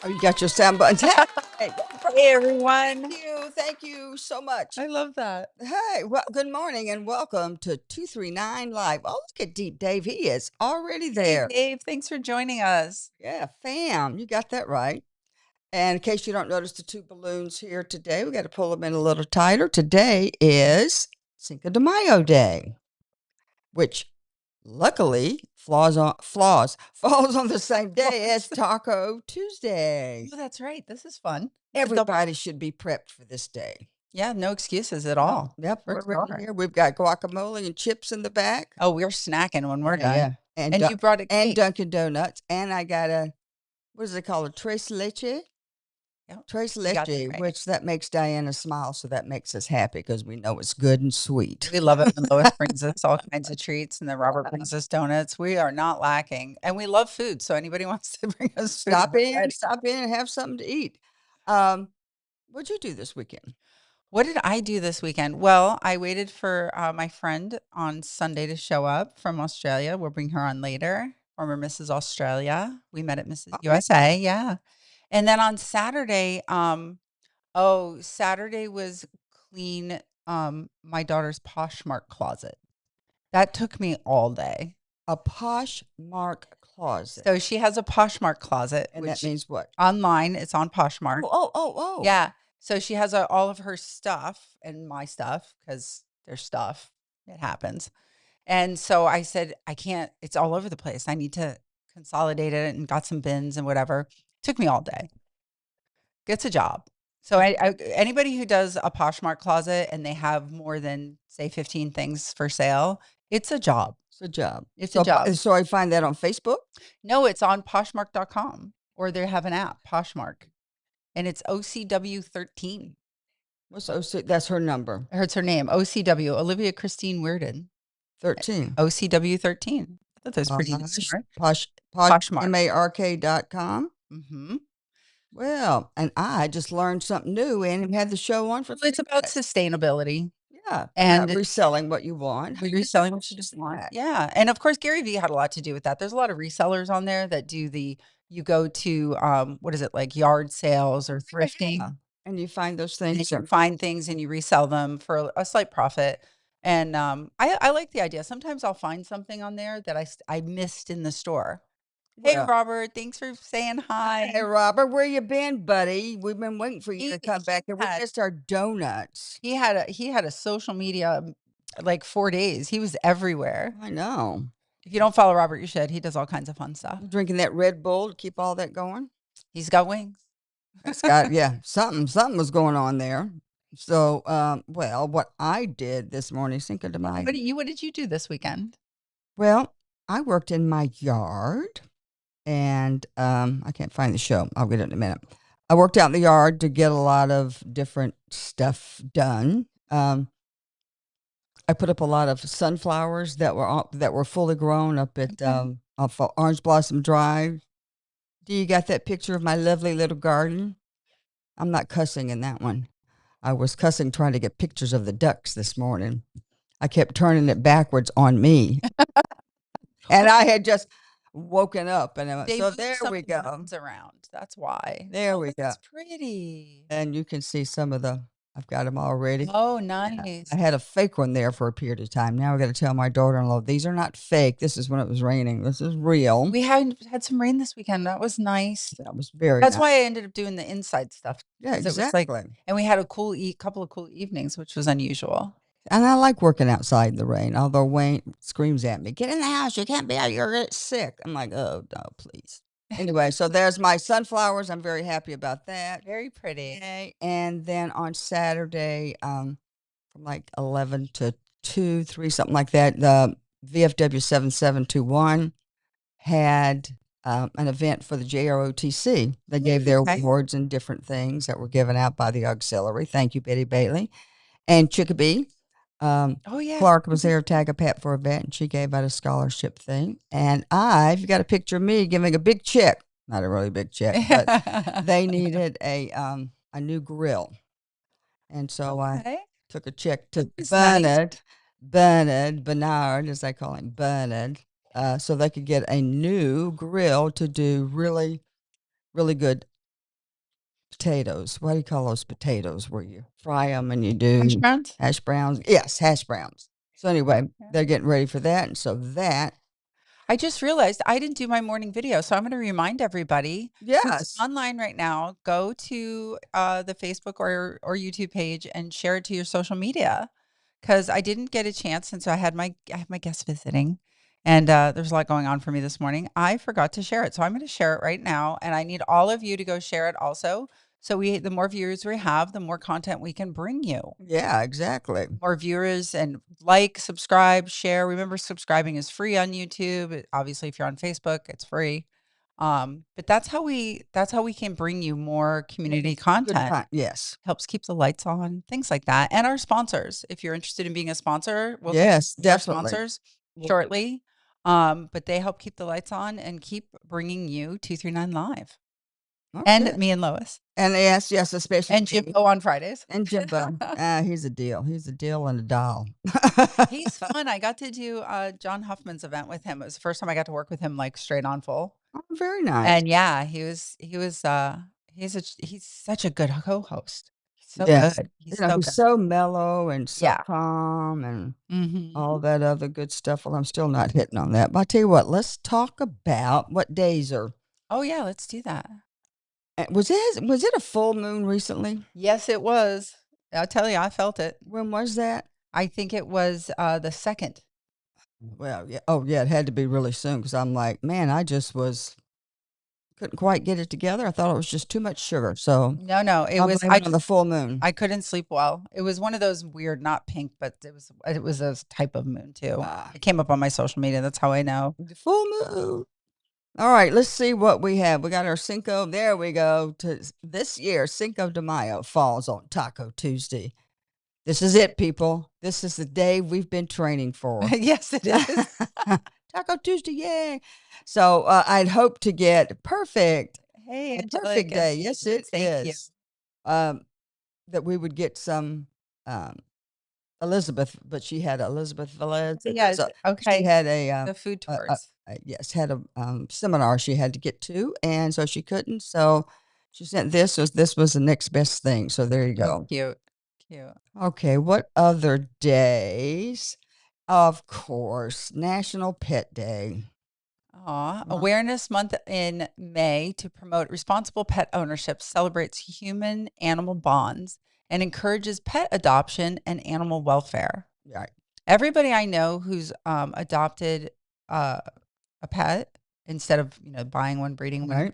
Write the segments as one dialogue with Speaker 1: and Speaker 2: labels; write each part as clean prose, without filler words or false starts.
Speaker 1: Oh, you got your sound buttons. Hey,
Speaker 2: Hey everyone.
Speaker 1: thank you. Thank you so much.
Speaker 2: I love that.
Speaker 1: Hey, well, good morning and welcome to 239 Live. Oh, look at Deep Dave. He is already
Speaker 2: Hey
Speaker 1: there.
Speaker 2: Dave, thanks for joining us.
Speaker 1: Yeah, fam. You got that right. And in case you don't notice the two balloons here today, we got to pull them in a little tighter. Today is Cinco de Mayo Day, which luckily flaws falls on the same day as Taco Tuesday.
Speaker 2: Oh, that's right. This is fun.
Speaker 1: Everybody should be prepped for this day.
Speaker 2: Yeah, no excuses at
Speaker 1: No,
Speaker 2: all.
Speaker 1: yep,
Speaker 2: For
Speaker 1: we're ready
Speaker 2: sure.
Speaker 1: here. We've got guacamole and chips in the back.
Speaker 2: Oh, we're snacking when we're
Speaker 1: Yeah,
Speaker 2: done.
Speaker 1: yeah. And
Speaker 2: And you brought a
Speaker 1: and
Speaker 2: cake.
Speaker 1: Dunkin' Donuts. And I got a what is it called? A tres leche?
Speaker 2: Yep,
Speaker 1: Tres
Speaker 2: you got that
Speaker 1: leche,
Speaker 2: right.
Speaker 1: which that makes Diana smile, so that makes us happy because we know it's good and sweet.
Speaker 2: We love it when Lois brings us all kinds of treats and then Robert brings us donuts. We are not lacking. And we love food. So anybody wants to bring us food,
Speaker 1: Stop
Speaker 2: we're
Speaker 1: in,
Speaker 2: ready.
Speaker 1: stop in and have something to eat. Um, what'd you do this weekend?
Speaker 2: What did I do this weekend? Well, I waited for my friend on Sunday to show up from Australia. We'll bring her on later. Former Mrs. Australia. We met at Mrs.
Speaker 1: Oh, yeah.
Speaker 2: USA. Yeah. And then on Saturday, Saturday was clean my daughter's Poshmark closet. That took me all day.
Speaker 1: A Poshmark closet.
Speaker 2: So she has a Poshmark closet,
Speaker 1: And that
Speaker 2: which
Speaker 1: means what?
Speaker 2: online it's on Poshmark.
Speaker 1: Oh.
Speaker 2: Yeah. So she has all of her stuff and my stuff because there's stuff. It happens. And so I said, I can't, it's all over the place. I need to consolidate it and got some bins and whatever. Took me all day. Gets a job. So anybody who does a Poshmark closet and they have more than say 15 things for sale, it's a job.
Speaker 1: It's a job.
Speaker 2: It's a job.
Speaker 1: So I find that on Facebook?
Speaker 2: No, it's on Poshmark.com or they have an app, Poshmark, and it's OCW 13.
Speaker 1: What's OC? That's her number.
Speaker 2: That's her name. OCW, Olivia Christine Weirden.
Speaker 1: 13.
Speaker 2: OCW 13. I thought that was pretty
Speaker 1: Posh,
Speaker 2: smart.
Speaker 1: posh,
Speaker 2: Poshmark.
Speaker 1: mark.com.
Speaker 2: Mm-hmm.
Speaker 1: Well, and I just learned something new and had the show on for
Speaker 2: Well, it's
Speaker 1: 3
Speaker 2: about
Speaker 1: minutes.
Speaker 2: sustainability
Speaker 1: Yeah, not
Speaker 2: and
Speaker 1: reselling what you want.
Speaker 2: reselling what you just want. Yeah. And of course, Gary Vee had a lot to do with that. There's a lot of resellers on there that do you go to, what is it, like yard sales or thrifting.
Speaker 1: Yeah. And you find those
Speaker 2: And
Speaker 1: things.
Speaker 2: you find things and you resell them for a slight profit. And I like the idea. Sometimes I'll find something on there that I missed in the store. Hey,
Speaker 1: Well,
Speaker 2: Robert, thanks for saying hi.
Speaker 1: hey, Robert, where you been, buddy? We've been waiting for you
Speaker 2: He
Speaker 1: to come back, and we
Speaker 2: had
Speaker 1: missed our donuts.
Speaker 2: he had a social media like 4 days. He was everywhere.
Speaker 1: I know.
Speaker 2: If you don't follow Robert, you should. He does all kinds of fun stuff.
Speaker 1: You drinking that Red Bull to keep all that going?
Speaker 2: He's got wings.
Speaker 1: That's got yeah, something was going on there. So, well, what I did this morning, Cinco de Mayo.
Speaker 2: What did you do this weekend?
Speaker 1: Well, I worked in my yard, and I can't find the show. I'll get it in a minute. I worked out in the yard to get a lot of different stuff done. I put up a lot of sunflowers that were fully grown up at off of Orange Blossom Drive. Do you got that picture of my lovely little garden? I'm not cussing in that one. I was cussing trying to get pictures of the ducks this morning. I kept turning it backwards on me, and I had just woken up, and I went,
Speaker 2: They
Speaker 1: so
Speaker 2: moved
Speaker 1: there
Speaker 2: some
Speaker 1: we
Speaker 2: of the
Speaker 1: go.
Speaker 2: buttons around. That's why.
Speaker 1: There
Speaker 2: Oh,
Speaker 1: we
Speaker 2: but
Speaker 1: go.
Speaker 2: that's pretty.
Speaker 1: And you can see some of the, I've got them already.
Speaker 2: Oh,
Speaker 1: Yeah.
Speaker 2: nice.
Speaker 1: I had a fake one there for a period of time. Now I got to tell my daughter-in-law, these are not fake. This is when it was raining. This is real.
Speaker 2: We had some rain this weekend. That was nice.
Speaker 1: That was very
Speaker 2: That's
Speaker 1: nice.
Speaker 2: why I ended up doing the inside stuff.
Speaker 1: Yeah,
Speaker 2: 'Cause it was like,
Speaker 1: exactly.
Speaker 2: and we had a couple of cool evenings, which was unusual.
Speaker 1: And I like working outside in the rain, although Wayne screams at me, get in the house. You can't be out. You're gonna get sick. I'm like, oh, no, please. Anyway, so there's my sunflowers. I'm very happy about that.
Speaker 2: Very pretty.
Speaker 1: Okay. And then on Saturday, from like 11 to 2, 3, something like that, the VFW 7721 had an event for the JROTC. They gave their
Speaker 2: Okay.
Speaker 1: awards and different things that were given out by the auxiliary. Thank you, Betty Bailey. And Chicopee.
Speaker 2: Oh yeah.
Speaker 1: Clark was there, tag a Pat for a vet, and she gave out a scholarship thing. And I've got a picture of me giving a big check, not a really big check, but they needed a new grill. And so I
Speaker 2: Okay.
Speaker 1: took a check to
Speaker 2: That's nice.
Speaker 1: Bernard, as I call him, Bernard, so they could get a new grill to do really, really good potatoes. What do you call those potatoes where you fry them and you
Speaker 2: Hash
Speaker 1: do
Speaker 2: browns?
Speaker 1: hash browns? Yes, hash browns. So anyway,
Speaker 2: Yeah.
Speaker 1: they're getting ready for that, and so that
Speaker 2: I just realized I didn't do my morning video, so I'm going to remind everybody who's
Speaker 1: yes,
Speaker 2: online right now, go to the Facebook or YouTube page and share it to your social media because I didn't get a chance since I had my guest visiting, and there's a lot going on for me this morning. I forgot to share it, so I'm going to share it right now, and I need all of you to go share it also. So the more viewers we have, the more content we can bring you
Speaker 1: yeah, exactly.
Speaker 2: more viewers and like, subscribe, share. Remember, subscribing is free on YouTube. Obviously, if you're on Facebook, it's free. But that's how we can bring you more community
Speaker 1: Yes, good
Speaker 2: content.
Speaker 1: time. Yes,
Speaker 2: Helps keep the lights on, things like that. And our sponsors. If you're interested in being a sponsor, we'll take
Speaker 1: yes,
Speaker 2: our
Speaker 1: definitely.
Speaker 2: sponsors
Speaker 1: We'll do.
Speaker 2: shortly. But they help keep the lights on and keep bringing you 239 Live and
Speaker 1: Okay,
Speaker 2: me and Lois
Speaker 1: and yes, yes, especially
Speaker 2: and
Speaker 1: me
Speaker 2: Jimbo on Fridays.
Speaker 1: and Jimbo. He's a deal. He's a deal and a doll.
Speaker 2: He's fun. I got to do, John Huffman's event with him. It was the first time I got to work with him, like, straight on full.
Speaker 1: Oh, very nice.
Speaker 2: And yeah, he's such a good co-host. He's so
Speaker 1: Yes.
Speaker 2: good. He's
Speaker 1: You know,
Speaker 2: so
Speaker 1: he's
Speaker 2: good.
Speaker 1: so mellow and so
Speaker 2: Yeah.
Speaker 1: calm and all
Speaker 2: Mhm.
Speaker 1: that other good stuff. Well, I'm still not hitting on that. But I tell you what, let's talk about what days are.
Speaker 2: Oh, yeah, let's do that.
Speaker 1: Was it a full moon recently?
Speaker 2: Yes, it was. I'll tell you, I felt it.
Speaker 1: When was that?
Speaker 2: I think it was, the 2nd.
Speaker 1: Well, yeah. Oh, yeah. It had to be really soon because I'm like, man, I just was couldn't quite get it together. I thought it was just too much sugar. So
Speaker 2: No, no, it
Speaker 1: I'll
Speaker 2: was
Speaker 1: blame it on the full moon.
Speaker 2: I couldn't sleep well. It was one of those weird, not pink, but it was a type of moon too.
Speaker 1: Ah,
Speaker 2: It came up on my social media. That's how I know.
Speaker 1: the full moon. All right, let's see what we have. We got our Cinco. There we go. This year, Cinco de Mayo falls on Taco Tuesday. This is it, people. This is the day we've been training for.
Speaker 2: Yes, it is.
Speaker 1: Taco Tuesday, yay! So I'd hope to get
Speaker 2: Hey,
Speaker 1: a
Speaker 2: Angelic,
Speaker 1: perfect day. Yes, it
Speaker 2: thank you.
Speaker 1: is. Um, that we would get some um, Elizabeth, but she had Elizabeth Velez.
Speaker 2: Yes,
Speaker 1: So she
Speaker 2: okay.
Speaker 1: had
Speaker 2: The food
Speaker 1: a, a,
Speaker 2: tours.
Speaker 1: yes, had a seminar she had to get to, and so she couldn't. So she sent this. As this was the next best thing. So there you
Speaker 2: Oh,
Speaker 1: go.
Speaker 2: cute, cute.
Speaker 1: Okay, what other days? Of course, National Pet Day.
Speaker 2: Aw,
Speaker 1: Well,
Speaker 2: Awareness Month in May to promote responsible pet ownership celebrates human-animal bonds and encourages pet adoption and animal welfare.
Speaker 1: right,
Speaker 2: Everybody I know who's, adopted, uh, a pet instead of, buying one, breeding one,
Speaker 1: right,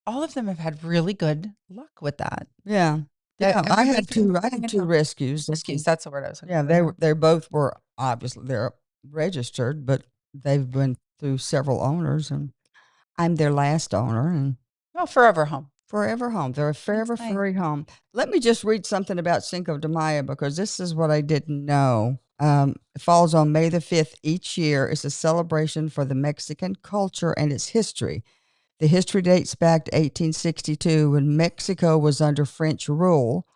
Speaker 2: all of them have had really good luck with that.
Speaker 1: yeah,
Speaker 2: E
Speaker 1: yeah. I
Speaker 2: everybody
Speaker 1: had two. I
Speaker 2: everybody
Speaker 1: had
Speaker 2: I
Speaker 1: two
Speaker 2: know
Speaker 1: rescues.
Speaker 2: rescues, that's the word I was looking
Speaker 1: Yeah,
Speaker 2: for, yeah.
Speaker 1: they both were obviously they're registered, but they've been through several owners, and I'm their last owner and
Speaker 2: Oh, forever home.
Speaker 1: forever home. They're a
Speaker 2: That's
Speaker 1: forever
Speaker 2: nice.
Speaker 1: furry home. Let me just read something about Cinco de Mayo because this is what I didn't know. It falls on May the 5th each year. It's a celebration for the Mexican culture and its history. The history dates back to 1862 when Mexico was under French rule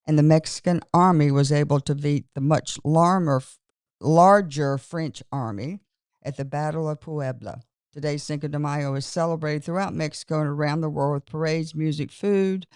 Speaker 1: and the Mexican army was able to beat the much larger French army at the Battle of Puebla. Today, Cinco de Mayo is celebrated throughout Mexico and around the world with parades, music, food.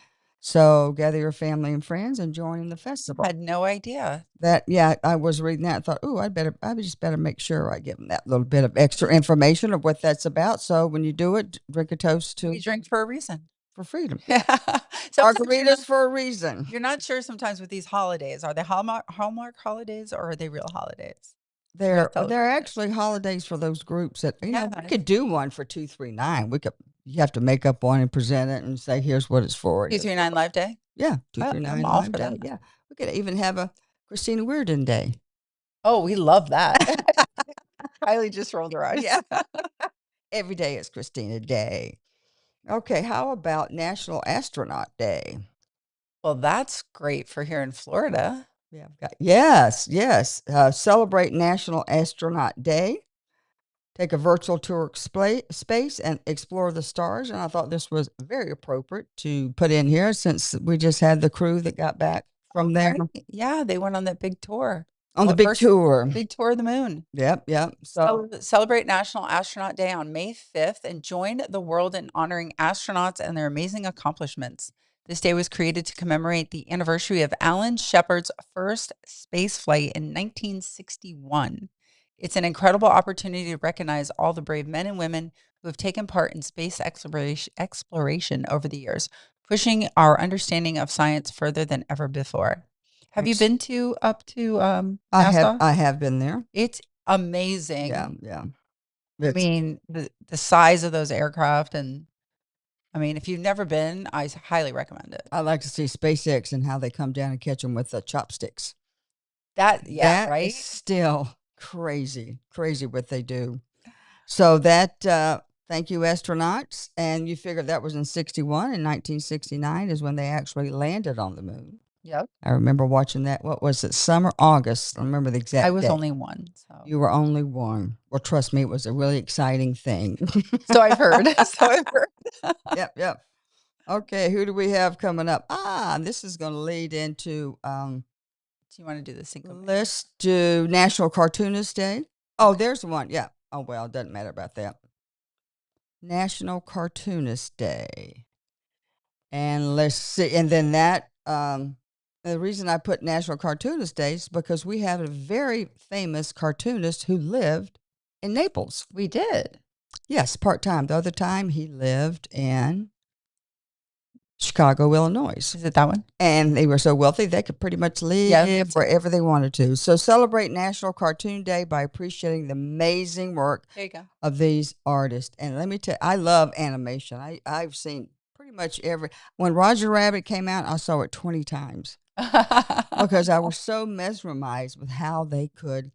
Speaker 1: So gather your family and friends and join in the festival.
Speaker 2: Had no idea.
Speaker 1: That yeah, I was reading that and thought, oh, I just better make sure I give them that little bit of extra information of what that's about. So when you do it, drink a toast
Speaker 2: We
Speaker 1: to
Speaker 2: drink for a reason.
Speaker 1: for freedom. Yeah,
Speaker 2: Yeah. Sometimes
Speaker 1: margaritas for a reason.
Speaker 2: you're not sure sometimes with these holidays. Are they Hallmark holidays or are they real holidays? Real
Speaker 1: They're
Speaker 2: celebrations.
Speaker 1: actually holidays for those groups that
Speaker 2: Yeah.
Speaker 1: we could do one for 239. We could you have to make up one and present it and say here's what it's for. It is for
Speaker 2: 239 Live Day?
Speaker 1: yeah,
Speaker 2: I'm
Speaker 1: 239
Speaker 2: all
Speaker 1: Live
Speaker 2: for that.
Speaker 1: Day. Yeah, we could even have a Christina Weirden Day.
Speaker 2: Oh, we love that. Kylie just rolled her eyes.
Speaker 1: Yeah, every day is Christina Day. Okay, how about National Astronaut Day?
Speaker 2: Well, that's great for here in Florida.
Speaker 1: Yeah, I've got yes, yes. Celebrate National Astronaut Day. Take a virtual tour space and explore the stars. And I thought this was very appropriate to put in here since we just had the crew that got back from there
Speaker 2: Right. Yeah, they went on that big tour.
Speaker 1: on the
Speaker 2: Well,
Speaker 1: big
Speaker 2: first
Speaker 1: tour.
Speaker 2: big tour of the moon.
Speaker 1: Yep, yep. So
Speaker 2: Celebrate National Astronaut Day on May 5th and join the world in honoring astronauts and their amazing accomplishments. This day was created to commemorate the anniversary of Alan Shepard's first space flight in 1961. It's an incredible opportunity to recognize all the brave men and women who have taken part in space exploration over the years, pushing our understanding of science further than ever before. Have you
Speaker 1: Ex-
Speaker 2: been to up to NASA?
Speaker 1: I have been there.
Speaker 2: It's
Speaker 1: Yeah,
Speaker 2: amazing.
Speaker 1: yeah.
Speaker 2: I
Speaker 1: It's
Speaker 2: mean, the size of those aircraft, and I mean, if you've never been, I highly recommend it.
Speaker 1: I like to see SpaceX and how they come down and catch them with the chopsticks.
Speaker 2: Yeah,
Speaker 1: That is
Speaker 2: right?
Speaker 1: still crazy, crazy what they do. So thank you, astronauts. And you figure that was in 61 and 1969 is when they actually landed on the moon.
Speaker 2: Yep.
Speaker 1: I remember watching that. What was it? Summer, August. I remember the
Speaker 2: I
Speaker 1: exact
Speaker 2: was
Speaker 1: day.
Speaker 2: only one, so
Speaker 1: You were only one. Well, trust me, it was a really exciting thing.
Speaker 2: so I've heard. So I've heard.
Speaker 1: Yep, yep. Okay, who do we have coming up? This is going to lead into
Speaker 2: Do you want to do the Cinco de Mayo?
Speaker 1: let's do National Cartoonist Day. Oh,
Speaker 2: Okay.
Speaker 1: there's one. Yeah. Oh, well, it doesn't matter about that. National Cartoonist Day. And let's see. And then the reason I put National Cartoonist Day is because we have a very famous cartoonist who lived in Naples.
Speaker 2: We did.
Speaker 1: Yes, part time. The other time he lived in Chicago, Illinois.
Speaker 2: Is it that one?
Speaker 1: And they were so wealthy they could pretty much
Speaker 2: Yes.
Speaker 1: live wherever they wanted to. So celebrate National Cartoon Day by appreciating the amazing work
Speaker 2: There you go.
Speaker 1: of these artists. And let me tell you, I love animation. I've seen pretty much when Roger Rabbit came out, I saw it 20 times because I was so mesmerized with how they could,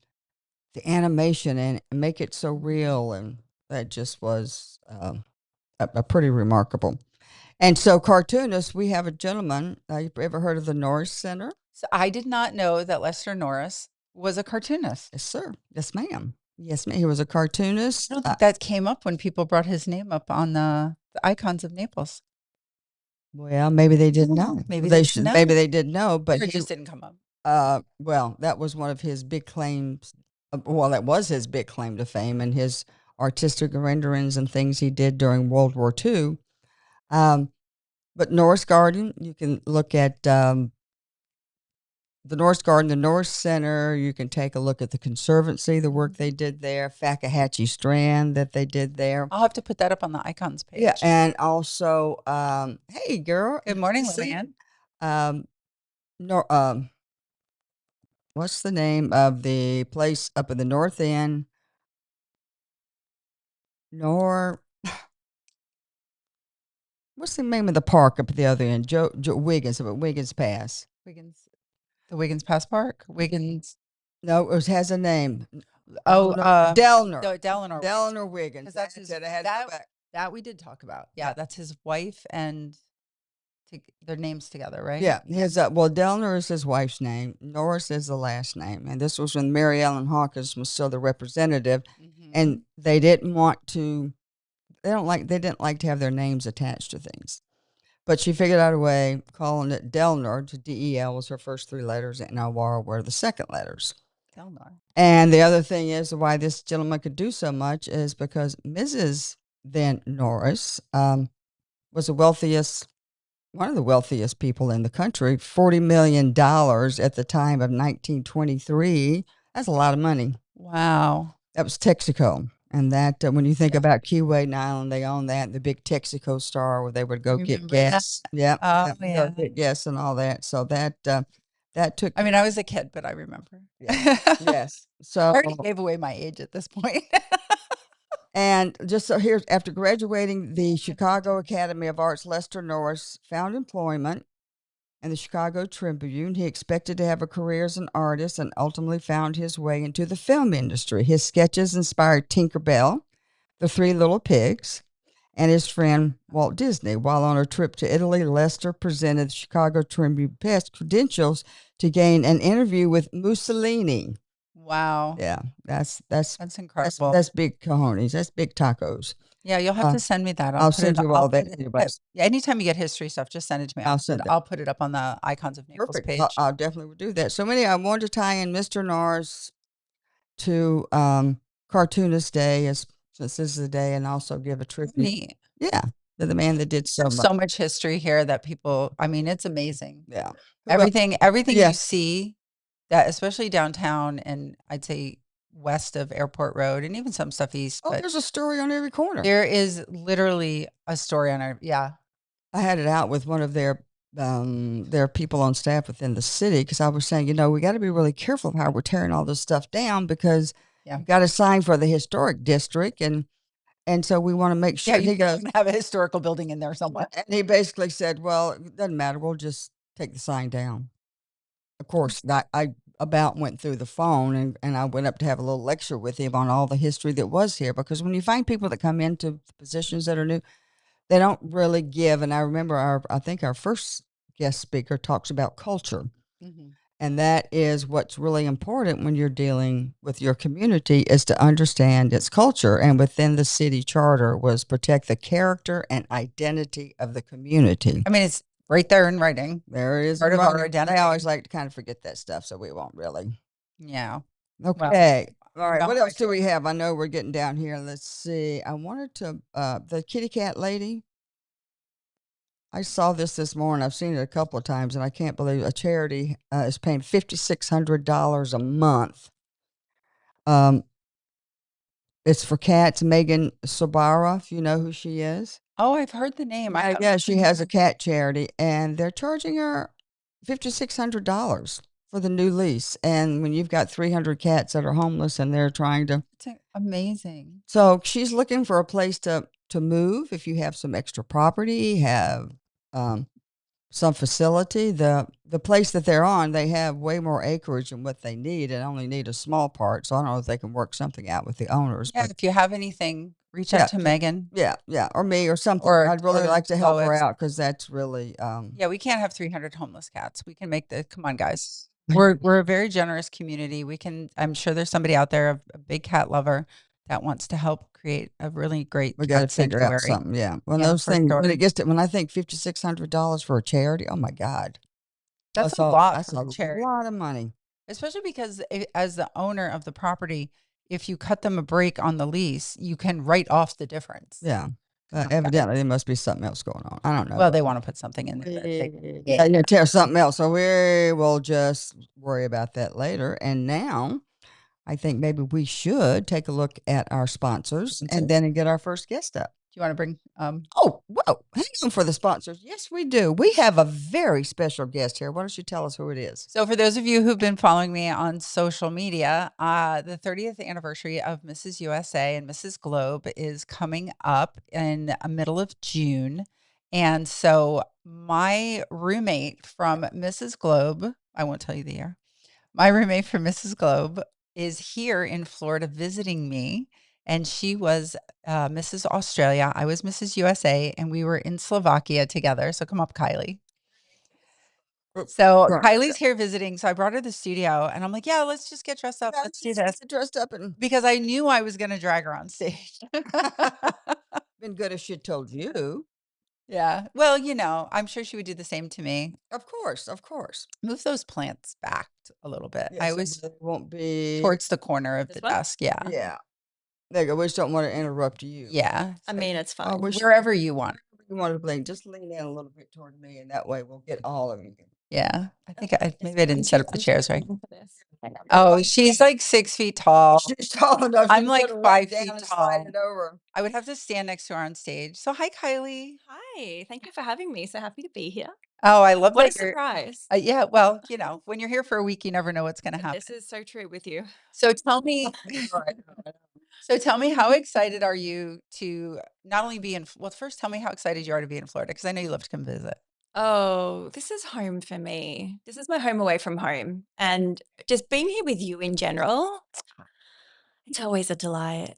Speaker 1: the animation and make it so real. And that just was a pretty remarkable. And so, cartoonists, we have a gentleman. You ever heard of the Norris Center?
Speaker 2: So I did not know that Lester Norris was a cartoonist.
Speaker 1: Yes, sir. Yes, ma'am. Yes, ma'am. He was a cartoonist.
Speaker 2: I don't think that came up when people brought his name up on the icons of Naples.
Speaker 1: Well, maybe they didn't know.
Speaker 2: Maybe
Speaker 1: They
Speaker 2: they didn't
Speaker 1: should.
Speaker 2: know.
Speaker 1: Maybe they didn't know. But
Speaker 2: Or it
Speaker 1: he,
Speaker 2: just didn't come up.
Speaker 1: well, that was one of his big claims. Well, that was his big claim to fame, and his artistic renderings and things he did during World War II. But Norris Garden, you can look at the Norris Garden, the Norris Center. You can take a look at the Conservancy, the work they did there, Fakahatchee Strand that they did there.
Speaker 2: I'll have to put that up on the icons page.
Speaker 1: Yeah, and also, hey, girl.
Speaker 2: Good morning,
Speaker 1: good to see you.
Speaker 2: Luann.
Speaker 1: No, what's the name of the place up in the North End? Nor, what's the name of the park up at the other end? Joe Wiggins, up at Wiggins Pass.
Speaker 2: Wiggins, the Wiggins Pass Park. Wiggins.
Speaker 1: No, has a name.
Speaker 2: Oh,
Speaker 1: Delner.
Speaker 2: no, Delano.
Speaker 1: Delner Wiggins.
Speaker 2: Because that's his,
Speaker 1: it. I had to go
Speaker 2: that,
Speaker 1: back.
Speaker 2: that we did talk about. Yeah, that's his wife and their names together, right?
Speaker 1: Yeah, his Delner is his wife's name. Norris is the last name, and this was when Mary Ellen Hawkins was still the representative, and they didn't want to. They didn't like to have their names attached to things, but she figured out a way calling it Delner. To DEL was her first three letters, and Elwara were the second letters.
Speaker 2: Delnar.
Speaker 1: And the other thing is why this gentleman could do so much is because Mrs. Then Norris was one of the wealthiest people in the country, $40 million at the time of 1923. That's a lot of money.
Speaker 2: Wow.
Speaker 1: That was Texaco. And that, when you think about Keyway Island, they own that, the big Texaco Star where they would go get gas. Yeah.
Speaker 2: Oh, yeah.
Speaker 1: Go get gas and all that. So that took.
Speaker 2: I mean, I was a kid, but I remember.
Speaker 1: Yes. So
Speaker 2: I already gave away my age at this point.
Speaker 1: And just so here's after graduating the Chicago Academy of Arts, Lester Norris found employment in the Chicago Tribune. He expected to have a career as an artist and ultimately found his way into the film industry. His sketches inspired Tinker Bell, The Three Little Pigs, and his friend Walt Disney. While on a trip to Italy, Lester presented the Chicago Tribune Press credentials to gain an interview with Mussolini.
Speaker 2: Wow.
Speaker 1: Yeah, that's
Speaker 2: incredible.
Speaker 1: That's big cojones. That's big tacos.
Speaker 2: Yeah, you'll have to send me that.
Speaker 1: I'll send you all that.
Speaker 2: Anytime you get history stuff, just send it to me. I'll put it up on the Icons of Naples page.
Speaker 1: I'll definitely do that. So anyway, I wanted to tie in Mr. Norris to Cartoonist Day since this is the day, and also give a tribute.
Speaker 2: Neat.
Speaker 1: Yeah, to the man that did so
Speaker 2: There's
Speaker 1: much.
Speaker 2: so much history here that people, I mean, it's amazing.
Speaker 1: Yeah. Who else?
Speaker 2: Everything
Speaker 1: Yeah.
Speaker 2: you see that, especially downtown and I'd say west of Airport Road and even some stuff east,
Speaker 1: Oh,
Speaker 2: but
Speaker 1: there's a story on every corner.
Speaker 2: there is literally a story on it. Yeah.
Speaker 1: I had it out with one of their people on staff within the city because I was saying, we got to be really careful of how we're tearing all this stuff down because
Speaker 2: Yeah.
Speaker 1: you got to sign for the historic district and so we want to make
Speaker 2: Yeah.
Speaker 1: sure.
Speaker 2: You
Speaker 1: He goes,
Speaker 2: can have a historical building in there somewhere.
Speaker 1: and he basically said, "Well, it doesn't matter. We'll just take the sign down." Of course, I about went through the phone and I went up to have a little lecture with him on all the history that was here because when you find people that come into positions that are new, they don't really give. And I remember I think our first guest speaker talks about culture.
Speaker 2: Mhm.
Speaker 1: And that is what's really important when you're dealing with your community is to understand its culture. And within the city charter was protect the character and identity of the community.
Speaker 2: I mean, it's right there in writing.
Speaker 1: There it is
Speaker 2: Part
Speaker 1: in
Speaker 2: of our
Speaker 1: writing.
Speaker 2: identity.
Speaker 1: They always like to kind of forget that stuff, so we won't really.
Speaker 2: Yeah. Well,
Speaker 1: Okay. All
Speaker 2: you
Speaker 1: right.
Speaker 2: know
Speaker 1: What
Speaker 2: how I
Speaker 1: else do
Speaker 2: feel.
Speaker 1: we have? I know we're getting down here. Let's see. I wanted to the kitty cat lady. I saw this morning. I've seen it a couple of times, and I can't believe a charity is paying $5,600 a month. Um, it's for cats. Megan Sabara, if you know who she is.
Speaker 2: Oh, I've heard the name. I
Speaker 1: Yeah,
Speaker 2: have.
Speaker 1: she has a cat charity, and they're charging her $5,600 for the new lease. And when you've got 300 cats that are homeless, and they're trying to,
Speaker 2: It's amazing.
Speaker 1: so she's looking for a place to move. If you have some extra property, have um, some facility. The place that they're on, they have way more acreage than what they need and only need a small part. So I don't know if they can work something out with the owners,
Speaker 2: Yeah.
Speaker 1: but
Speaker 2: If you have anything, reach out
Speaker 1: yeah,
Speaker 2: to Megan
Speaker 1: yeah, yeah, or me or something.
Speaker 2: or
Speaker 1: I'd really like to help her
Speaker 2: Lois.
Speaker 1: out because that's really
Speaker 2: Yeah, we can't have 300 homeless cats. We can make the come on, guys. We're a very generous community. We can. I'm sure there's somebody out there, a big cat lover, that wants to help create a really great
Speaker 1: we got to
Speaker 2: cat
Speaker 1: figure out
Speaker 2: sanctuary.
Speaker 1: something. Yeah, when
Speaker 2: Yeah,
Speaker 1: those
Speaker 2: for
Speaker 1: things when
Speaker 2: sure.
Speaker 1: it gets to when I think $5,600 for a charity, oh my God,
Speaker 2: That's a lot
Speaker 1: that's
Speaker 2: for
Speaker 1: a
Speaker 2: a charity,
Speaker 1: lot of money.
Speaker 2: especially because as the owner of the property, if you cut them a break on the lease, you can write off the difference.
Speaker 1: Yeah,
Speaker 2: Yeah.
Speaker 1: evidently there must be something else going on. I don't know,
Speaker 2: Well,
Speaker 1: but
Speaker 2: they want to put something in there that they can
Speaker 1: yeah,
Speaker 2: gain.
Speaker 1: yeah, tell something else. So we will just worry about that later. And now I think maybe we should take a look at our sponsors and then get our first guest up.
Speaker 2: Do you want to bring
Speaker 1: Oh, whoa. Hang on for the sponsors. Yes, we do. We have a very special guest here. Why don't you tell us who it is?
Speaker 2: So, for those of you who've been following me on social media, the 30th anniversary of Mrs. USA and Mrs. Globe is coming up in the middle of June. And so, my roommate from Mrs. Globe, I won't tell you the year, my roommate from Mrs. Globe is here in Florida visiting me. And she was Mrs. Australia. I was Mrs. USA, and we were in Slovakia together. So, come up, Kylie. So
Speaker 1: Sure.
Speaker 2: Kylie's here visiting, so I brought her to the studio, and I'm like, "Yeah, let's just get dressed up.
Speaker 1: Yeah,
Speaker 2: Let's do
Speaker 1: let's
Speaker 2: this,"
Speaker 1: get dressed up and
Speaker 2: because I knew I was gonna drag her on stage.
Speaker 1: been good if she told you.
Speaker 2: Yeah. Well, I'm sure she would do the same to me.
Speaker 1: Of course, of course.
Speaker 2: Move those plants back a little bit. I
Speaker 1: Yes, so
Speaker 2: always
Speaker 1: it won't be.
Speaker 2: towards the corner of
Speaker 3: This
Speaker 2: the
Speaker 3: one?
Speaker 2: desk. Yeah.
Speaker 1: Yeah. There you go. We just don't want to interrupt you.
Speaker 2: Yeah.
Speaker 3: I mean, it's
Speaker 1: Oh,
Speaker 3: fine.
Speaker 2: Wherever you want.
Speaker 1: You want to lean, just lean in a little bit toward me, and that way we'll get all of you.
Speaker 2: Yeah. I think maybe I
Speaker 3: I'm
Speaker 2: didn't
Speaker 3: too-
Speaker 2: set up the
Speaker 3: I'm too
Speaker 2: chairs right.
Speaker 3: tall for this.
Speaker 2: Oh, she's like 6 feet tall.
Speaker 1: She's tall enough.
Speaker 2: I'm
Speaker 1: She's
Speaker 2: like
Speaker 1: gonna run
Speaker 2: 5 feet
Speaker 1: down and slide
Speaker 2: tall.
Speaker 1: it over.
Speaker 2: I would have to stand next to her on stage. So hi, Kylie.
Speaker 3: Hi, thank you for having me. So happy to be here.
Speaker 2: Oh, I love
Speaker 3: What a
Speaker 2: that you're.
Speaker 3: surprise.
Speaker 2: Yeah, well, when you're here for a week, you never know what's going to happen.
Speaker 3: This is so true with you.
Speaker 2: So tell me,
Speaker 1: Right.
Speaker 2: so tell me, how excited are you to not only be in? Well, first, tell me how excited you are to be in Florida because I know you love to come visit.
Speaker 3: Oh, this is home for me. This is my home away from home. And just being here with you in general, it's always a delight.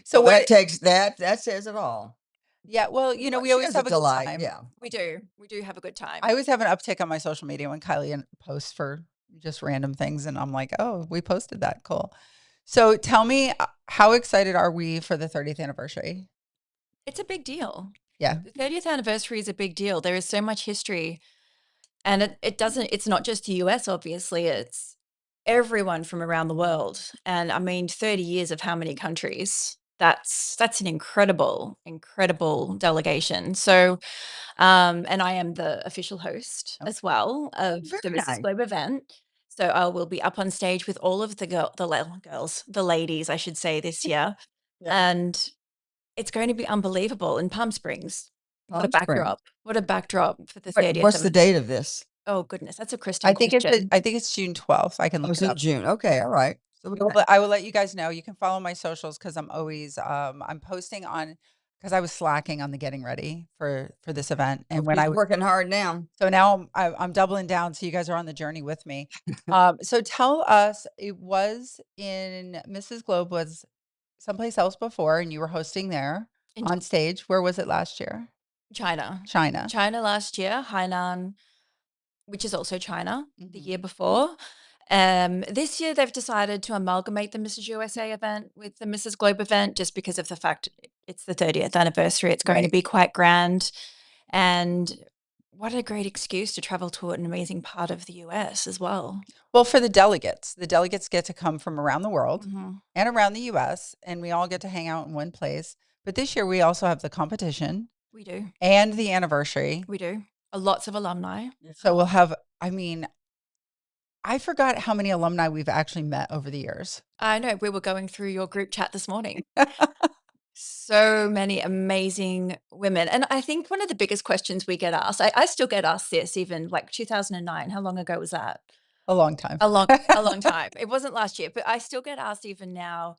Speaker 2: So
Speaker 1: Well, that
Speaker 2: what?
Speaker 1: takes that says it all.
Speaker 2: Yeah, well,
Speaker 1: Well,
Speaker 2: we
Speaker 1: she
Speaker 2: always
Speaker 1: has
Speaker 2: have a good
Speaker 1: delight.
Speaker 2: time.
Speaker 1: Yeah.
Speaker 3: We do. We do have a good time.
Speaker 2: I always have an uptick on my social media when Kylie posts for just random things, and I'm like, oh, we posted that, cool. So tell me, how excited are we for the 30th anniversary?
Speaker 3: It's a big deal.
Speaker 2: Yeah.
Speaker 3: The 30th anniversary is a big deal. There is so much history. And it's not just the US, obviously, it's everyone from around the world. And I mean, 30 years of how many countries? that's an incredible, incredible delegation. So, and I am the official host
Speaker 2: Oh,
Speaker 3: as well of
Speaker 1: Very
Speaker 3: the Mrs.
Speaker 1: nice.
Speaker 3: Globe event. So I will be up on stage with all of the ladies, I should say, this year,
Speaker 1: Yeah.
Speaker 3: and it's going to be unbelievable in Palm Springs. What a
Speaker 1: Palm Springs.
Speaker 3: backdrop! What a backdrop for the 30th
Speaker 1: What's the
Speaker 3: event.
Speaker 1: date of this?
Speaker 3: Oh goodness, that's a Christian question.
Speaker 2: I think it's June 12th. I can
Speaker 1: Oh,
Speaker 2: look
Speaker 1: it's
Speaker 2: it
Speaker 1: in
Speaker 2: up.
Speaker 1: June. Okay, all right. So we got
Speaker 2: I will let you guys know. You can follow my socials because I'm always I'm posting on because I was slacking on the getting ready for this event, and when
Speaker 1: she's
Speaker 2: I was
Speaker 1: working hard now.
Speaker 2: so now I'm doubling down. So you guys are on the journey with me. So tell us, it was in Mrs. Globe was someplace else before, and you were hosting there
Speaker 3: In
Speaker 2: on stage. Where was it last year?
Speaker 3: China.
Speaker 2: China.
Speaker 3: China last year, Hainan, which is also China, the year
Speaker 2: Mhm.
Speaker 3: before. This year they've decided to amalgamate the Mrs. USA event with the Mrs. Globe event just because of the fact it's the 30th anniversary. It's going to
Speaker 2: Right.
Speaker 3: be quite grand. And what a great excuse to travel to an amazing part of the US as well.
Speaker 2: Well, for the delegates get to come from around the world
Speaker 3: Mhm.
Speaker 2: and around the US, and we all get to hang out in one place. But this year we also have the competition
Speaker 3: We do.
Speaker 2: and the anniversary.
Speaker 3: We do. Lots of alumni.
Speaker 2: So we'll have, I mean, I forgot how many alumni we've actually met over the years.
Speaker 3: I know we were going through your group chat this morning. So many amazing women. And I think one of the biggest questions we get asked, I still get asked this even like 2009. How long ago was that?
Speaker 2: A long time.
Speaker 3: A long time. It wasn't last year, but I still get asked even now,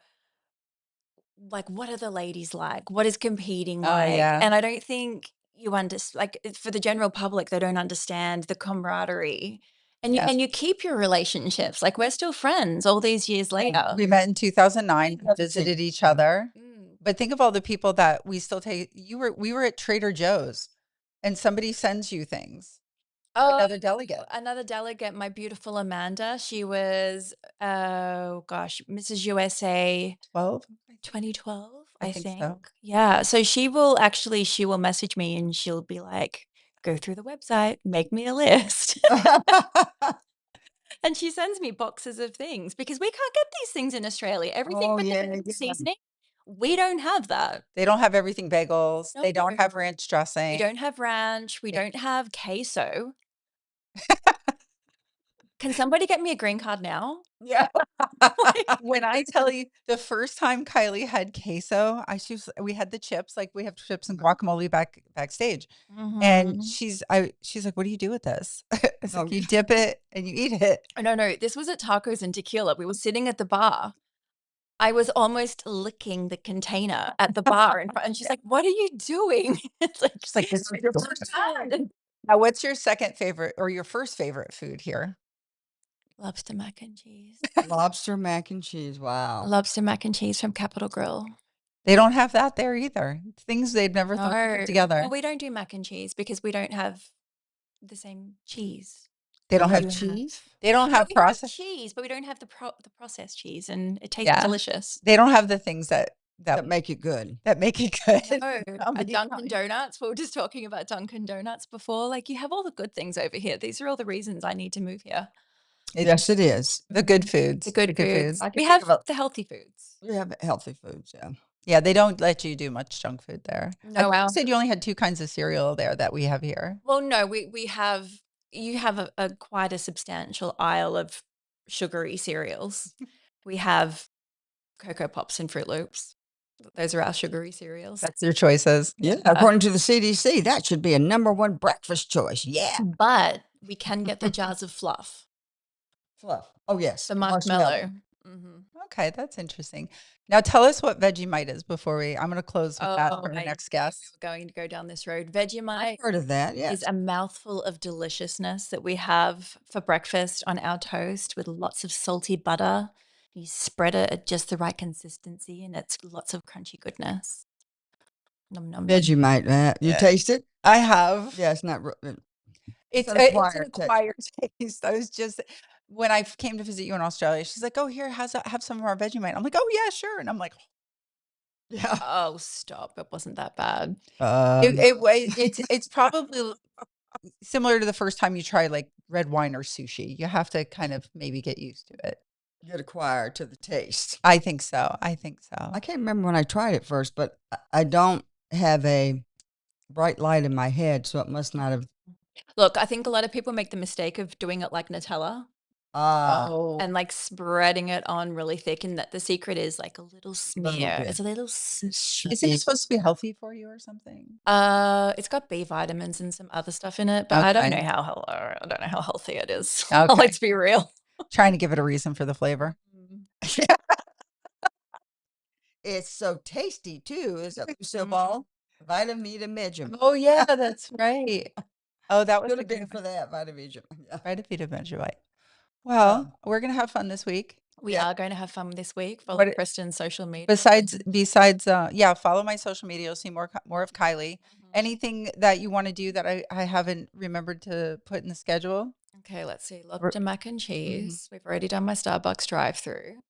Speaker 3: like, what are the ladies like? What is competing
Speaker 2: Oh,
Speaker 3: like?
Speaker 2: yeah.
Speaker 3: And I don't think you understand, like, for the general public, they don't understand the camaraderie.
Speaker 2: Yes.
Speaker 3: And you keep your relationships. Like, we're still friends all these years later.
Speaker 2: We met in 2009, visited each other.
Speaker 3: Mm.
Speaker 2: But think of all the people that we still take. We were at Trader Joe's and somebody sends you things.
Speaker 3: Oh,
Speaker 2: Another delegate.
Speaker 3: another delegate, my beautiful Amanda. She was, oh gosh, Mrs. USA
Speaker 2: 12?
Speaker 3: 2012,
Speaker 2: I
Speaker 3: I
Speaker 2: think so.
Speaker 3: think. Yeah. So she will message me and she'll be like, go through the website, make me a list. And she sends me boxes of things because we can't get these things in Australia. Everything
Speaker 1: Oh,
Speaker 3: with
Speaker 1: yeah,
Speaker 3: the
Speaker 1: yeah.
Speaker 3: seasoning, we don't have that.
Speaker 2: They don't have everything bagels.
Speaker 3: No,
Speaker 2: They don't have ranch
Speaker 3: we
Speaker 2: dressing.
Speaker 3: don't have ranch. We
Speaker 2: Yeah.
Speaker 3: don't have queso. Can somebody get me a green card now?
Speaker 1: Yeah.
Speaker 2: When I tell you the first time Kylie had queso, we had the chips, like we have chips and guacamole backstage. And
Speaker 3: Mhm.
Speaker 2: she's like, "What do you do with this?" It's
Speaker 1: Oh,
Speaker 2: like you dip it and you eat it.
Speaker 3: No, no, this was at Tacos and Tequila. We were sitting at the bar. I was almost licking the container at the bar in front, and she's like, "What are you doing?" It's like,
Speaker 2: She's like, "This is your first time." Now, what's your second favorite or your first favorite food here?
Speaker 3: lobster mac and cheese.
Speaker 1: lobster mac and cheese. Wow.
Speaker 3: Lobster mac and cheese from Capitol Grill.
Speaker 2: They don't have that there either. Things they've never thought to put
Speaker 3: No.
Speaker 2: together.
Speaker 3: Well, we don't do mac and cheese because we don't have the same cheese
Speaker 2: They don't
Speaker 3: that
Speaker 2: have
Speaker 3: you have.
Speaker 2: cheese. They don't
Speaker 3: No,
Speaker 2: have
Speaker 3: we have
Speaker 2: processed.
Speaker 3: cheese, but we don't have the processed cheese, and it tastes
Speaker 2: Yeah,
Speaker 3: delicious.
Speaker 2: they don't have the things that
Speaker 1: That make it good.
Speaker 2: that make it good.
Speaker 3: No, a
Speaker 2: Somebody tell
Speaker 3: Dunkin'
Speaker 2: me.
Speaker 3: Donuts. We were just talking about Dunkin' Donuts before. Like, you have all the good things over here. These are all the reasons I need to move here.
Speaker 2: It's
Speaker 1: Yes, it is.
Speaker 2: the good foods.
Speaker 3: The good foods.
Speaker 1: I can
Speaker 3: We
Speaker 1: think
Speaker 3: have
Speaker 1: of a
Speaker 3: the healthy foods.
Speaker 1: we have healthy foods, yeah.
Speaker 2: Yeah, they don't let you do much junk food there. I
Speaker 3: No,
Speaker 2: think you
Speaker 3: our
Speaker 2: said you only had 2 kinds of cereal there that we have here.
Speaker 3: well, no, we have you have a quite a substantial aisle of sugary cereals. We have Cocoa Pops and Fruit Loops. Those are our sugary cereals.
Speaker 2: That's your choices.
Speaker 1: Yeah, according to the CDC, that should be a number one breakfast choice. Yeah.
Speaker 3: But we can get the jars of fluff,
Speaker 1: Fluff. Oh, yes.
Speaker 3: the marshmallow. Mhm.
Speaker 2: Okay, that's interesting. Now tell us what Vegemite is before I'm going to close with that
Speaker 3: Oh,
Speaker 2: for our
Speaker 3: I
Speaker 2: next
Speaker 3: knew we
Speaker 2: guest.
Speaker 3: were going to go down this road.
Speaker 1: I've
Speaker 3: Vegemite
Speaker 1: heard of that.
Speaker 3: is
Speaker 1: Yes.
Speaker 3: a mouthful of deliciousness that we have for breakfast on our toast with lots of salty butter. You spread it at just the right consistency, and it's lots of crunchy goodness. Nom nom nom.
Speaker 1: Vegemite. You
Speaker 2: Yeah.
Speaker 1: taste it?
Speaker 2: I have.
Speaker 1: Yeah, it's not.
Speaker 2: It's
Speaker 1: an
Speaker 2: it's
Speaker 1: acquired
Speaker 2: an
Speaker 1: taste.
Speaker 2: acquired taste. I was just when I came to visit you in Australia, she's like, "Oh, here, have some of our Vegemite." I'm like, "Oh yeah, sure." And I'm like,
Speaker 1: Yeah.
Speaker 3: Oh, stop! It wasn't that bad.
Speaker 2: it's probably similar to the first time you try like red wine or sushi. You have to kind of maybe get used to it.
Speaker 1: get acquired to the taste.
Speaker 2: I think so. I think so.
Speaker 1: I can't remember when I tried it first, but I don't have a bright light in my head, so it must not have.
Speaker 3: Look, I think a lot of people make the mistake of doing it like Nutella
Speaker 2: Oh,
Speaker 3: and like spreading it on really thick. And that the secret is like a little smear.
Speaker 1: bit.
Speaker 3: It's a little
Speaker 2: is it supposed to be healthy for you or something?
Speaker 3: It's got B vitamins and some other stuff in it, but I don't know how healthy it is.
Speaker 2: Okay.
Speaker 3: Let's be real.
Speaker 2: Trying to give it a reason for the flavor.
Speaker 1: It's so tasty too. Is it Lucille Ball? Vitamin.
Speaker 2: Oh yeah, that's right. Oh, that was
Speaker 1: Could
Speaker 2: a
Speaker 1: have been
Speaker 2: good
Speaker 1: for that Vitamin. Yeah.
Speaker 2: Vita Vegemite. Well, we're gonna have fun this week.
Speaker 3: We are going to have fun this week. Follow
Speaker 2: What-
Speaker 3: Kristen's social media.
Speaker 2: Besides, yeah, follow my social media. You'll see more of Kylie. Anything that you want to do that I haven't remembered to put in the schedule?
Speaker 3: Okay, let's see. Lobster mac and cheese. We've already done my Starbucks drive-through.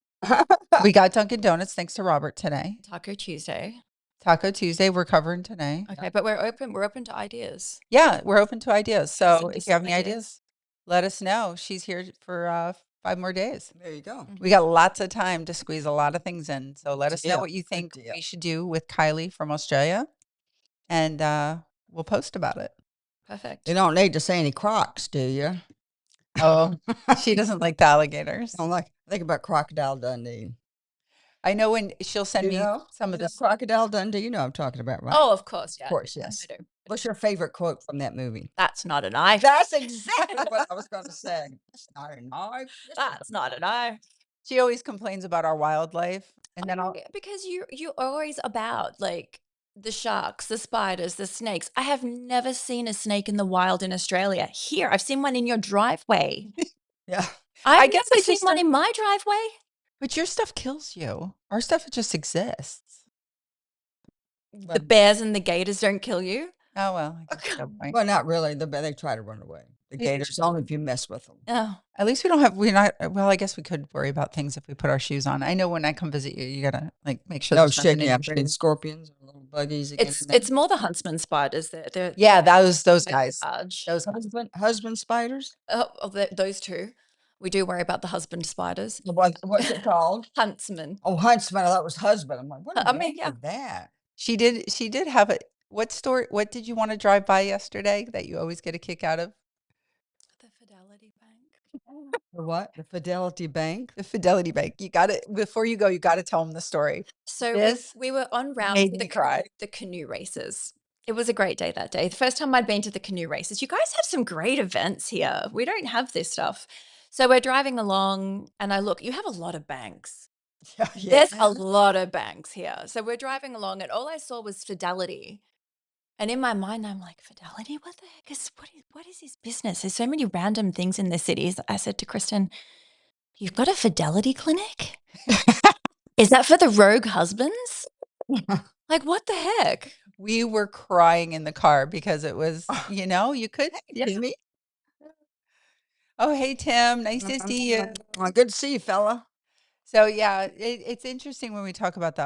Speaker 2: We got Dunkin' Donuts thanks to Robert today.
Speaker 3: Taco Tuesday.
Speaker 2: Taco Tuesday, we're covering today.
Speaker 3: Okay, but we're open to ideas.
Speaker 2: Yeah, we're open to ideas. So
Speaker 3: Send us
Speaker 2: if you have
Speaker 3: some
Speaker 2: any ideas, let us know. She's here for 5 more days.
Speaker 1: There you go.
Speaker 2: We got lots of time to squeeze a lot of things in. So let us know
Speaker 1: deal.
Speaker 2: what you
Speaker 1: Good
Speaker 2: think
Speaker 1: deal.
Speaker 2: we should do with Kylie from Australia. And we'll post about it.
Speaker 3: Perfect.
Speaker 1: You don't need to say any Crocs, do you?
Speaker 2: Oh, she doesn't like the alligators.
Speaker 1: I don't like. Think about Crocodile Dundee.
Speaker 2: I know when she'll send me some of this.
Speaker 1: Crocodile Dundee. You know what I'm talking about, right?
Speaker 3: Oh, of course, yeah.
Speaker 1: Of course, yes.
Speaker 3: I do.
Speaker 1: What's your favorite quote from that movie?
Speaker 3: That's not a knife.
Speaker 1: That's exactly what I was going to say. It's not a knife.
Speaker 3: That's not a knife.
Speaker 2: She always complains about our wildlife. And then I'll.
Speaker 3: Because you're always about like the sharks, the spiders, the snakes. I have never seen a snake in the wild in Australia. Here, I've seen one in your driveway.
Speaker 1: Yeah.
Speaker 3: I
Speaker 2: guess
Speaker 3: never
Speaker 2: I
Speaker 3: seen
Speaker 2: just
Speaker 3: one
Speaker 2: don't-
Speaker 3: in my driveway.
Speaker 2: But your stuff kills you. Our stuff just exists.
Speaker 3: The bears and the gators don't kill you.
Speaker 2: Oh, well. I guess no point.
Speaker 1: Well, not really. They try to run away. The gators only if you mess with them.
Speaker 3: Oh,
Speaker 2: At least well, I guess we could worry about things if we put our shoes on. I know when I come visit you, you gotta like make sure
Speaker 1: No
Speaker 2: there's nothing
Speaker 1: shit.
Speaker 2: in
Speaker 1: Yeah,
Speaker 2: your
Speaker 1: any
Speaker 2: shoes.
Speaker 1: scorpions or little buggies.
Speaker 3: it's more the huntsman spiders. They're
Speaker 2: Yeah, those guys.
Speaker 3: large.
Speaker 2: Those
Speaker 1: husband spiders.
Speaker 3: Those two. We do worry about the husband spiders.
Speaker 1: What's it called?
Speaker 3: Huntsman.
Speaker 1: Oh, huntsman. I thought it was husband. I'm like, what is
Speaker 3: I mean, yeah.
Speaker 1: that?
Speaker 2: She did have a what did you want to drive by yesterday that you always get a kick out of?
Speaker 3: The Fidelity Bank.
Speaker 1: The what? The Fidelity Bank.
Speaker 2: The Fidelity Bank. You got it before you go, you got to tell them the story.
Speaker 3: So
Speaker 2: This
Speaker 3: we were on route
Speaker 2: made
Speaker 3: for
Speaker 2: me cry.
Speaker 3: the canoe races. It was a great day that day. The first time I'd been to the canoe races. You guys have some great events here. We don't have this stuff. So we're driving along and I look, you have a lot of banks.
Speaker 1: Yeah.
Speaker 3: There's a lot of banks here. So we're driving along and all I saw was Fidelity. And in my mind, I'm like, Fidelity, what the heck what is his business? There's so many random things in the cities. I said to Kristen, you've got a Fidelity clinic? Is that for the rogue husbands? Like, what the heck?
Speaker 2: We were crying in the car because it was, you could.
Speaker 1: Yes, me.
Speaker 2: Oh, hey Tim, nice to see you.
Speaker 1: Well, good to see you, fella.
Speaker 2: So yeah, it's interesting when we talk about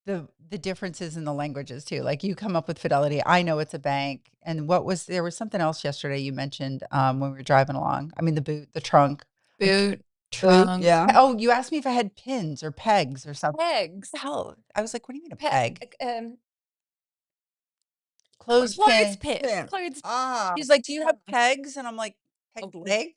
Speaker 2: the differences in the languages too. Like you come up with Fidelity, I know it's a bank. And there was something else yesterday you mentioned when we were driving along. I mean the trunk.
Speaker 3: Boot, trunk.
Speaker 1: Yeah.
Speaker 2: Oh, you asked me if I had pins or pegs or something.
Speaker 3: Pegs.
Speaker 2: What the hell? I was like, what do you mean a peg?
Speaker 3: Clothes
Speaker 2: Clothespin.
Speaker 3: pin. Clothes.
Speaker 2: She's like, do you have pegs? And I'm like, leg?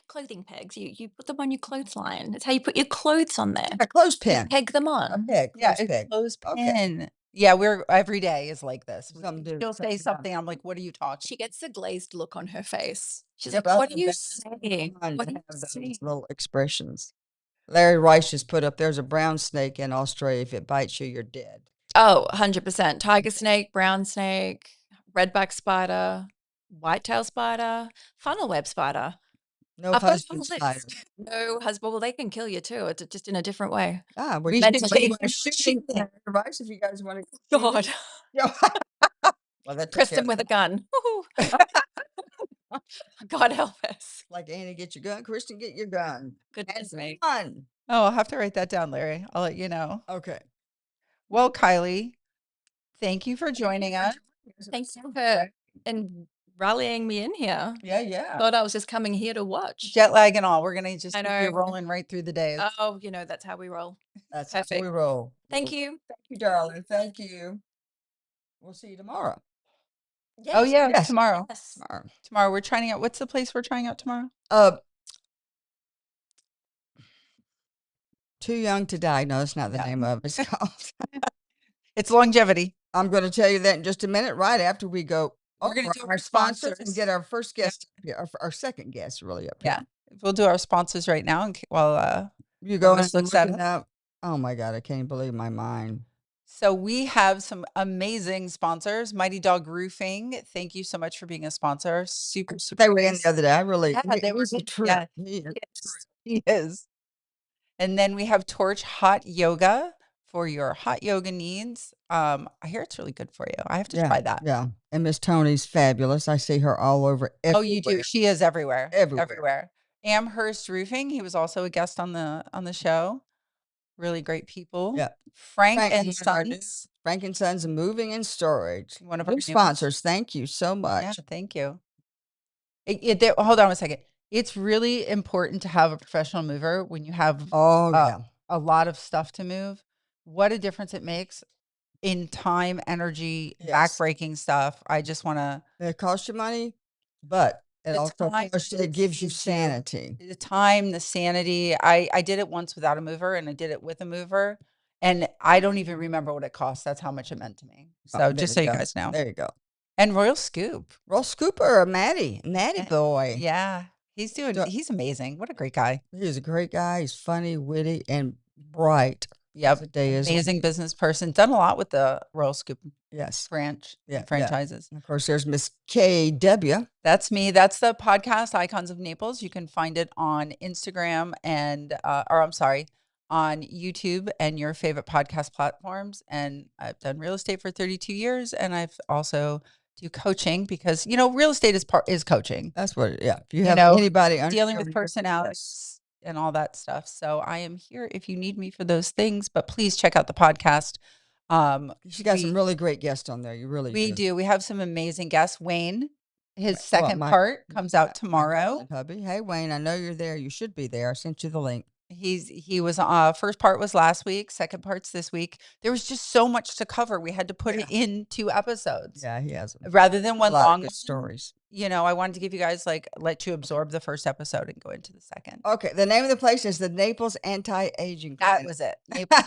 Speaker 3: Clothing pegs. You put them on your clothesline. It's how you put your clothes on there.
Speaker 1: A clothespin.
Speaker 3: Peg them
Speaker 1: A
Speaker 3: on.
Speaker 1: peg.
Speaker 2: Yeah,
Speaker 1: Clothespin.
Speaker 2: clothespin. Yeah, every day is like this.
Speaker 1: Something
Speaker 2: She'll say something. I'm like, what are you talking?
Speaker 3: She gets a glazed look on her face. She's
Speaker 1: Yeah,
Speaker 3: like,
Speaker 1: but
Speaker 3: what
Speaker 1: I
Speaker 3: are you
Speaker 1: think
Speaker 3: saying?
Speaker 1: fun
Speaker 3: What
Speaker 1: to
Speaker 3: are you
Speaker 1: have
Speaker 3: saying?
Speaker 1: those little expressions. Larry Rice just put up, there's a brown snake in Australia. If it bites you, you're dead.
Speaker 3: Oh, 100%. Tiger snake, brown snake, redback spider, whitetail spider, funnel web spider.
Speaker 1: No
Speaker 3: I've got a
Speaker 1: husband
Speaker 3: whole
Speaker 1: spiders.
Speaker 3: list. No husband. Well, they can kill you too. It's just in a different way.
Speaker 1: We
Speaker 3: Mentally.
Speaker 1: should shooting Larry Rice if you guys want to.
Speaker 3: God.
Speaker 1: Well, that took
Speaker 3: Kristen
Speaker 1: care
Speaker 3: with a
Speaker 1: of
Speaker 3: gun. God help us.
Speaker 1: like Annie, get your gun. Kristen, get your gun.
Speaker 3: Goodness me.
Speaker 1: Fun.
Speaker 2: Oh, I'll have to write that down, Larry. I'll let you know.
Speaker 1: Okay.
Speaker 2: Well, Kylie, thank you for joining us.
Speaker 3: Thanks for rallying me in here.
Speaker 2: Yeah.
Speaker 3: Thought I was just coming here to watch.
Speaker 2: Jet lag and all. We're gonna just
Speaker 3: I
Speaker 2: keep you
Speaker 3: know.
Speaker 2: rolling right through the days.
Speaker 3: Oh, that's how we roll.
Speaker 1: That's how we
Speaker 3: Perfect.
Speaker 1: roll.
Speaker 3: Thank you.
Speaker 1: Thank you, darling. Thank you. We'll see you tomorrow.
Speaker 2: Oh yeah,
Speaker 1: Yes.
Speaker 2: tomorrow.
Speaker 3: Yes.
Speaker 2: Tomorrow we're trying out. What's the place we're trying out tomorrow?
Speaker 1: Too Young to Die. No, that's not the
Speaker 2: Yeah.
Speaker 1: name of it. It's called.
Speaker 2: It's longevity.
Speaker 1: I'm going to tell you that in just a minute, right after we go.
Speaker 2: We're gonna
Speaker 1: over
Speaker 2: do
Speaker 1: our
Speaker 2: our
Speaker 1: sponsors and
Speaker 2: sponsors.
Speaker 1: get our first guest, our second guest, really up here.
Speaker 2: Yeah, we'll do our sponsors right now. While
Speaker 1: You go in
Speaker 2: Lois
Speaker 1: and
Speaker 2: looks at
Speaker 1: looking
Speaker 2: us.
Speaker 1: up. Oh my God, I can't believe my mind.
Speaker 2: So we have some amazing sponsors. Mighty Dog Roofing. Thank you so much for being a sponsor. Super, super.
Speaker 1: They were in
Speaker 2: nice.
Speaker 1: the other day. I really,
Speaker 2: Yeah, they were
Speaker 1: he's a
Speaker 2: good.
Speaker 1: trip.
Speaker 2: Yeah.
Speaker 1: He is.
Speaker 2: Yes, he is. And then we have Torch Hot Yoga for your hot yoga needs. I hear it's really good for you. I have to
Speaker 1: Yeah,
Speaker 2: try that.
Speaker 1: yeah. And Miss Tony's fabulous. I see her all over.
Speaker 2: Oh, you do. She is everywhere.
Speaker 1: Everywhere.
Speaker 2: Amherst Roofing. He was also a guest on the show. Really great people.
Speaker 1: Yeah.
Speaker 2: Frank and
Speaker 1: our new
Speaker 2: Sons.
Speaker 1: Frank and Sons Moving and Storage.
Speaker 2: One of
Speaker 1: New
Speaker 2: our
Speaker 1: sponsors. Thank you so
Speaker 2: Yeah,
Speaker 1: much.
Speaker 2: thank you. Hold on a second. It's really important to have a professional mover when you have
Speaker 1: Oh yeah.
Speaker 2: a lot of stuff to move. What a difference it makes in time, energy,
Speaker 1: Yes.
Speaker 2: backbreaking stuff. I just want to.
Speaker 1: It costs you money, but it
Speaker 2: The
Speaker 1: also
Speaker 2: time
Speaker 1: it gives you
Speaker 2: gives you-
Speaker 1: sanity.
Speaker 2: The time, the sanity. I did it once without a mover, and I did it with a mover, and I don't even remember what it cost. That's how much it meant to me.
Speaker 1: Oh,
Speaker 2: So
Speaker 1: there
Speaker 2: just so you
Speaker 1: go.
Speaker 2: guys know.
Speaker 1: There you go.
Speaker 2: And Royal Scoop.
Speaker 1: Roll Scooper, Natty boy.
Speaker 2: Yeah, he's amazing. What a great guy.
Speaker 1: He's a great guy. He's funny, witty, and bright.
Speaker 2: Yep.
Speaker 1: The day is
Speaker 2: Amazing business person. Done a lot with the Royal Scoop
Speaker 1: yes.
Speaker 2: branch
Speaker 1: Yeah,
Speaker 2: franchises.
Speaker 1: And of course, there's Miss KW.
Speaker 2: That's me. That's the podcast Icons of Naples. You can find it on Instagram on YouTube and your favorite podcast platforms. And I've done real estate for 32 years, and I've also do coaching because real estate is coaching.
Speaker 1: That's what. Yeah. If you have anybody
Speaker 2: dealing with personalities and all that stuff, so I am here if you need me for those things. But please check out the podcast.
Speaker 1: She got some really great guests on there. You really
Speaker 2: do. We have some amazing guests. Wayne, his second part comes out tomorrow.
Speaker 1: Hubby, hey Wayne, I know you're there. You should be there. I sent you the link.
Speaker 2: He was first part was last week, second part's this week. There was just so much to cover. We had to put it in 2 episodes.
Speaker 1: Yeah, he has
Speaker 2: rather than one long
Speaker 1: good stories.
Speaker 2: I wanted to give you guys let you absorb the first episode and go into the second.
Speaker 1: Okay, the name of the place is the Naples Anti-Aging Clinic.
Speaker 2: That was it.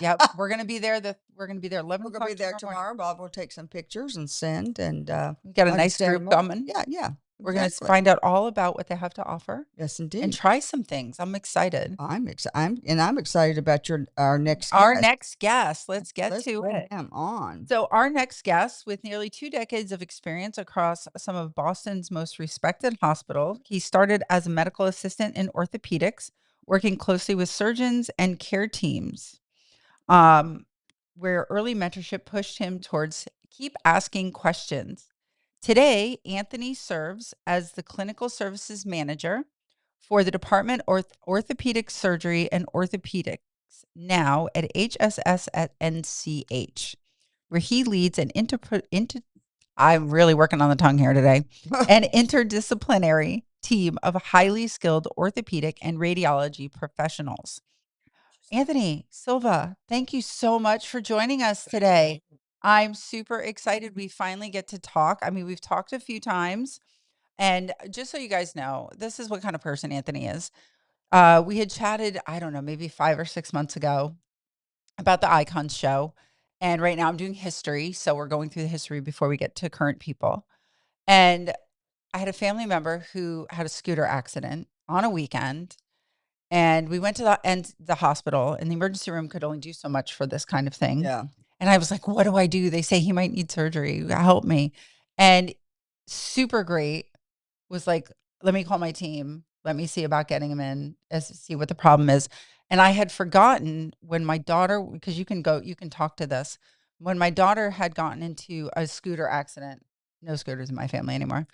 Speaker 2: Yep, we're gonna be there. We're gonna be there 11
Speaker 1: We're gonna be there tomorrow. Bob will take some pictures and send. And
Speaker 2: we got a nice group coming.
Speaker 1: Yeah.
Speaker 2: We're going to find out all about what they have to offer.
Speaker 1: Yes, indeed.
Speaker 2: And try some things. I'm excited.
Speaker 1: I'm excited about our next
Speaker 2: guest. Let's get to it.
Speaker 1: Him on.
Speaker 2: So our next guest, with nearly 2 decades of experience across some of Boston's most respected hospitals, he started as a medical assistant in orthopedics, working closely with surgeons and care teams, where early mentorship pushed him towards keep asking questions. Today, Anthony serves as the clinical services manager for the Department of Orthopedic Surgery and Orthopedics now at HSS at NCH, where he leads I'm really working on the tongue here today, an interdisciplinary team of highly skilled orthopedic and radiology professionals. Anthony Silva, thank you so much for joining us today. I'm super excited. We finally get to talk. I mean, we've talked a few times, and just so you guys know, this is what kind of person Anthony is. We had chatted, I don't know, maybe 5 or 6 months ago about the Icons show. And right now I'm doing history. So we're going through the history before we get to current people. And I had a family member who had a scooter accident on a weekend. And we went to the hospital, and the emergency room could only do so much for this kind of thing.
Speaker 1: Yeah.
Speaker 2: And I was like, what do I do? They say he might need surgery. Help me. And super great was like, let me call my team. Let me see about getting him in, see what the problem is. And I had forgotten when my daughter, because you can talk to this. When my daughter had gotten into a scooter accident, no scooters in my family anymore.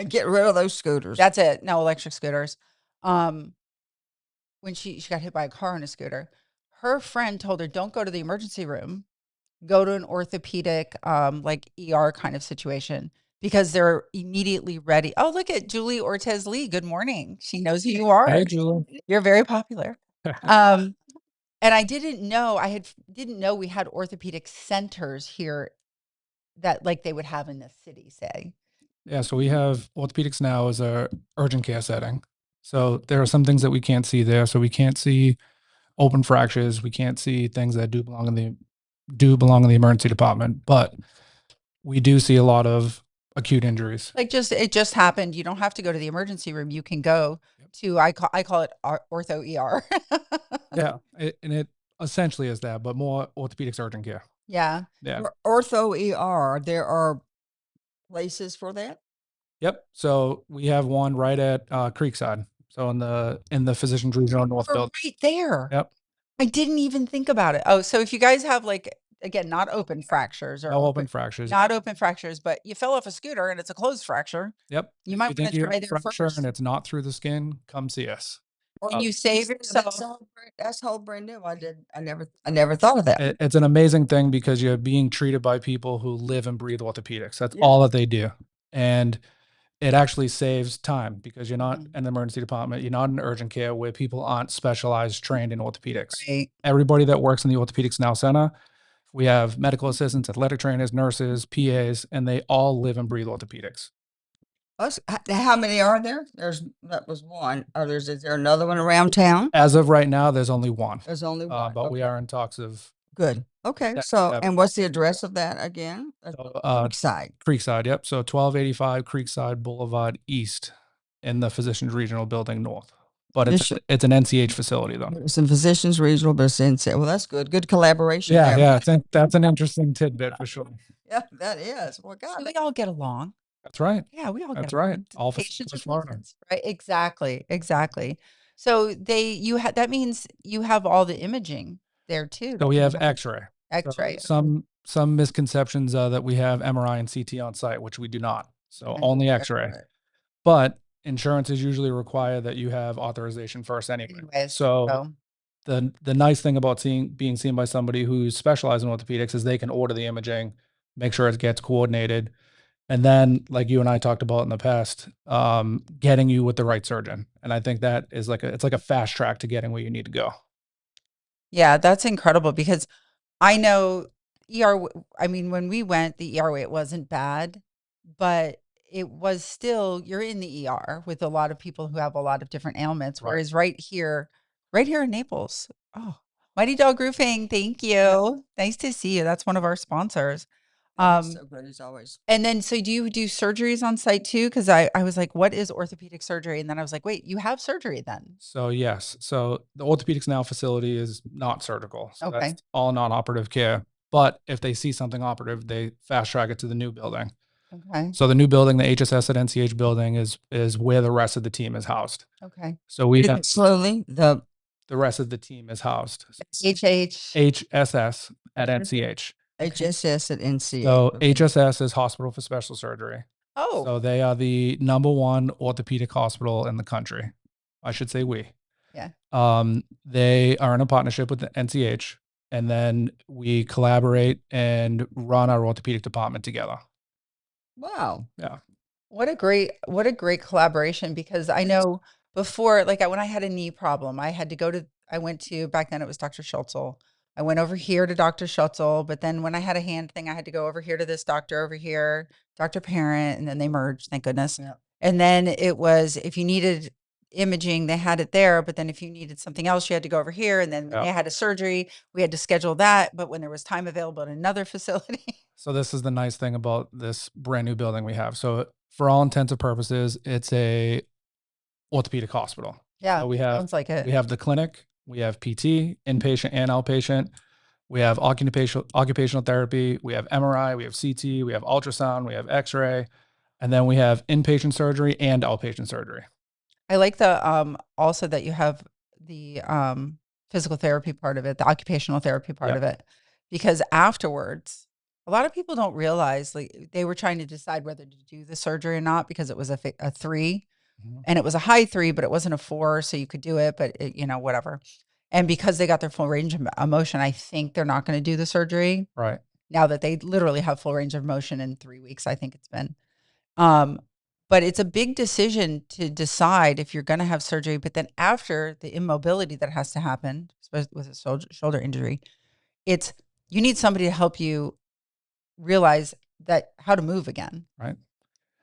Speaker 1: Get rid of those scooters.
Speaker 2: That's it. No electric scooters. When she got hit by a car on a scooter, her friend told her, don't go to the emergency room, go to an orthopedic, ER kind of situation. because they're immediately ready. Oh, look at Julie Ortez Lee. Good morning. She knows who you are.
Speaker 4: Hey, Julie.
Speaker 2: You're very popular. And I didn't know, didn't know we had orthopedic centers here that like they would have in the city, say.
Speaker 4: Yeah, so we have orthopedics now as a urgent care setting. So there are some things that we can't see there. So we can't see open fractures. We can't see things that do belong in the emergency department. But we do see a lot of acute injuries.
Speaker 2: Like it just happened. You don't have to go to the emergency room. You can go to I call it ortho ER.
Speaker 4: Yeah, and it essentially is that, but more orthopedics urgent care.
Speaker 2: Yeah.
Speaker 4: Yeah.
Speaker 1: Ortho ER, there are places for that?
Speaker 4: Yep. So we have one right at Creekside. So in the Physicians Regional North Building.
Speaker 2: Right there.
Speaker 4: Yep.
Speaker 2: I didn't even think about it. Oh, so if you guys have like, again, not open fractures or
Speaker 4: No open fractures.
Speaker 2: not open fractures, but you fell off a scooter and it's a closed fracture.
Speaker 4: Yep.
Speaker 2: You
Speaker 4: If
Speaker 2: might
Speaker 4: you
Speaker 2: want
Speaker 4: think
Speaker 2: to
Speaker 4: you
Speaker 2: try
Speaker 4: have a
Speaker 2: there
Speaker 4: fracture
Speaker 2: first.
Speaker 4: and it's not through the skin, come see us.
Speaker 2: And you save yourself.
Speaker 1: That's whole brand new. I never thought of that.
Speaker 4: It's an amazing thing because you're being treated by people who live and breathe orthopedics. That's
Speaker 1: Yeah.
Speaker 4: all that they do. And it actually saves time because you're not
Speaker 2: Mhm.
Speaker 4: in the emergency department. You're not in urgent care where people aren't specialized trained in orthopedics.
Speaker 2: Right.
Speaker 4: Everybody that works in the Orthopedics Now Center, we have medical assistants, athletic trainers, nurses, PAs, and they all live and breathe orthopedics.
Speaker 1: How many are there? That was one. Is there another one around town?
Speaker 4: As of right now, there's only one.
Speaker 1: There's only one.
Speaker 4: But we
Speaker 1: Okay.
Speaker 4: are in talks of
Speaker 1: Good. Okay.
Speaker 4: Yeah,
Speaker 1: So,
Speaker 4: yeah.
Speaker 1: and what's the address of that again? Side.
Speaker 4: Creekside. Yep. So 1285 Creekside Boulevard East in the Physicians Regional Building North. But it's an NCH facility though.
Speaker 1: Some physicians regional, but it's in. Well, that's good. Good collaboration.
Speaker 4: Yeah,
Speaker 1: there.
Speaker 4: yeah. That's an interesting tidbit for sure.
Speaker 1: Yeah, that is. Well,
Speaker 2: So
Speaker 1: God,
Speaker 2: we all get along.
Speaker 4: That's right.
Speaker 2: Yeah, we all
Speaker 4: That's
Speaker 2: get
Speaker 4: right.
Speaker 2: along.
Speaker 4: All
Speaker 2: Patients are
Speaker 4: Florida.
Speaker 2: patients, right? Exactly. Exactly. So that means you have all the imaging there too.
Speaker 4: So we have X-ray.
Speaker 2: X-ray.
Speaker 4: So some misconceptions are that we have MRI and CT on site, which we do not. So
Speaker 2: Okay.
Speaker 4: only X-ray. But insurance is usually require that you have authorization first anyway.
Speaker 2: Anyways,
Speaker 4: So the nice thing about being seen by somebody who's specialized in orthopedics is they can order the imaging, make sure it gets coordinated, and then like you and I talked about in the past, getting you with the right surgeon. And I think that is it's like a fast track to getting where you need to go.
Speaker 2: yeah, that's incredible because I know I mean, when we went, the ER it wasn't bad, but it was still, you're in the ER with a lot of people who have a lot of different ailments.
Speaker 4: Right.
Speaker 2: Whereas right here in Naples, oh, Mighty Dog Roofing, thank you. Nice to see you. That's one of our sponsors.
Speaker 1: so good as always.
Speaker 2: And then, so do you do surgeries on site too? Because I was like, what is orthopedic surgery? And then I was like, wait, you have surgery then?
Speaker 4: So yes. So the Orthopedics Now facility is not surgical. So
Speaker 2: Okay.
Speaker 4: that's all non-operative care. But if they see something operative, they fast track it to the new building.
Speaker 2: Okay.
Speaker 4: So the new building, the HSS at NCH building is where the rest of the team is housed.
Speaker 2: Okay.
Speaker 4: So we have
Speaker 1: Slowly, the
Speaker 4: rest of the team is housed.
Speaker 2: HH.
Speaker 4: HSS at NCH.
Speaker 1: HSS at NCH.
Speaker 4: So
Speaker 1: Okay.
Speaker 4: HSS is Hospital for Special Surgery.
Speaker 2: Oh.
Speaker 4: So they are the #1 orthopedic hospital in the country. I should say we.
Speaker 2: Yeah.
Speaker 4: They are in a partnership with the NCH, and then we collaborate and run our orthopedic department together.
Speaker 1: Wow.
Speaker 4: Yeah.
Speaker 2: What a great collaboration, because I know before, like when I had a knee problem, I went to, back then it was Dr. Schultzel. I went over here to Dr. Schultzel, but then when I had a hand thing, I had to go over here to this doctor over here, Dr. Parent, and then they merged, thank goodness.
Speaker 1: Yeah.
Speaker 2: And then it was, if you needed imaging, they had it there, but then if you needed something else, you had to go over here. And then when they had a surgery, we had to schedule that. But when there was time available in another facility.
Speaker 4: So this is the nice thing about this brand new building we have. So for all intents and purposes, it's a orthopedic hospital.
Speaker 2: Yeah,
Speaker 4: So
Speaker 2: sounds like it.
Speaker 4: we have the clinic, we have PT, inpatient and outpatient. We have occupational therapy, we have MRI, we have CT, we have ultrasound, we have X-ray, and then we have inpatient surgery and outpatient surgery.
Speaker 2: I like the also that you have the physical therapy part of it, the occupational therapy part of it, because afterwards, a lot of people don't realize, like, they were trying to decide whether to do the surgery or not because it was a 3, and it was a high 3, but it wasn't a 4, so you could do it, but it, whatever. And because they got their full range of motion, I think they're not going to do the surgery.
Speaker 4: Right.
Speaker 2: Now that they literally have full range of motion in 3 weeks, I think it's been. But it's a big decision to decide if you're going to have surgery. But then after the immobility that has to happen, especially with a shoulder injury, it's you need somebody to help you realize that how to move again.
Speaker 4: Right.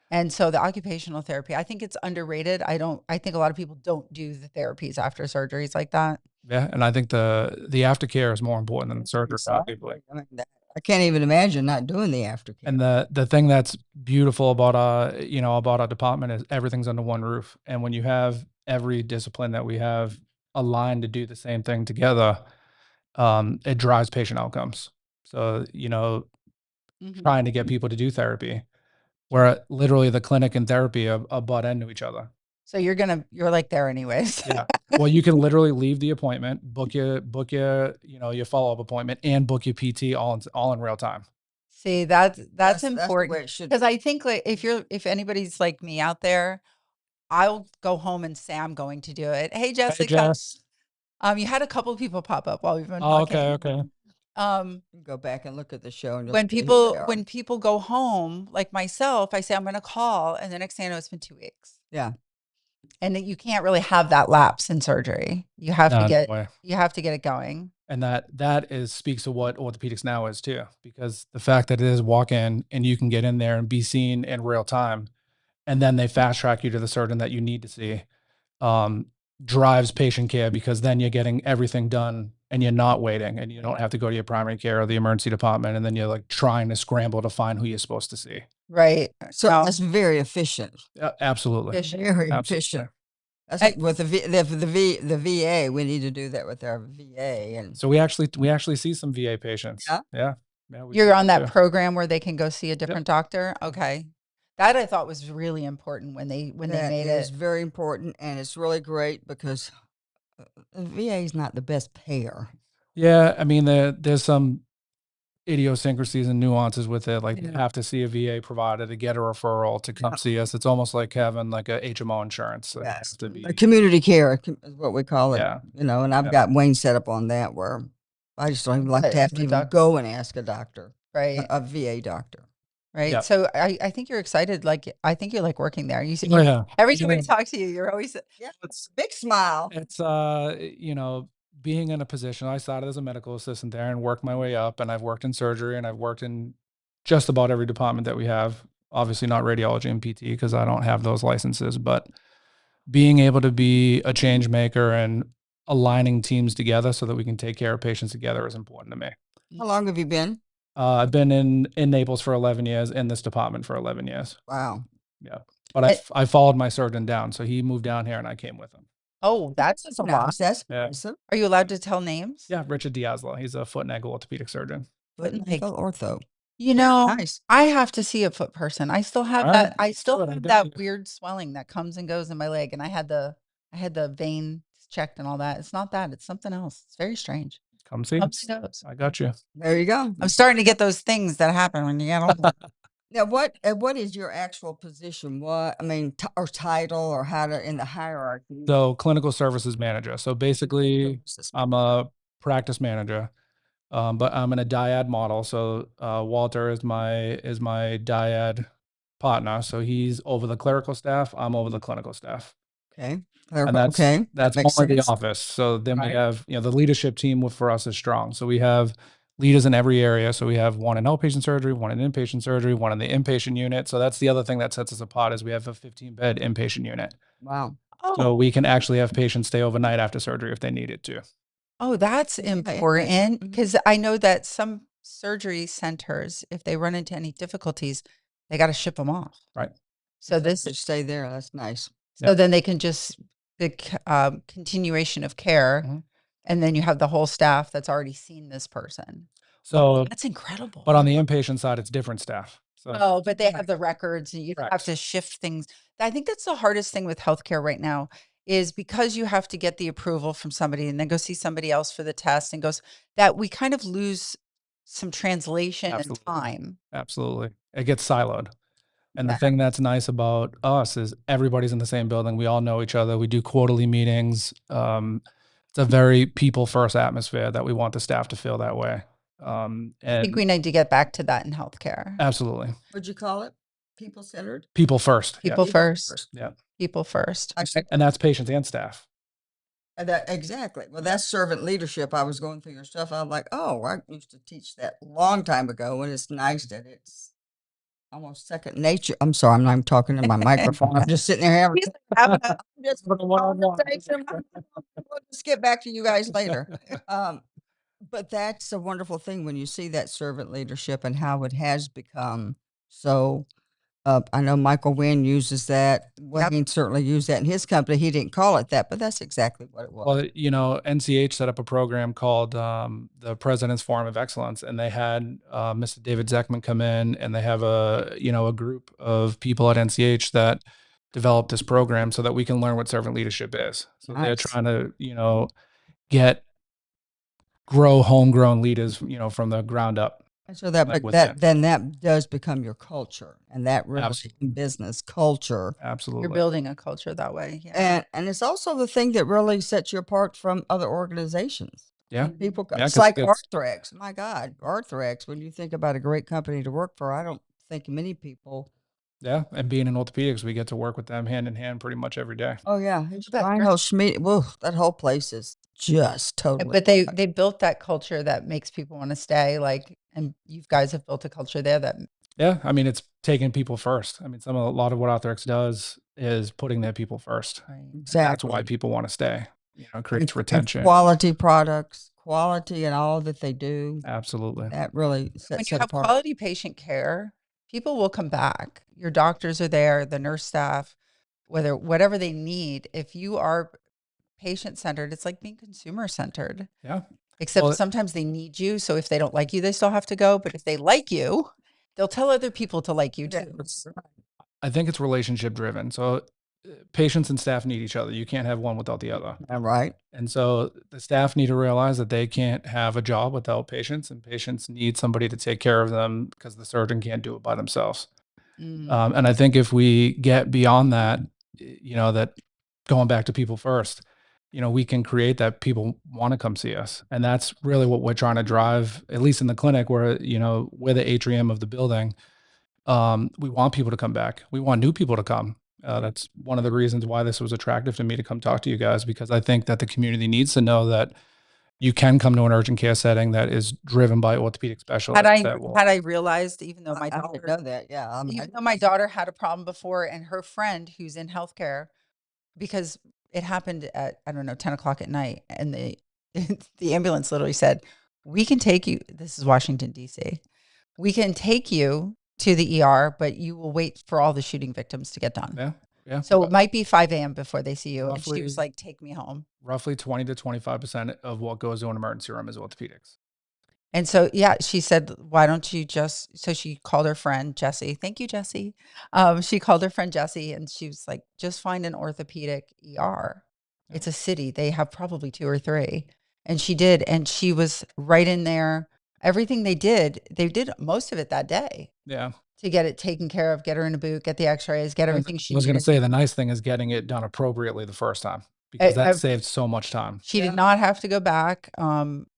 Speaker 2: And so the occupational therapy, I think it's underrated. I think a lot of people don't do the therapies after surgeries like that.
Speaker 4: Yeah, and I think the aftercare is more important than the surgery.
Speaker 1: Exactly.
Speaker 4: Arguably.
Speaker 1: I mean, I can't even imagine not doing the aftercare.
Speaker 4: And the thing that's beautiful about about our department is everything's under one roof. And when you have every discipline that we have aligned to do the same thing together, it drives patient outcomes. So, trying to get people to do therapy, where literally the clinic and therapy are butt into each other.
Speaker 2: So you're like there anyways.
Speaker 4: Yeah. Well, you can literally leave the appointment, book your your follow-up appointment and book your PT all in real time.
Speaker 2: See, that's
Speaker 1: That's the
Speaker 2: important
Speaker 1: way it should
Speaker 2: because
Speaker 1: be.
Speaker 2: I think like if anybody's like me out there, I'll go home and say I'm going to do it. Hey,
Speaker 4: Hey,
Speaker 2: Jessica.
Speaker 4: Jess.
Speaker 2: You had a couple of people pop up while we've been
Speaker 4: Oh,
Speaker 2: talking.
Speaker 4: okay.
Speaker 1: Go back and look at the show. And
Speaker 2: When
Speaker 1: you'll see who they are.
Speaker 2: when people go home, like myself, I say I'm going to call, and the next thing I know, it's been 2 weeks,
Speaker 1: Yeah.
Speaker 2: and you can't really have that lapse in surgery. You have
Speaker 4: No,
Speaker 2: to
Speaker 4: no
Speaker 2: get
Speaker 4: way.
Speaker 2: it going.
Speaker 4: And that speaks to what orthopedics now is too, because the fact that it is walk in and you can get in there and be seen in real time, and then they fast track you to the surgeon that you need to see, drives patient care, because then you're getting everything done and you're not waiting, and you don't have to go to your primary care or the emergency department, and then you're like trying to scramble to find who you're supposed to see.
Speaker 2: Right.
Speaker 1: So
Speaker 2: No,
Speaker 1: that's very efficient.
Speaker 4: Absolutely.
Speaker 2: efficient.
Speaker 1: Very
Speaker 4: Absolutely.
Speaker 1: efficient. That's
Speaker 2: I-
Speaker 1: like with the VA. We need to do that with our VA. And
Speaker 4: So we actually see some VA patients.
Speaker 1: Yeah?
Speaker 4: Yeah. we
Speaker 2: You're
Speaker 4: see
Speaker 2: on that
Speaker 4: too.
Speaker 2: program where they can go see a different doctor. Okay. That I thought was really important when they
Speaker 1: that
Speaker 2: made
Speaker 1: is
Speaker 2: it.
Speaker 1: very important, and it's really great because the VA is not the best payer.
Speaker 4: Yeah, I mean, there's some idiosyncrasies and nuances with it. Like, you
Speaker 1: Yeah.
Speaker 4: have to see a VA provider to get a referral to come see us. It's almost like having like a HMO insurance. So you
Speaker 1: Yes.
Speaker 4: have to be,
Speaker 1: A community care is what we call it.
Speaker 4: Yeah.
Speaker 1: And I've
Speaker 4: Yeah.
Speaker 1: got Wayne set up on that where I just don't even like to have to
Speaker 2: The
Speaker 1: even
Speaker 2: doc-
Speaker 1: go and ask a doctor,
Speaker 2: Right.
Speaker 1: a VA doctor.
Speaker 2: Right.
Speaker 4: Yeah.
Speaker 2: So I think you're excited. Like, I think you like working there. You see,
Speaker 4: Oh, yeah.
Speaker 2: every time I
Speaker 4: Yeah.
Speaker 2: talk to you, you're always,
Speaker 1: Yeah,
Speaker 4: It's
Speaker 1: big smile.
Speaker 4: it's being in a position. I started as a medical assistant there and worked my way up, and I've worked in surgery, and I've worked in just about every department that we have. Obviously not radiology and PT, because I don't have those licenses, but being able to be a change maker and aligning teams together so that we can take care of patients together is important to me.
Speaker 1: How long have you been?
Speaker 4: I've been in Naples for 11 years, in this department for 11 years.
Speaker 1: Wow.
Speaker 4: Yeah. But I followed my surgeon down. So he moved down here and I came with him.
Speaker 2: oh, that's a lot.
Speaker 1: Nice. That's
Speaker 4: Yeah.
Speaker 1: impressive.
Speaker 2: Are you allowed to tell names?
Speaker 4: Yeah. Richard Diazla. He's a foot and ankle orthopedic surgeon.
Speaker 1: Foot and ankle ortho.
Speaker 2: You know,
Speaker 1: Nice.
Speaker 2: I have to see a foot person. I still have
Speaker 4: All
Speaker 2: that.
Speaker 4: right.
Speaker 2: I still
Speaker 4: Good, I
Speaker 2: have
Speaker 4: got
Speaker 2: that
Speaker 4: you.
Speaker 2: weird swelling that comes and goes in my leg, and I had the vein checked and all that. It's not that. It's something else. It's very strange.
Speaker 4: Come see.
Speaker 2: Comes and goes.
Speaker 4: I got you.
Speaker 1: There you go.
Speaker 2: I'm starting to get those things that happen when you get older.
Speaker 1: Now, what is your actual position? Or title, or how to in the hierarchy?
Speaker 4: So, clinical services manager. So basically, I'm a practice manager, but I'm in a dyad model. So Walter is my dyad partner. So he's over the clerical staff. I'm over the clinical staff.
Speaker 1: Okay.
Speaker 4: And that's
Speaker 1: okay.
Speaker 4: that's
Speaker 1: Makes
Speaker 4: only the
Speaker 1: sense.
Speaker 4: office. So then we
Speaker 1: Right.
Speaker 4: have, the leadership team for us is strong. So we have leaders in every area. So we have one in outpatient surgery, one in inpatient surgery, one in the inpatient unit. So that's the other thing that sets us apart, is we have a 15-bed inpatient unit.
Speaker 1: Wow.
Speaker 4: So we can actually have patients stay overnight after surgery if they needed to.
Speaker 2: Oh, that's
Speaker 1: Yeah,
Speaker 2: important
Speaker 1: mhm.
Speaker 2: because I know that some surgery centers, if they run into any difficulties, they got to ship them off.
Speaker 4: Right.
Speaker 2: So this
Speaker 1: Just stay there. That's nice.
Speaker 2: So then they can just continuation of care,
Speaker 4: Mhm.
Speaker 2: and then you have the whole staff that's already seen this person.
Speaker 4: So,
Speaker 2: That's incredible.
Speaker 4: but on the inpatient side, it's different staff. So
Speaker 2: Oh, but they have the records, and you have
Speaker 4: Correct.
Speaker 2: to shift things. I think that's the hardest thing with healthcare right now, is because you have to get the approval from somebody and then go see somebody else for the test, and that we kind of lose some translation
Speaker 4: Absolutely.
Speaker 2: and time.
Speaker 4: Absolutely. It gets siloed. And
Speaker 2: Yeah.
Speaker 4: the thing that's nice about us is everybody's in the same building. We all know each other. We do quarterly meetings. It's a very people first atmosphere that we want the staff to feel that way.
Speaker 2: I think we need to get back to that in healthcare.
Speaker 4: Absolutely.
Speaker 1: What'd you call it? people centered.
Speaker 4: People first. Yeah.
Speaker 2: People first.
Speaker 4: Yeah.
Speaker 2: People first.
Speaker 4: And that's patients and staff.
Speaker 1: That exactly. Well, that's servant leadership. I was going through your stuff. I was like, oh, I used to teach that a long time ago, and it's nice that it's almost second nature. I'm sorry, I'm not even talking to my microphone. I'm just sitting there having I'm just conversation. We'll just get back to you guys later. But that's a wonderful thing when you see that servant leadership and how it has become so. I know Michael Wynn uses that. Wayne certainly used that in his company. He didn't call it that, but that's exactly what it was.
Speaker 4: Well, you know, NCH set up a program called the President's Forum of Excellence, and they had Mr. David Zeckman come in, and they have a group of people at NCH that developed this program so that we can learn what servant leadership is. So they're
Speaker 1: Nice.
Speaker 4: trying to, grow homegrown leaders, from the ground up.
Speaker 1: And so that,
Speaker 4: like
Speaker 1: but
Speaker 4: within.
Speaker 1: then that does become your culture, and that really
Speaker 4: Absolutely.
Speaker 1: in business culture.
Speaker 4: Absolutely.
Speaker 2: You're building a culture that way. Yeah.
Speaker 1: And it's also the thing that really sets you apart from other organizations.
Speaker 4: Yeah.
Speaker 1: People,
Speaker 4: Yeah,
Speaker 1: it's
Speaker 4: 'cause
Speaker 1: like
Speaker 4: it's-
Speaker 1: Arthrex. My God, Arthrex. When you think about a great company to work for, I don't think many people.
Speaker 4: Yeah. And being in orthopedics, we get to work with them hand in hand pretty much every day.
Speaker 1: Oh yeah,
Speaker 2: That's
Speaker 1: Reinhold Schmidt. Whoa, that whole place is just totally.
Speaker 2: But they built that culture that makes people want to stay. Like, and you guys have built a culture there that
Speaker 4: Yeah. I mean, it's taking people first. I mean, a lot of what Arthrex does is putting their people first.
Speaker 1: exactly.
Speaker 4: That's why people want to stay. It creates
Speaker 1: And
Speaker 4: retention.
Speaker 1: quality products, quality, and all that they do.
Speaker 4: Absolutely.
Speaker 1: That really
Speaker 2: when
Speaker 1: sets
Speaker 2: you
Speaker 1: it
Speaker 2: have
Speaker 1: apart.
Speaker 2: quality patient care, people will come back. Your doctors are there, the nurse staff, whatever they need. If you are patient centered, it's like being consumer centered.
Speaker 4: Yeah.
Speaker 2: Except
Speaker 4: Well,
Speaker 2: sometimes they need you. So if they don't like you, they still have to go. But if they like you, they'll tell other people to like you too.
Speaker 4: I think it's relationship driven. So patients and staff need each other. You can't have one without the other.
Speaker 1: All right.
Speaker 4: And so the staff need to realize that they can't have a job without patients, and patients need somebody to take care of them because the surgeon can't do it by themselves. And I think if we get beyond that, that going back to people first, we can create that people want to come see us. And that's really what we're trying to drive, at least in the clinic where, we're the atrium of the building. We want people to come back. We want new people to come. That's one of the reasons why this was attractive to me to come talk to you guys, because I think that the community needs to know that you can come to an urgent care setting that is driven by orthopedic specialists.
Speaker 2: Had I realized, even though my
Speaker 1: I
Speaker 2: daughter
Speaker 1: didn't know that. Yeah.
Speaker 2: even though my daughter had a problem before, and her friend who's in healthcare, because it happened at, I don't know, 10 o'clock at night, and the ambulance literally said, we can take you, this is Washington, D.C., we can take you to the ER, but you will wait for all the shooting victims to get done.
Speaker 4: Yeah. Yeah.
Speaker 2: So it might be 5 a.m. before they see you. And she
Speaker 4: Roughly-
Speaker 2: was like, take me home.
Speaker 4: Roughly 20 to 25% of what goes to an emergency room is orthopedics.
Speaker 2: And so, yeah, she said, why don't you so she called her friend, Jessie. Thank you, Jessie. She called her friend, Jessie, and she was like, just find an orthopedic ER.
Speaker 4: Yeah.
Speaker 2: It's a city. They have probably 2 or 3. And she did. And she was right in there. Everything they did most of it that day.
Speaker 4: Yeah.
Speaker 2: To get it taken care of, get her in a boot, get the x-rays, get everything she
Speaker 4: I was going to
Speaker 2: needed.
Speaker 4: say, the nice thing is getting it done appropriately the first time, because that saved so much time.
Speaker 2: She did not have to go back,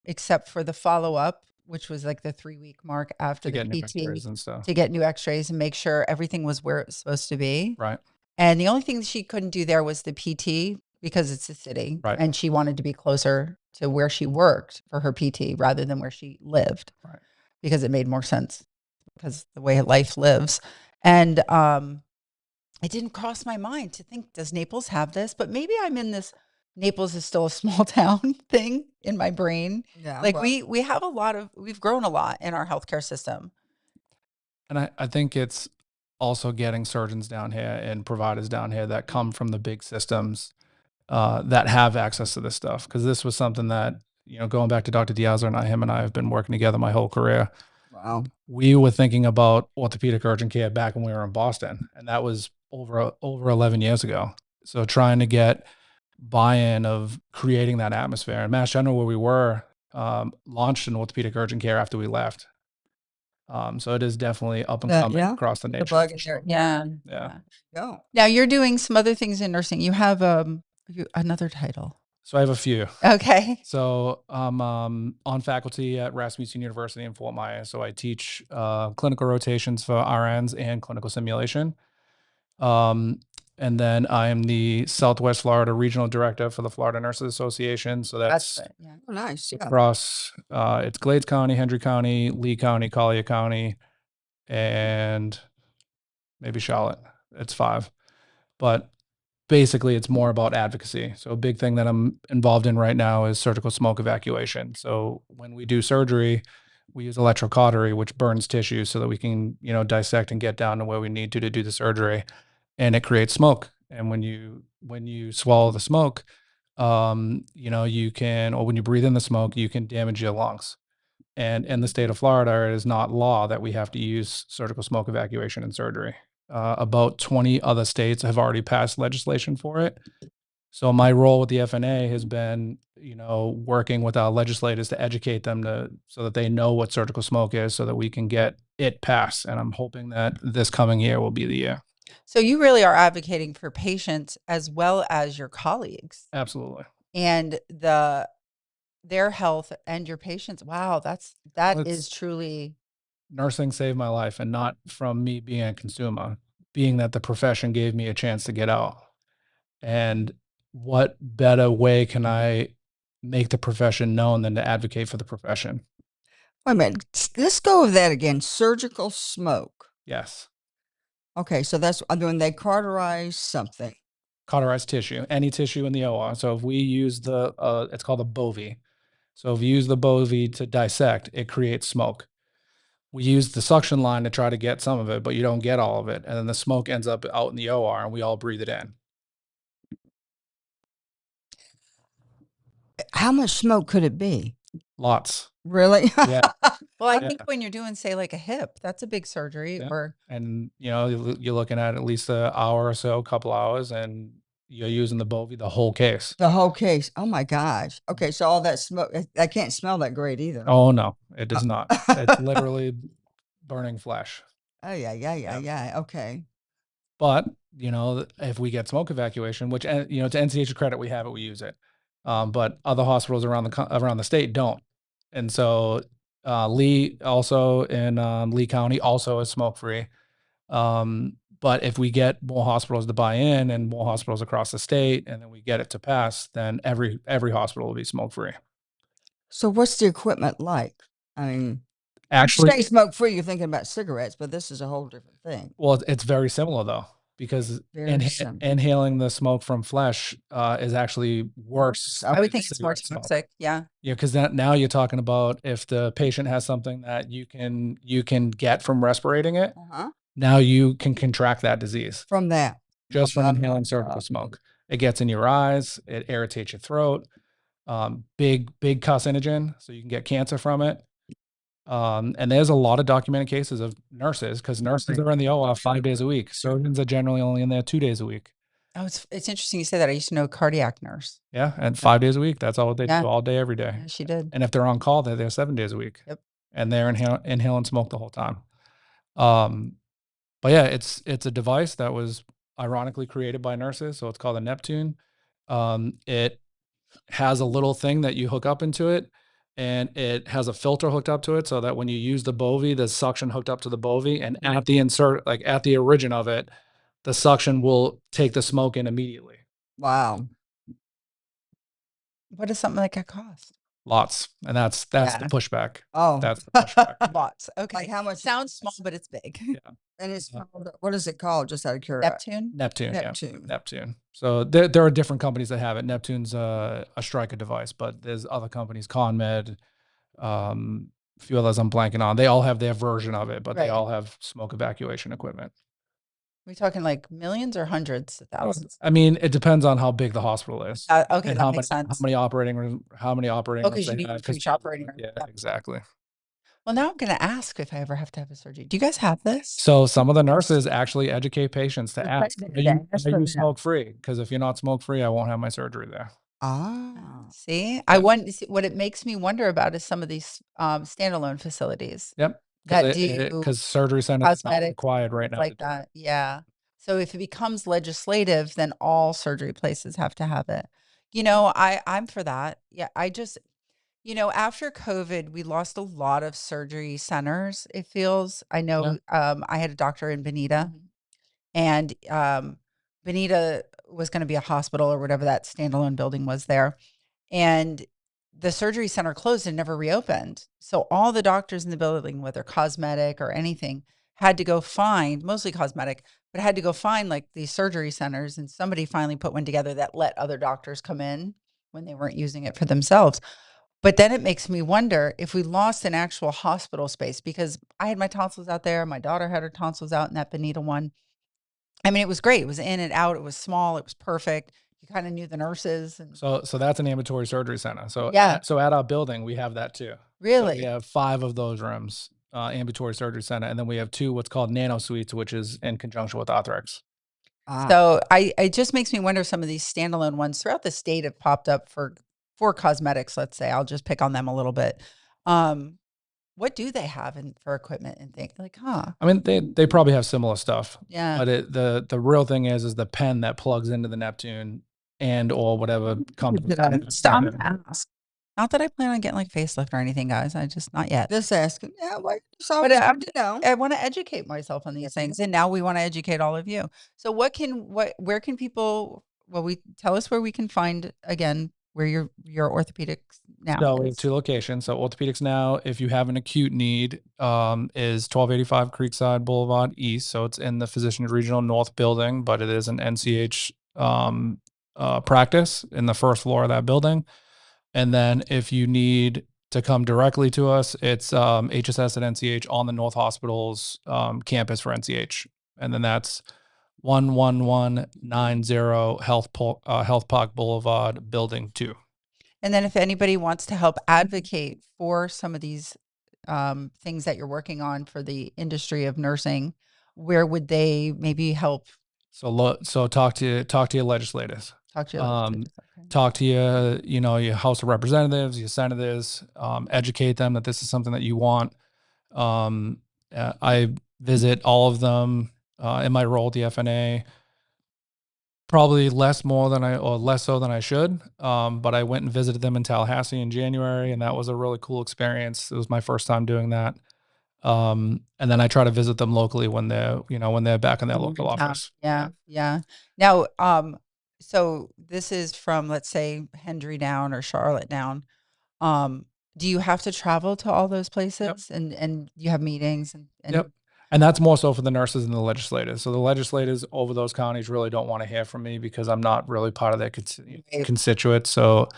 Speaker 2: except for the follow-up, which was like the 3-week mark after the
Speaker 4: New
Speaker 2: PT
Speaker 4: x-rays and stuff.
Speaker 2: to get new x-rays and make sure everything was where it was supposed to be.
Speaker 4: Right.
Speaker 2: And the only thing she couldn't do there was the PT, because it's a city.
Speaker 4: Right.
Speaker 2: And she wanted to be closer to where she worked for her PT rather than where she lived.
Speaker 4: Right.
Speaker 2: Because it made more sense, because the way life lives. And it didn't cross my mind to think, does Naples have this? But maybe I'm in this Naples is still a small town thing in my brain.
Speaker 1: Yeah.
Speaker 2: Like we have we've grown a lot in our healthcare system.
Speaker 4: And I think it's also getting surgeons down here and providers down here that come from the big systems that have access to this stuff. Because this was something that, going back to Dr. Diazzo and him and I have been working together my whole career.
Speaker 1: Wow.
Speaker 4: We were thinking about orthopedic urgent care back when we were in Boston, and that was over 11 years ago. So trying to get buy-in of creating that atmosphere. And Mass General, where we were, launched an orthopedic urgent care after we left. So it is definitely up and coming across the nation.
Speaker 2: Yeah.
Speaker 1: Go.
Speaker 2: Now you're doing some other things in nursing. You have another title.
Speaker 4: So I have a few.
Speaker 2: Okay.
Speaker 4: So I'm on faculty at Rasmussen University in Fort Myers. So I teach clinical rotations for RNs and clinical simulation. And then I am the Southwest Florida Regional Director for the Florida Nurses Association. So that's
Speaker 2: it. Yeah.
Speaker 1: Oh, nice. Yeah.
Speaker 4: across, it's Glades County, Hendry County, Lee County, Collier County, and maybe Charlotte. It's 5. But basically it's more about advocacy. So a big thing that I'm involved in right now is surgical smoke evacuation. So when we do surgery, we use electrocautery, which burns tissue so that we can, dissect and get down to where we need to do the surgery. And it creates smoke. And when you swallow the smoke, you can, or when you breathe in the smoke, you can damage your lungs. And in the state of Florida, it is not law that we have to use surgical smoke evacuation in surgery. About 20 other states have already passed legislation for it. So my role with the FNA has been, working with our legislators to educate them so that they know what surgical smoke is so that we can get it passed. And I'm hoping that this coming year will be the year.
Speaker 2: So you really are advocating for patients as well as your colleagues
Speaker 4: Absolutely.
Speaker 2: and their health and your patients. Wow, that is truly.
Speaker 4: Nursing saved my life, and not from me being a consumer, being that the profession gave me a chance to get out. And what better way can I make the profession known than to advocate for the profession?
Speaker 1: Wait a minute. Let's go over that again. Surgical smoke.
Speaker 4: Yes.
Speaker 1: Okay, so that's when they cauterize something.
Speaker 4: Cauterized tissue, any tissue in the OR. So if we use it's called a bovie. So if you use the bovie to dissect, it creates smoke. We use the suction line to try to get some of it, but you don't get all of it. And then the smoke ends up out in the OR and we all breathe it in.
Speaker 1: How much smoke could it be?
Speaker 4: Lots.
Speaker 1: Really?
Speaker 4: Yeah.
Speaker 2: Well, I think when you're doing, say, like a hip, that's a big surgery.
Speaker 4: Yeah.
Speaker 2: Or
Speaker 4: And, you're looking at least an hour or so, a couple hours, and you're using the bovie the whole case.
Speaker 1: The whole case. Oh my gosh. Okay, so all that smoke, I can't smell that great either.
Speaker 4: Oh, no, it does not. It's literally burning flesh.
Speaker 1: Oh yeah. Okay.
Speaker 4: But, if we get smoke evacuation, which, to NCH's credit, we have it, we use it. But other hospitals around the state don't. And so Lee also in Lee County also is smoke free. But if we get more hospitals to buy in and more hospitals across the state, and then we get it to pass, then every hospital will be smoke free.
Speaker 1: So what's the equipment like? I mean,
Speaker 4: Actually,
Speaker 1: stay smoke free. You're thinking about cigarettes, but this is a whole different thing.
Speaker 4: well, it's very similar though, because inhaling the smoke from flesh is actually worse.
Speaker 2: I would think it's more
Speaker 4: cigarette smoke.
Speaker 2: toxic. Yeah.
Speaker 4: Yeah, because now you're talking about if the patient has something that you can get from respirating it. Now you can contract that disease
Speaker 1: From that.
Speaker 4: just from inhaling surgical smoke. It gets in your eyes. It irritates your throat. Big carcinogen, so you can get cancer from it. And there's a lot of documented cases of nurses, because nurses are in the OR 5 days a week. Surgeons are generally only in there 2 days a week.
Speaker 2: Oh, it's interesting you say that. I used to know a cardiac nurse.
Speaker 4: Yeah, and 5 days a week. That's all they do, all day, every day.
Speaker 2: Yeah, she did.
Speaker 4: And if they're on call, they're there 7 days a week.
Speaker 2: Yep.
Speaker 4: And they're inhaling smoke the whole time. But yeah, it's a device that was ironically created by nurses. So it's called a Neptune. It has a little thing that you hook up into it, and it has a filter hooked up to it, so that when you use the bovie, there's suction hooked up to the bovie, and at the insert, like at the origin of it, the suction will take the smoke in immediately.
Speaker 1: Wow.
Speaker 2: What does something like that cost?
Speaker 4: Lots. And that's the pushback.
Speaker 1: Oh,
Speaker 4: That's the pushback.
Speaker 2: Lots. Okay.
Speaker 1: Like how much?
Speaker 2: Sounds small, but it's big.
Speaker 4: Yeah.
Speaker 1: And it's called, what is it called? Just out of curiosity.
Speaker 2: Neptune.
Speaker 4: Neptune. Yeah.
Speaker 1: Neptune.
Speaker 4: Neptune. So there are different companies that have it. Neptune's a Stryker device, but there's other companies, ConMed, a few others I'm blanking on. They all have their version of it, but they all have smoke evacuation equipment.
Speaker 2: Are we talking like millions or hundreds of thousands?
Speaker 4: I mean, it depends on how big the hospital is.
Speaker 2: Okay,
Speaker 4: and
Speaker 2: that makes sense.
Speaker 4: How many operating rooms
Speaker 2: Because you need each operating room.
Speaker 4: Yeah, exactly.
Speaker 2: Well, now I'm going to ask if I ever have to have a surgery. Do you guys have this?
Speaker 4: So some of the nurses actually educate patients to ask, are you smoke free? Because if you're not smoke free, I won't have my surgery there.
Speaker 1: Ah.
Speaker 2: See, what it makes me wonder about is some of these standalone facilities.
Speaker 4: Yep.
Speaker 2: That do
Speaker 4: because surgery centers are not required right now.
Speaker 2: Like that. Yeah. So if it becomes legislative, then all surgery places have to have it. I'm for that. Yeah, after COVID, we lost a lot of surgery centers, it feels. I
Speaker 4: Yeah.
Speaker 2: know, I had a doctor in Bonita,
Speaker 3: Mhm.
Speaker 2: and Bonita was going to be a hospital or whatever that standalone building was there. And the surgery center closed and never reopened. So all the doctors in the building, whether cosmetic or anything, had to go find, mostly cosmetic, but had to go find like these surgery centers. And somebody finally put one together that let other doctors come in when they weren't using it for themselves. But then it makes me wonder if we lost an actual hospital space, because I had my tonsils out there. My daughter had her tonsils out in that Bonita one. I mean, it was great. It was in and out. It was small. It was perfect. You kind of knew the nurses, and
Speaker 4: So that's an ambulatory surgery center. So
Speaker 2: yeah,
Speaker 4: at our building, we have that too. So we
Speaker 2: really.
Speaker 4: have 5 of those rooms, ambulatory surgery center, and then we have 2 what's called nano suites, which is in conjunction with Arthrex.
Speaker 1: Ah,
Speaker 2: So it just makes me wonder if some of these standalone ones throughout the state have popped up for cosmetics. Let's say I'll just pick on them a little bit. Um, what do they have for equipment and things like, huh?
Speaker 4: I mean, they probably have similar stuff,
Speaker 2: Yeah.
Speaker 4: but the real thing is the pen that plugs into the Neptune and or whatever comes with
Speaker 1: Did I-
Speaker 4: it.
Speaker 2: So I'm gonna ask. Not that I plan on getting like facelift or anything, guys. I just not yet.
Speaker 1: just asking. Yeah, well, it's
Speaker 2: But
Speaker 1: always good to know.
Speaker 2: I want to educate myself on these things, and now we want to educate all of you. So, where can people? Well, we tell us where we can find again where your orthopedics now
Speaker 4: So we have
Speaker 2: is.
Speaker 4: 2 locations. So Orthopedics Now, if you have an acute need, is 1285 Creekside Boulevard East. So it's in the Physicians Regional North building, but it is an NCH practice in the first floor of that building. And then if you need to come directly to us, it's HSS at NCH on the North Hospital's campus for NCH. And then that's 11190 Health Park Boulevard, Building 2.
Speaker 2: And then, if anybody wants to help advocate for some of these things that you're working on for the industry of nursing, where would they maybe help
Speaker 4: So talk to your legislators.
Speaker 2: talk to you? Okay.
Speaker 4: Talk to your House of Representatives, your senators. Educate them that this is something that you want. I visit all of them in my role at the FNA. Probably less so than I should. But I went and visited them in Tallahassee in January, and that was a really cool experience. It was my first time doing that. And then I try to visit them locally when they're back in their local office.
Speaker 2: Yeah, yeah. Now, so this is from, let's say, Hendry down or Charlotte down. Um, do you have to travel to all those places, and you have meetings and
Speaker 4: Yep. And that's more so for the nurses and the legislators. So the legislators over those counties really don't want to hear from me because I'm not really part of their
Speaker 2: Right.
Speaker 4: constituent. So,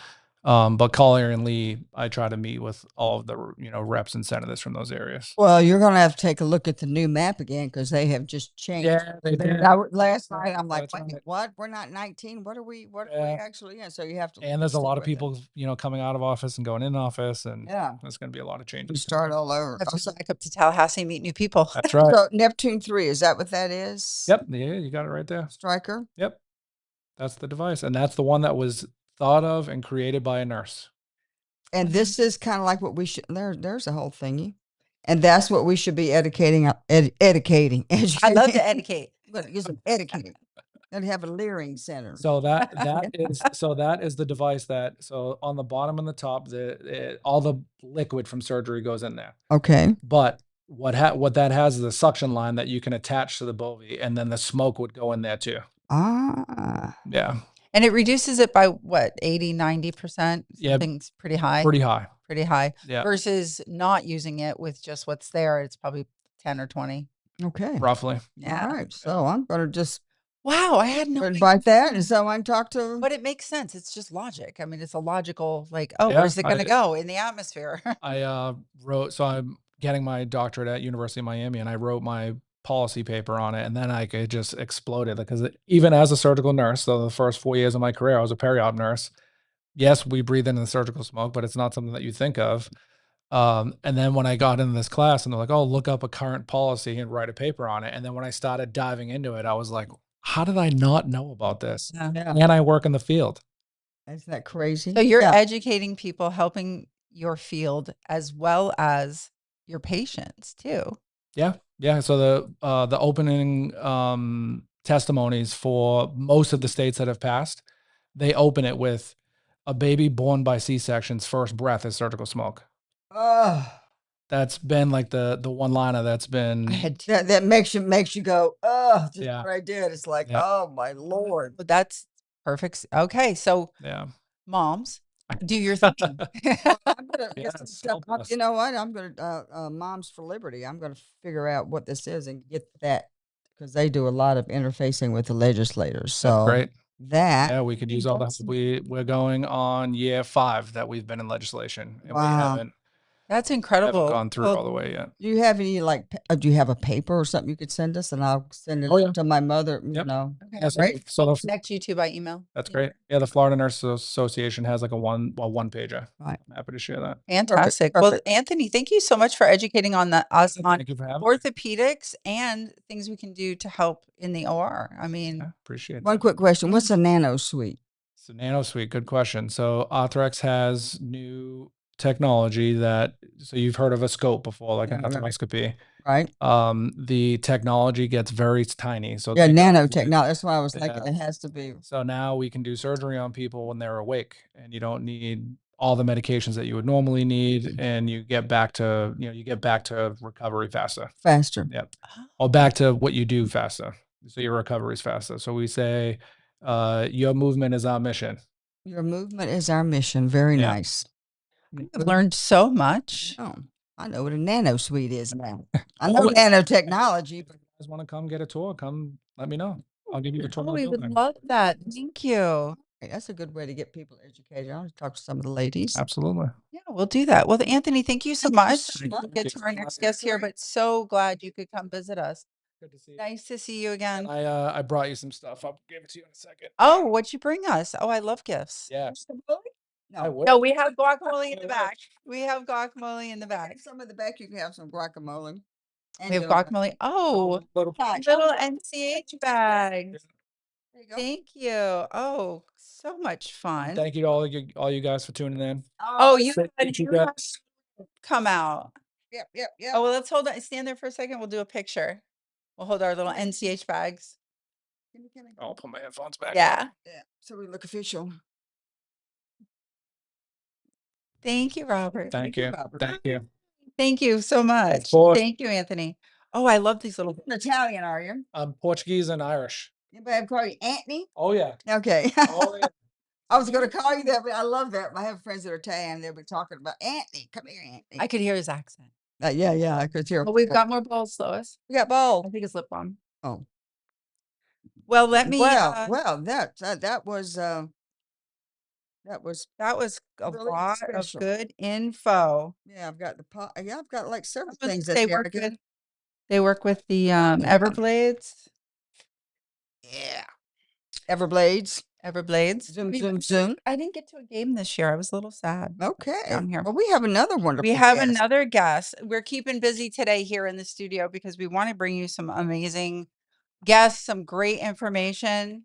Speaker 4: but Collier and Lee, I try to meet with all of the reps and senators from those areas.
Speaker 1: Well, you're going to have to take a look at the new map again because they have just changed.
Speaker 4: Yeah, they did.
Speaker 1: Last night, I'm like,
Speaker 4: That's
Speaker 1: wait a minute,
Speaker 4: right.
Speaker 1: what? We're not 19. What are we? What are we
Speaker 4: Yeah.
Speaker 1: actually in? So you have to.
Speaker 4: And there's a
Speaker 1: stick
Speaker 4: lot of
Speaker 1: with it.
Speaker 4: people, coming out of office and going in office, and
Speaker 1: Yeah.
Speaker 4: there's going to be a lot of
Speaker 1: We
Speaker 4: changes.
Speaker 1: start all over.
Speaker 2: have to go back up to Tallahassee, meet new people.
Speaker 4: That's right.
Speaker 1: So Neptune 3, is that what that is?
Speaker 4: Yep. Yeah, you got it right there.
Speaker 1: Striker.
Speaker 4: Yep. That's the device. And that's the one that was thought of and created by a nurse.
Speaker 1: And this is kind of like what we should. There's a whole thingy, and that's what we should be educating. Educating.
Speaker 2: I love to educate.
Speaker 1: But use educating. And have a Leering Center.
Speaker 4: So that is the device so on the bottom and the top, all the liquid from surgery goes in there.
Speaker 1: Okay.
Speaker 4: But what that has is a suction line that you can attach to the bovie, and then the smoke would go in there too.
Speaker 1: Ah.
Speaker 4: Yeah.
Speaker 2: And it reduces it by what, 80, 90%?
Speaker 4: Yeah.
Speaker 2: Something's pretty high.
Speaker 4: Pretty high.
Speaker 2: Pretty high.
Speaker 4: Yeah.
Speaker 2: Versus not using it with just what's there, it's probably 10 or 20.
Speaker 1: Okay.
Speaker 4: Roughly.
Speaker 2: Yeah.
Speaker 1: All right. So I'm going to just
Speaker 2: Wow, I had no idea.
Speaker 1: invite that, and someone talk to.
Speaker 2: But it makes sense. It's just logic. I mean, it's a logical, like,
Speaker 4: Yeah,
Speaker 2: where's it going to go in the atmosphere?
Speaker 4: I so I'm getting my doctorate at University of Miami, and I wrote my policy paper on it, and then it just exploded because even as a surgical nurse, so the first 4 years of my career, I was a peri-op nurse. Yes, we breathe in the surgical smoke, but it's not something that you think of. And then when I got into this class, and they're like, "Oh, look up a current policy and write a paper on it." And then when I started diving into it, I was like, "How did I not know about this?"
Speaker 2: Yeah.
Speaker 4: And I work in the field.
Speaker 1: Isn't that crazy?
Speaker 2: So you're
Speaker 1: Yeah.
Speaker 2: educating people, helping your field as well as your patients too.
Speaker 4: Yeah. Yeah. So the opening testimonies for most of the states that have passed, they open it with, a baby born by C-section's first breath is surgical smoke.
Speaker 1: Oh,
Speaker 4: That's been like the one liner that's been.
Speaker 2: I had
Speaker 1: that makes you go, oh, just
Speaker 4: Yeah.
Speaker 1: what I did. It's like,
Speaker 4: Yeah.
Speaker 1: oh my Lord.
Speaker 2: Well, that's perfect. Okay, so
Speaker 4: Yeah.
Speaker 2: moms, do your thing.
Speaker 1: Well, I'm gonna
Speaker 4: Yeah,
Speaker 1: get some
Speaker 4: it's
Speaker 1: stuff.
Speaker 4: help us.
Speaker 1: You know what? I'm gonna Moms for Liberty. I'm gonna figure out what this is and get that, because they do a lot of interfacing with the legislators.
Speaker 4: That's
Speaker 1: So
Speaker 4: great.
Speaker 1: that,
Speaker 4: Yeah, we could use all the help. We're going on year 5 that we've been in legislation, and we
Speaker 1: wow.
Speaker 4: haven't
Speaker 2: That's incredible.
Speaker 4: gone through
Speaker 2: Well,
Speaker 4: all the way yet.
Speaker 1: Do you have any do you have a paper or something you could send us, and I'll send it
Speaker 4: Oh, yeah.
Speaker 1: to my mother? You
Speaker 4: Yep.
Speaker 1: know,
Speaker 2: okay,
Speaker 4: Yeah, so,
Speaker 1: great.
Speaker 4: so the,
Speaker 2: connect you two by email.
Speaker 4: that's great. Yeah, the Florida Nurses Association has like a one pager.
Speaker 1: Right.
Speaker 4: I'm happy to share that.
Speaker 2: Fantastic.
Speaker 1: Perfect,
Speaker 2: Well,
Speaker 1: perfect.
Speaker 2: Anthony, thank you so much for educating on us on
Speaker 4: Thank you for having me.
Speaker 2: orthopedics and things we can do to help in the OR. I mean,
Speaker 4: Yeah, appreciate
Speaker 1: One
Speaker 4: that.
Speaker 1: quick question: what's a nano suite?
Speaker 4: So NanoSuite, good question. So Arthrex has new technology so you've heard of a scope before, like an
Speaker 1: Yeah, right.
Speaker 4: arthroscopy.
Speaker 1: Right?
Speaker 4: The technology gets very tiny. So
Speaker 1: Yeah,
Speaker 4: think of
Speaker 1: nanotechnology. That's why I was like,
Speaker 4: Yeah.
Speaker 1: it has to be.
Speaker 4: So now we can do surgery on people when they're awake, and you don't need all the medications that you would normally need, and you get back to recovery faster.
Speaker 1: Faster.
Speaker 4: Yep. Or back to what you do faster. So your recovery is faster. So we say, your movement is our mission.
Speaker 1: Your movement is our mission. Very
Speaker 4: Yeah.
Speaker 1: nice.
Speaker 2: I've learned so much.
Speaker 1: Oh, I know what a nano suite is now. I know nanotechnology, but
Speaker 4: If you guys want to come get a tour, come let me know. I'll give you a tour.
Speaker 2: Oh,
Speaker 4: of the
Speaker 2: we would
Speaker 4: building.
Speaker 2: love that. Thank you.
Speaker 1: that's a good way to get people educated. I'll talk to some of the ladies.
Speaker 4: Absolutely.
Speaker 2: Yeah, we'll do that. Well, Anthony, thank you so much.
Speaker 4: Thank
Speaker 2: We'll
Speaker 4: you.
Speaker 2: get to our next guest here, but so glad you could come visit us.
Speaker 4: Good to see you.
Speaker 2: Nice to see you again.
Speaker 4: I brought you some stuff. I'll give it to you in a second.
Speaker 2: Oh, what'd you bring us? Oh, I love gifts.
Speaker 4: Yeah. I
Speaker 1: No,
Speaker 4: would.
Speaker 2: No, we have guacamole in the back. We have guacamole in the back.
Speaker 1: some of the back you can have some guacamole.
Speaker 2: We have guacamole. Oh,
Speaker 4: Little
Speaker 2: little NCH bags.
Speaker 1: There you go.
Speaker 2: Thank you. Oh, so much fun.
Speaker 4: Thank you to all you guys for tuning in.
Speaker 2: Oh, you
Speaker 4: Thank you
Speaker 2: had
Speaker 4: guys.
Speaker 2: come out.
Speaker 1: Yep, yep, yep.
Speaker 2: Oh, well, let's stand there for a second. We'll do a picture. We'll hold our little NCH bags.
Speaker 1: Gimme.
Speaker 4: I'll put my headphones back.
Speaker 2: Yeah.
Speaker 1: Yeah, so we look official.
Speaker 2: Thank you, Robert.
Speaker 4: Thank you.
Speaker 1: Robert.
Speaker 4: Thank you.
Speaker 2: Thank you so much.
Speaker 4: course.
Speaker 2: Thank you, Anthony. Oh, I love these little.
Speaker 1: You're Italian, are you?
Speaker 4: I'm Portuguese and Irish.
Speaker 1: Anybody call you Anthony?
Speaker 4: Oh yeah.
Speaker 1: Okay.
Speaker 4: Oh yeah.
Speaker 1: I was going to call you that, but I love that. I have friends that are Italian. They'll be talking about Anthony. Come here, Anthony.
Speaker 2: I could hear his accent.
Speaker 1: Yeah, I could hear.
Speaker 2: Well, we've got more balls, Lois.
Speaker 1: We got bowl.
Speaker 2: I think it's lip balm.
Speaker 1: Oh,
Speaker 2: Well, let me.
Speaker 1: well, that was
Speaker 2: That was a
Speaker 1: really
Speaker 2: lot
Speaker 1: special.
Speaker 2: of good info.
Speaker 1: yeah. I've got the pot. Yeah, I've got like several
Speaker 2: What
Speaker 1: things
Speaker 2: they
Speaker 1: that
Speaker 2: work with. They work with the Everblades.
Speaker 1: Yeah, Everblades.
Speaker 2: Everblades.
Speaker 1: Zoom, zoom, zoom.
Speaker 2: I didn't get to a game this year. I was a little sad.
Speaker 1: Okay.
Speaker 2: Down here.
Speaker 1: Well, we have another wonderful.
Speaker 2: We have
Speaker 1: guest.
Speaker 2: another guest. We're keeping busy today here in the studio because we want to bring you some amazing guests, some great information.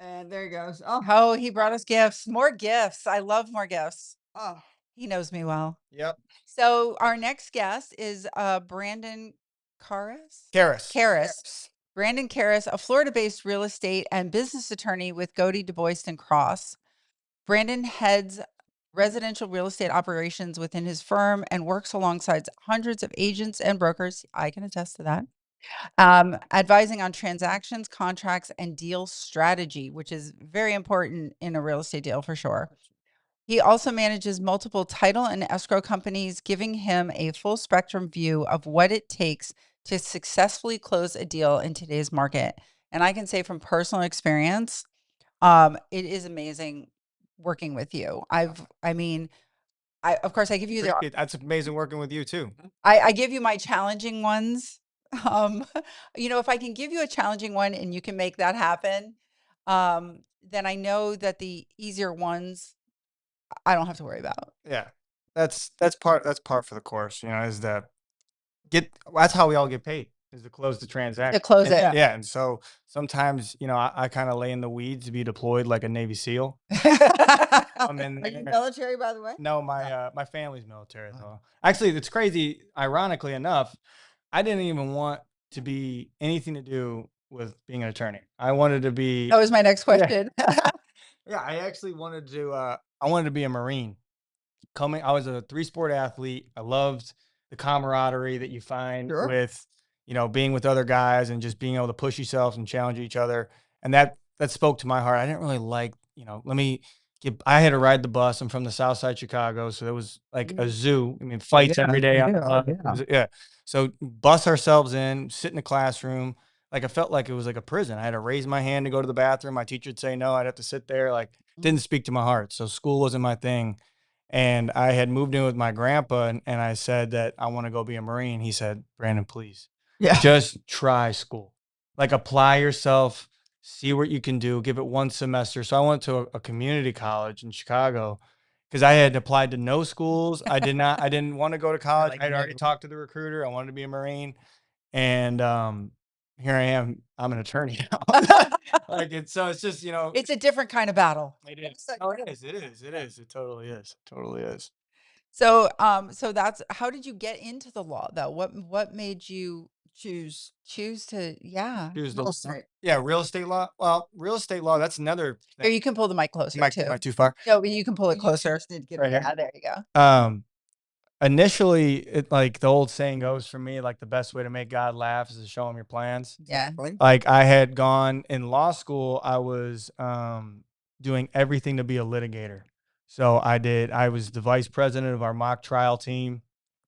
Speaker 1: And there he goes. Oh,
Speaker 2: Oh, he brought us gifts. More gifts. I love more gifts.
Speaker 1: oh.
Speaker 2: He knows me well.
Speaker 5: Yep.
Speaker 2: So our next guest is Brandon Karras.
Speaker 5: Karis.
Speaker 2: Karras. Brandon Karras, a Florida-based real estate and business attorney with Godey, DuBois, and Cross. Brandon heads residential real estate operations within his firm and works alongside hundreds of agents and brokers. I can attest to that. Advising on transactions, contracts, and deal strategy, which is very important in a real estate deal for sure. He also manages multiple title and escrow companies, giving him a full spectrum view of what it takes to successfully close a deal in today's market. And I can say from personal experience, it is amazing working with you. Of course, I give you
Speaker 5: That's amazing working with you too.
Speaker 2: I give you my challenging ones. If I can give you a challenging one and you can make that happen, then I know that the easier ones I don't have to worry about.
Speaker 5: Yeah. That's part for the course, is that's how we all get paid, is to close the transaction.
Speaker 2: To close it.
Speaker 5: Yeah. And so sometimes, I kind of lay in the weeds to be deployed like a Navy SEAL. I'm in
Speaker 1: Are you
Speaker 5: there.
Speaker 1: military, by the way?
Speaker 5: No, my family's military though. Actually, it's crazy. Ironically enough, I didn't even want to be anything to do with being an attorney. I wanted to be.
Speaker 2: That was my next question.
Speaker 5: Yeah, I actually wanted to. I wanted to be a Marine. I was a three-sport athlete. I loved the camaraderie that you find
Speaker 1: Sure.
Speaker 5: with, being with other guys and just being able to push yourself and challenge each other. And that spoke to my heart. I didn't really like, let me get. I had to ride the bus. I'm from the South Side Chicago, so it was like a zoo. I mean, fights every day on the bus. Yeah. So bus ourselves in, sit in the classroom. Like I felt like it was like a prison. I had to raise my hand to go to the bathroom. My teacher would say no. I'd have to sit there. Like didn't speak to my heart. So school wasn't my thing. And I had moved in with my grandpa and I said that I want to go be a Marine. He said, Brandon, please
Speaker 1: Yeah.
Speaker 5: just try school. Like apply yourself, see what you can do, give it one semester. So I went to a community college in Chicago because I had applied to no schools. I didn't want to go to college.
Speaker 2: like,
Speaker 5: I'd already
Speaker 2: no.
Speaker 5: talked to the recruiter. I wanted to be a Marine. And here I am. I'm an attorney now. It's just,
Speaker 2: It's a different kind of battle.
Speaker 5: it is. Oh, it is. It is. It is. It totally is. It totally is.
Speaker 2: So, so that's how did you get into the law though? What made you
Speaker 1: Choose.
Speaker 2: choose to? Yeah.
Speaker 5: Choose the
Speaker 1: Real estate.
Speaker 5: Yeah, real estate law. Well, real estate law, that's another
Speaker 2: Here,
Speaker 5: thing.
Speaker 2: you can pull the mic closer
Speaker 5: Am
Speaker 2: too.
Speaker 5: I too far?
Speaker 2: No, but you can pull it
Speaker 1: You
Speaker 2: closer.
Speaker 1: just need to get
Speaker 5: Right here.
Speaker 2: Yeah, there you go.
Speaker 5: Initially, it like the old saying goes for me, like the best way to make God laugh is to show him your plans.
Speaker 2: Yeah.
Speaker 1: Exactly.
Speaker 5: Like I had gone in law school, I was doing everything to be a litigator. So I was the vice president of our mock trial team,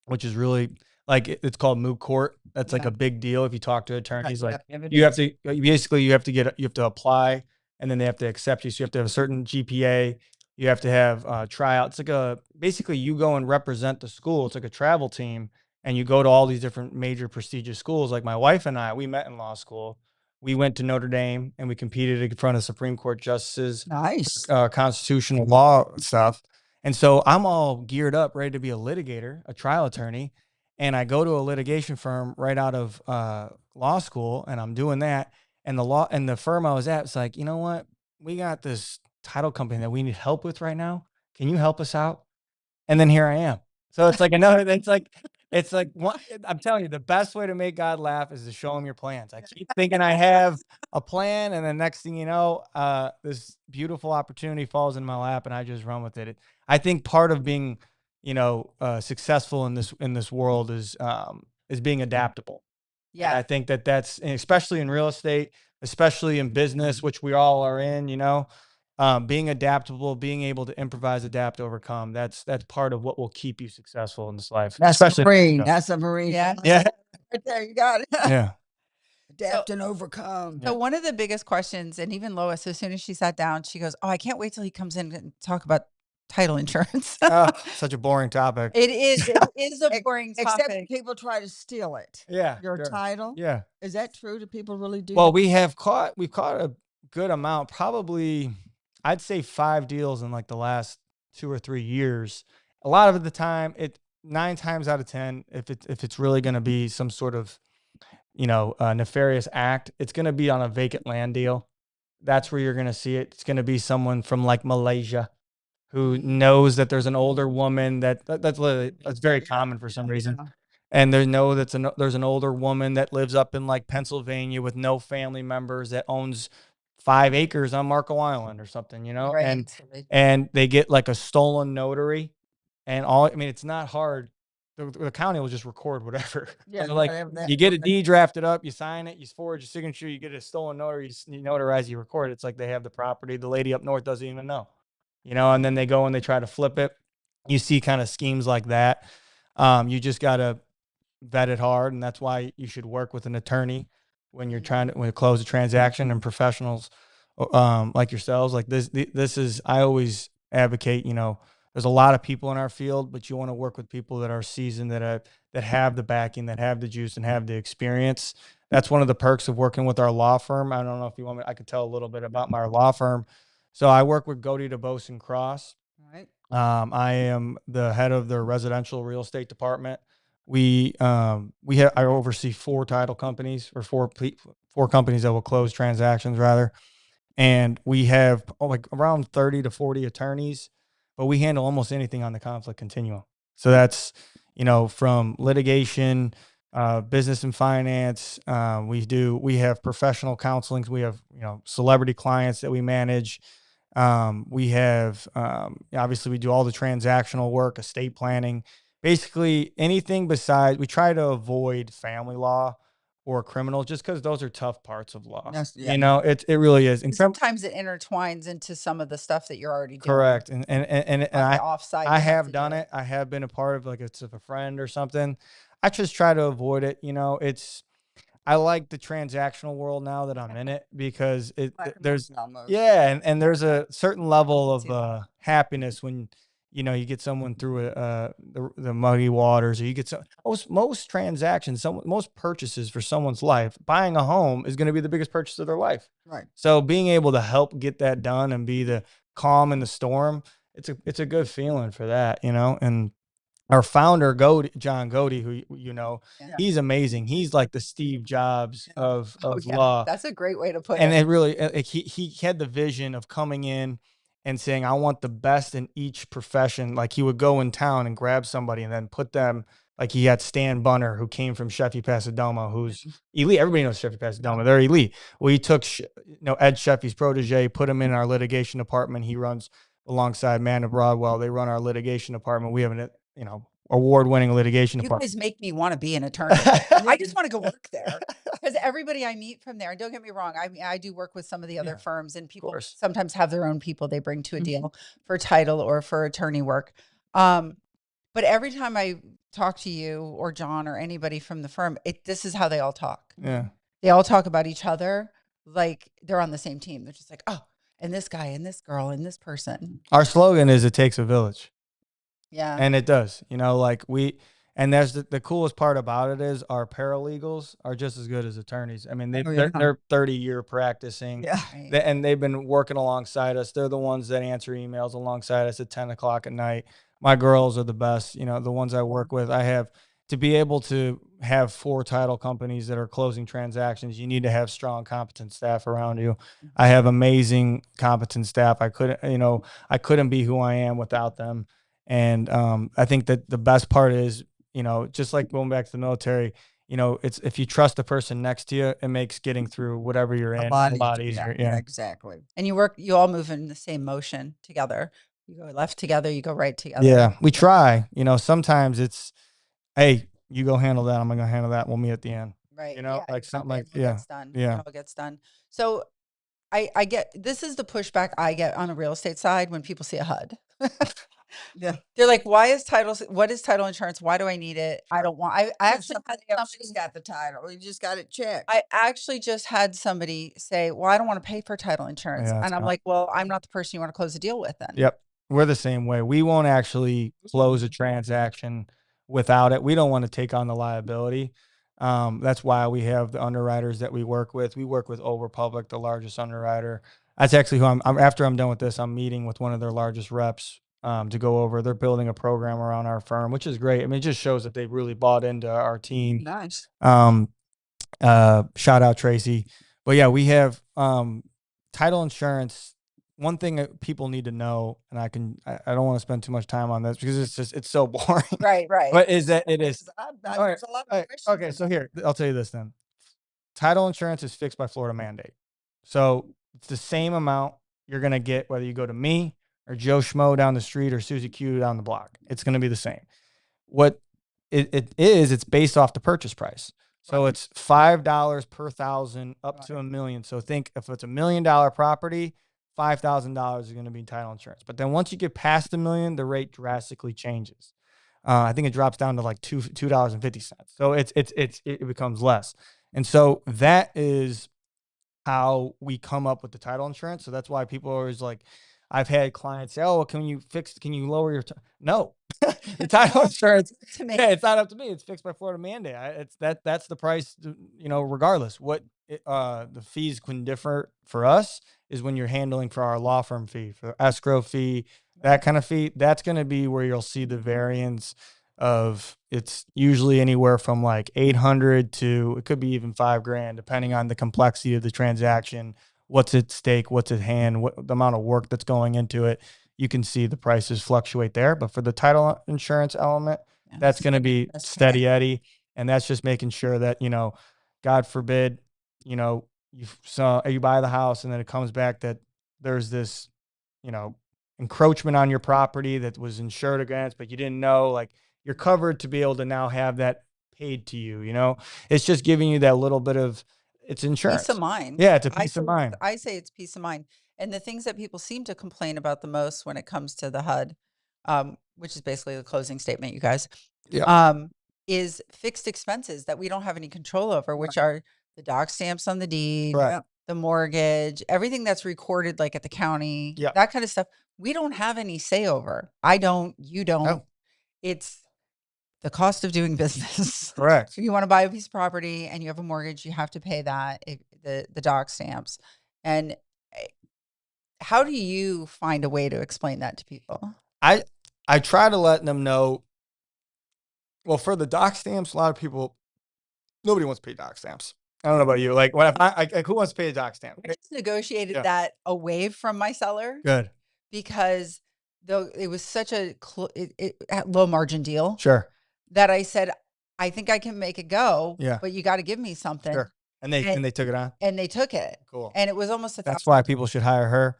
Speaker 5: which is really like it's called moot court. That's like
Speaker 1: Yeah.
Speaker 5: a big deal if you talk to attorneys. Like
Speaker 1: Yeah, it
Speaker 5: you have
Speaker 1: is.
Speaker 5: to basically you have to apply and then they have to accept you. So you have to have a certain GPA. You have to have tryout. It's like basically you go and represent the school. It's like a travel team and you go to all these different major prestigious schools. Like my wife and I, we met in law school. We went to Notre Dame and we competed in front of Supreme Court justices,
Speaker 1: Nice.
Speaker 5: constitutional law stuff. And so I'm all geared up, ready to be a litigator, a trial attorney. And I go to a litigation firm right out of law school and I'm doing that. And the firm I was at was like, you know what? We got this title company that we need help with right now. Can you help us out? And then here I am. So it's like I'm telling you, the best way to make God laugh is to show him your plans. I keep thinking I have a plan, and the next thing you know, this beautiful opportunity falls in my lap, and I just run with it. I think part of being, successful in this world is being adaptable. And
Speaker 2: Yeah.
Speaker 5: I think that's and especially in real estate, especially in business, which we all are in, being adaptable, being able to improvise, adapt, overcome. That's part of what will keep you successful in this life.
Speaker 1: That's a
Speaker 5: especially
Speaker 1: Marine. That's a Marine.
Speaker 2: Yeah.
Speaker 5: Yeah.
Speaker 1: Right there. You got it.
Speaker 5: Yeah.
Speaker 1: Adapt and overcome.
Speaker 2: So one of the biggest questions, and even Lois, as soon as she sat down, she goes, "Oh, I can't wait till he comes in and talk about title insurance."
Speaker 5: Such a boring topic.
Speaker 2: It is. It is a boring
Speaker 1: Except
Speaker 2: topic.
Speaker 1: people try to steal it.
Speaker 5: Yeah.
Speaker 1: Your
Speaker 5: sure.
Speaker 1: title.
Speaker 5: Yeah.
Speaker 1: Is that true? Do people really do
Speaker 5: Well,
Speaker 1: that?
Speaker 5: we've caught a good amount, probably I'd say 5 deals in like the last 2 or 3 years. A lot of the time, 9 times out of 10, if it's really going to be some sort of nefarious act, it's going to be on a vacant land deal. That's where you're going to see it. It's going to be someone from like Malaysia who knows that there's an older woman that's very common for some reason. And they know there's an older woman that lives up in like Pennsylvania with no family members that owns 5 acres on Marco Island or something,
Speaker 2: Right.
Speaker 5: and they get like a stolen notary and it's not hard. The county will just record whatever.
Speaker 1: Yeah,
Speaker 5: So, like
Speaker 1: whatever that-
Speaker 5: you get a deed drafted up, you sign it, you forward your signature, you get a stolen notary, you notarize, you record it. It's like they have the property. The lady up north doesn't even know, and then they go and they try to flip it. You see kind of schemes like that. You just got to vet it hard, and that's why you should work with an attorney when you're trying to close a transaction, and professionals like yourselves. Like this is I always advocate. There's a lot of people in our field, but you want to work with people that are seasoned, that have the backing, that have the juice, and have the experience. That's one of the perks of working with our law firm. I don't know if you want me. I could tell a little bit about my law firm. So I work with Godey DeBose and Cross.
Speaker 1: Right.
Speaker 5: I am the head of their residential real estate department. I oversee 4 title companies, or 4 companies that will close transactions rather. And we have like around 30 to 40 attorneys, but we handle almost anything on the conflict continuum. So that's, from litigation, business and finance. We have professional counseling. We have, celebrity clients that we manage. We have, obviously we do all the transactional work, estate planning, basically anything besides, we try to avoid family law or criminal just because those are tough parts of law.
Speaker 1: Yes, yeah.
Speaker 5: You know, it really is.
Speaker 2: And sometimes it intertwines into some of the stuff that you're already doing.
Speaker 5: Correct. And
Speaker 2: On the offside,
Speaker 5: I
Speaker 2: you have
Speaker 5: have
Speaker 2: to
Speaker 5: done
Speaker 2: do
Speaker 5: it. I have been a part of, like, it's of a friend or something. I just try to avoid it. You know, I like the transactional world now that I'm in it because there's,
Speaker 1: almost.
Speaker 5: yeah. And there's a certain level
Speaker 2: see
Speaker 5: of happiness when, you know, you get someone through the muggy waters, or you get most transactions, most purchases for someone's life, buying a home is going to be the biggest purchase of their life.
Speaker 1: Right.
Speaker 5: So being able to help get that done and be the calm in the storm, it's a good feeling for that, you know. And our founder, John Godey, who you know,
Speaker 2: Yeah.
Speaker 5: he's amazing. He's like the Steve Jobs of
Speaker 2: yeah.
Speaker 5: law.
Speaker 2: That's a great way to put
Speaker 5: And
Speaker 2: it.
Speaker 5: it really, he had the vision of coming in and saying, I want the best in each profession. Like, he would go in town and grab somebody and then put them, like, he had Stan Bunner, who came from Sheffy Pasadoma, who's elite. Everybody knows Sheffy Pasadoma. They're elite. Well, he took, Ed Sheffy's protege, put him in our litigation department. He runs alongside Amanda Broadwell. They run our litigation department. We have an, you know, award-winning litigation
Speaker 2: You
Speaker 5: department.
Speaker 2: guys make me want to be an attorney. I just want to go work there because everybody I meet from there, and don't get me wrong, I mean, I do work with some of the other firms, and people
Speaker 5: course.
Speaker 2: sometimes have their own people they bring to a deal for title or for attorney work. But every time I talk to you or John or anybody from the firm, this is how they all talk.
Speaker 5: Yeah.
Speaker 2: They all talk about each other like they're on the same team. They're just like, oh, and this guy and this girl and this person.
Speaker 5: Our slogan is, it takes a village.
Speaker 2: Yeah.
Speaker 5: And it does, you know, like and that's the coolest part about it is our paralegals are just as good as attorneys. I mean, they're 30-year practicing,
Speaker 1: Yeah.
Speaker 2: Right.
Speaker 5: and they've been working alongside us. They're the ones that answer emails alongside us at 10 o'clock at night. My girls are the best, you know, the ones I work with. I have to be able to have 4 title companies that are closing transactions. You need to have strong, competent staff around you. I have amazing, competent staff. I couldn't be who I am without them. And I think that the best part is, you know, just like going back to the military, you know, it's, if you trust the person next to you, it makes getting through whatever you're in a lot easier. Yeah,
Speaker 1: Exactly.
Speaker 2: And you all move in the same motion together. You go left together, you go right together.
Speaker 5: Yeah, we try. You know, sometimes it's, hey, you go handle that, I'm gonna handle that, we'll meet at the end.
Speaker 2: Right.
Speaker 5: You know,
Speaker 2: Yeah,
Speaker 5: like something like,
Speaker 2: it all gets done. It
Speaker 5: yeah.
Speaker 2: all gets done. So I get, this is the pushback I get on the real estate side when people see a HUD.
Speaker 1: Yeah.
Speaker 2: They're like, what is title insurance? Why do I need it? I don't want, I actually had
Speaker 1: Somebody else
Speaker 2: somebody,
Speaker 1: just got the title. You just got it checked.
Speaker 2: I actually just had somebody say, well, I don't want to pay for title insurance.
Speaker 5: Yeah,
Speaker 2: And I'm like, well, I'm not the person you want to close a deal with then.
Speaker 5: Yep. We're the same way. We won't actually close a transaction without it. We don't want to take on the liability. That's why we have the underwriters that we work with. We work with Overpublic, the largest underwriter. That's actually who after I'm done with this, I'm meeting with one of their largest reps to go over. They're building a program around our firm, which is great. I mean, it just shows that they've really bought into our team.
Speaker 1: Nice.
Speaker 5: Shout out Tracy. But yeah, we have title insurance. One thing that people need to know, and I don't want to spend too much time on this because it's so boring.
Speaker 2: Right.
Speaker 5: But is that it is.
Speaker 1: There's a lot of questions
Speaker 5: Okay, so here, I'll tell you this then. Title insurance is fixed by Florida mandate. So it's the same amount you're going to get whether you go to me or Joe Schmo down the street or Susie Q down the block. It's going to be the same. What it is, it's based off the purchase price. So it's $5 per thousand up to $1 million. So think if it's $1 million property, $5,000 is going to be title insurance. But then once you get past $1 million, the rate drastically changes. I think it drops down to like $2.50. So it becomes less. And so that is how we come up with the title insurance. So that's why people are always like, I've had clients say, "Oh, well, can you lower your?" No, the title insurance.
Speaker 2: To me.
Speaker 5: Yeah, it's not up to me. It's fixed by Florida mandate. That's the price. You know, regardless what the fees can differ for us is when you're handling for our law firm fee, for escrow fee, that kind of fee. That's going to be where you'll see the variance of. It's usually anywhere from like 800 to it could be even $5,000, depending on the complexity of the transaction. What's at stake, what's at hand, what the amount of work that's going into it. You can see the prices fluctuate there. But for the title insurance element, that's going to be steady Eddie. And that's just making sure that, you know, God forbid, you know, you buy the house and then it comes back that there's this encroachment on your property that was insured against, but you didn't know, like, you're covered to be able to now have that paid to you. It's just giving you that little bit of, it's insurance.
Speaker 2: Peace of mind.
Speaker 5: Yeah, it's a peace of mind.
Speaker 2: I say it's peace of mind. And the things that people seem to complain about the most when it comes to the HUD, which is basically the closing statement, you guys,
Speaker 5: Yeah.
Speaker 2: is fixed expenses that we don't have any control over, which are the doc stamps on the deed,
Speaker 5: Correct.
Speaker 2: the mortgage, everything that's recorded like at the county,
Speaker 5: Yeah.
Speaker 2: that kind of stuff. We don't have any say over. I don't, you don't.
Speaker 5: No.
Speaker 2: It's the cost of doing business.
Speaker 5: Correct.
Speaker 2: If you want to buy a piece of property and you have a mortgage, you have to pay that, the doc stamps. And how do you find a way to explain that to people?
Speaker 5: I try to let them know. Well, for the doc stamps, a lot of people, nobody wants to pay doc stamps. I don't know about you. Like, who wants to pay a doc stamp?
Speaker 2: I just negotiated
Speaker 5: Yeah.
Speaker 2: that away from my seller
Speaker 5: Good.
Speaker 2: because though it was such a low margin deal
Speaker 5: Sure.
Speaker 2: that I said, I think I can make it go,
Speaker 5: Yeah.
Speaker 2: but you got to give me something.
Speaker 5: Sure. And they took it on.
Speaker 2: And they took it.
Speaker 5: Cool.
Speaker 2: And it was almost
Speaker 5: That's why people should hire her.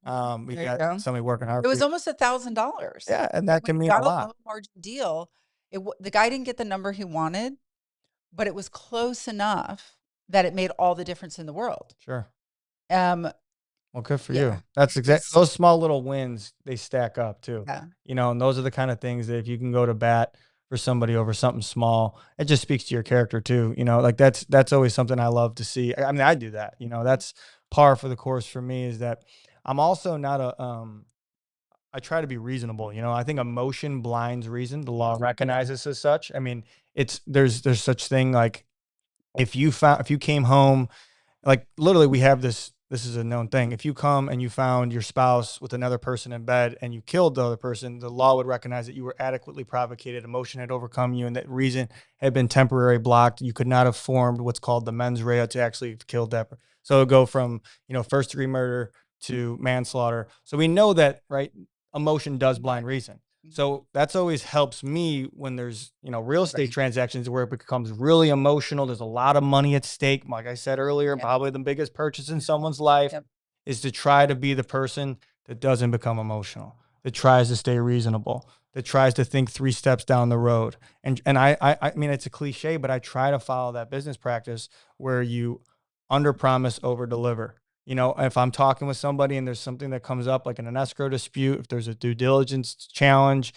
Speaker 5: We
Speaker 1: There you
Speaker 5: got
Speaker 1: go.
Speaker 5: somebody working hard.
Speaker 2: it was
Speaker 5: for you.
Speaker 2: almost $1,000.
Speaker 5: Yeah, and that can
Speaker 2: When you
Speaker 5: mean a
Speaker 2: got
Speaker 5: lot.
Speaker 2: low margin deal. The guy didn't get the number he wanted, but it was close enough that it made all the difference in the world.
Speaker 5: Sure.
Speaker 2: Um,
Speaker 5: Well, good for
Speaker 2: Yeah.
Speaker 5: you. That's exactly, those small little wins, they stack up too.
Speaker 2: yeah.
Speaker 5: And those are the kind of things that if you can go to bat for somebody over something small, it just speaks to your character too. Like that's always something I love to see. I mean, I do that. That's par for the course for me, is that I'm also not I try to be reasonable. I think emotion blinds reason. The law recognizes as such. I mean, there's such thing, like, if you came home, like, literally, we have this is a known thing. If you come and you found your spouse with another person in bed and you killed the other person, the law would recognize that you were adequately provocated, emotion had overcome you, and that reason had been temporarily blocked. You could not have formed what's called the mens rea to actually have killed that. So it would go from, first degree murder to manslaughter. So we know that, right? Emotion does blind reason. So that's always helps me when there's, real estate transactions where it becomes really emotional. There's a lot of money at stake. Like I said earlier, probably the biggest purchase in someone's life is to try to be the person that doesn't become emotional, that tries to stay reasonable, that tries to think 3 steps down the road. And I mean, it's a cliche, but I try to follow that business practice where you under promise, over deliver. If I'm talking with somebody and there's something that comes up, like in an escrow dispute, if there's a due diligence challenge,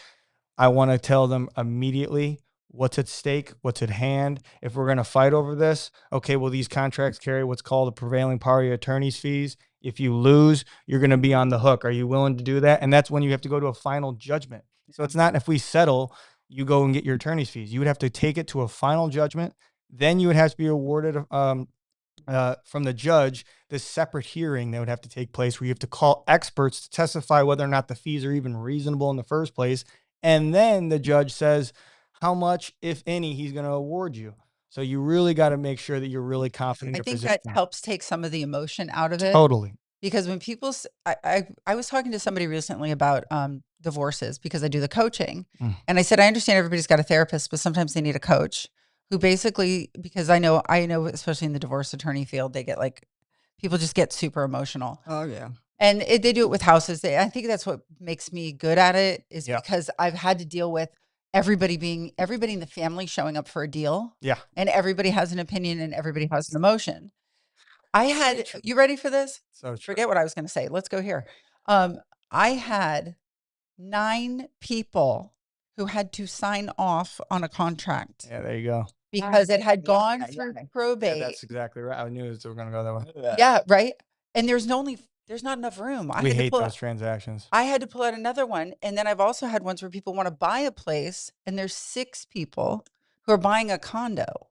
Speaker 5: I want to tell them immediately what's at stake, what's at hand. If we're going to fight over this, okay, well, these contracts carry what's called a prevailing party attorney's fees. If you lose, you're going to be on the hook. Are you willing to do that? And that's when you have to go to a final judgment. So it's not, if we settle, you go and get your attorney's fees. You would have to take it to a final judgment. Then you would have to be awarded from the judge this separate hearing that would have to take place where you have to call experts to testify whether or not the fees are even reasonable in the first place. And then the judge says how much, if any, he's going to award you. So you really got to make sure that you're really confident in
Speaker 2: I
Speaker 5: your
Speaker 2: think
Speaker 5: position.
Speaker 2: that helps take some of the emotion out of it.
Speaker 5: Totally.
Speaker 2: Because when people, I was talking to somebody recently about divorces because I do the coaching. And I said, I understand everybody's got a therapist, but sometimes they need a coach who basically, because I know, especially in the divorce attorney field, they get people just get super emotional.
Speaker 1: Oh, yeah.
Speaker 2: And they do it with houses. I think that's what makes me good at it is because I've had to deal with everybody in the family showing up for a deal.
Speaker 5: Yeah.
Speaker 2: And everybody has an opinion and everybody has an emotion. You ready for this?
Speaker 5: So true.
Speaker 2: Forget what I was going to say. Let's go here. I had 9 people who had to sign off on a contract.
Speaker 5: Yeah, there you go.
Speaker 2: Because it had gone through probate.
Speaker 5: Yeah, that's exactly right. I knew they were going to go that way.
Speaker 2: Yeah, right. And there's not enough room.
Speaker 5: We hate those transactions.
Speaker 2: I had to pull out another one. And then I've also had ones where people want to buy a place and there's 6 people who are buying a condo.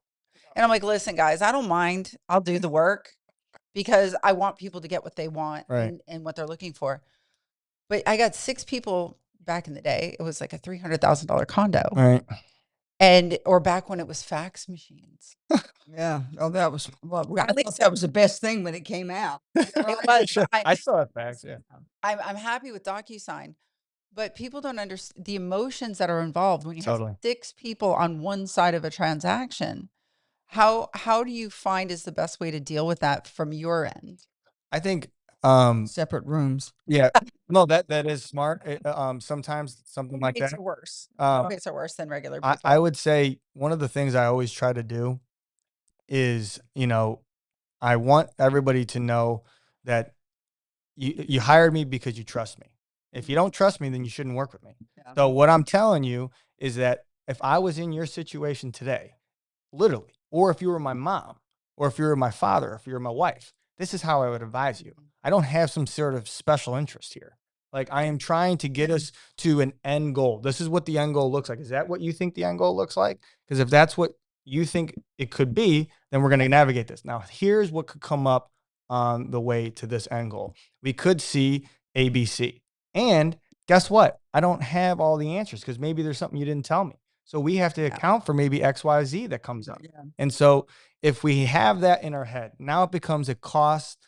Speaker 2: And I'm like, listen, guys, I don't mind. I'll do the work because I want people to get what they want and what they're looking for. But I got 6 people back in the day. It was like a $300,000 condo.
Speaker 5: Right.
Speaker 2: Or back when it was fax machines.
Speaker 1: Yeah. Oh, that was, at least that was the best thing when it came out.
Speaker 2: It was.
Speaker 5: I still have fax. Yeah.
Speaker 2: I'm happy with DocuSign, but people don't understand the emotions that are involved when you have 6 people on one side of a transaction. How do you find is the best way to deal with that from your end?
Speaker 5: I think
Speaker 1: Separate rooms.
Speaker 5: Yeah. No, that is smart. Sometimes something like
Speaker 2: Roommates
Speaker 5: that.
Speaker 2: are worse.
Speaker 5: Um,
Speaker 2: Roommates are worse than regular
Speaker 5: I,
Speaker 2: people.
Speaker 5: I would say one of the things I always try to do is, I want everybody to know that you hired me because you trust me. If you don't trust me, then you shouldn't work with me.
Speaker 1: Yeah.
Speaker 5: So what I'm telling you is that if I was in your situation today, literally, or if you were my mom, or if you were my father, or if you were my wife, this is how I would advise you. I don't have some sort of special interest here. Like, I am trying to get us to an end goal. This is what the end goal looks like. Is that what you think the end goal looks like? Because if that's what you think it could be, then we're going to navigate this. Now, here's what could come up on the way to this end goal. We could see ABC. And guess what? I don't have all the answers because maybe there's something you didn't tell me. So we have to account for maybe XYZ that comes up.
Speaker 1: Yeah.
Speaker 5: And so if we have that in our head, now it becomes a cost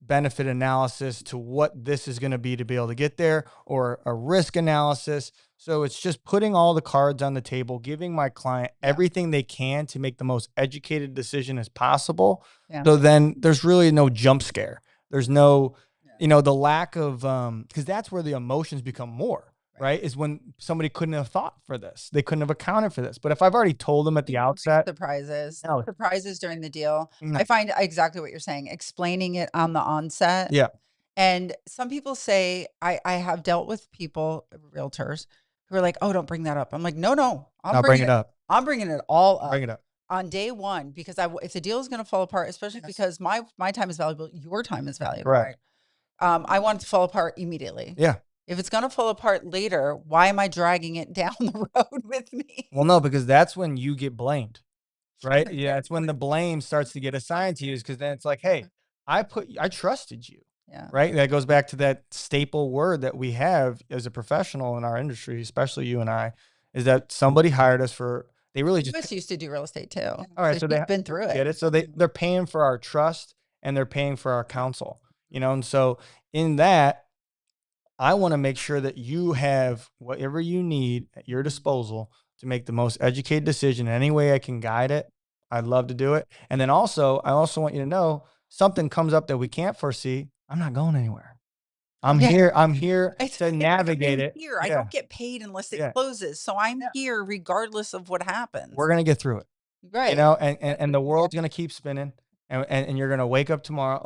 Speaker 5: benefit analysis to what this is going to be able to get there, or a risk analysis. So it's just putting all the cards on the table, giving my client everything they can to make the most educated decision as possible.
Speaker 2: Yeah.
Speaker 5: So then there's really no jump scare. There's no, the lack of, because that's where the emotions become more, right? Is when somebody couldn't have thought for this. They couldn't have accounted for this. But if I've already told them at the outset,
Speaker 2: Surprises during the deal.
Speaker 5: No.
Speaker 2: I find exactly what you're saying, explaining it on the onset.
Speaker 5: yeah,
Speaker 2: And some people say, I have dealt with people, realtors, who are like, oh, don't bring that up. I'm like, no,
Speaker 5: I'll bring it up.
Speaker 2: I'm bringing it all up
Speaker 5: Bring it up.
Speaker 2: on day one, because if the deal is going to fall apart, especially because my time is valuable, your time is valuable.
Speaker 5: Correct.
Speaker 2: Right? I want it to fall apart immediately.
Speaker 5: Yeah.
Speaker 2: If it's going to fall apart later, why am I dragging it down the road with me?
Speaker 5: Well, no, because that's when you get blamed, right? Yeah, it's when the blame starts to get assigned to you, because then it's like, hey, I trusted you,
Speaker 2: Yeah.
Speaker 5: right? That goes back to that staple word that we have as a professional in our industry, especially you and I, is that somebody hired us for, they really just,
Speaker 2: Lewis used to do real estate too.
Speaker 5: all right, so
Speaker 2: he's
Speaker 5: they
Speaker 2: been through it.
Speaker 5: get it. So they're paying for our trust and they're paying for our counsel, and so in that, I want to make sure that you have whatever you need at your disposal to make the most educated decision. Any way I can guide it, I'd love to do it. And then also, I also want you to know, something comes up that we can't foresee, I'm not going anywhere. I'm here to navigate it.
Speaker 2: Here, I don't get paid unless it closes. So I'm here regardless of what happens.
Speaker 5: We're going to get through it.
Speaker 2: Right.
Speaker 5: And the world's going to keep spinning, and you're going to wake up tomorrow.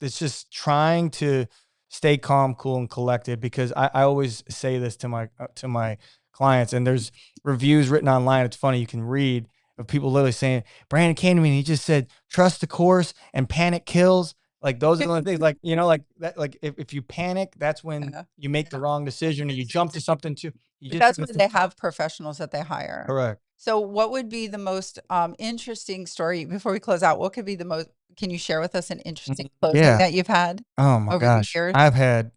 Speaker 5: It's just trying to stay calm, cool, and collected, because I always say this to my clients, and there's reviews written online. It's funny. You can read of people literally saying, Brandon came to me and he just said, trust the course and panic kills. Like, those are the things, like, like that, like if you panic, that's when you make the wrong decision, or you jump to something too.
Speaker 2: That's when they have professionals that they hire.
Speaker 5: Correct.
Speaker 2: So what would be the most interesting story before we close out? What could be the most, can you share with us an interesting closing that you've had?
Speaker 5: Oh my gosh. I've had,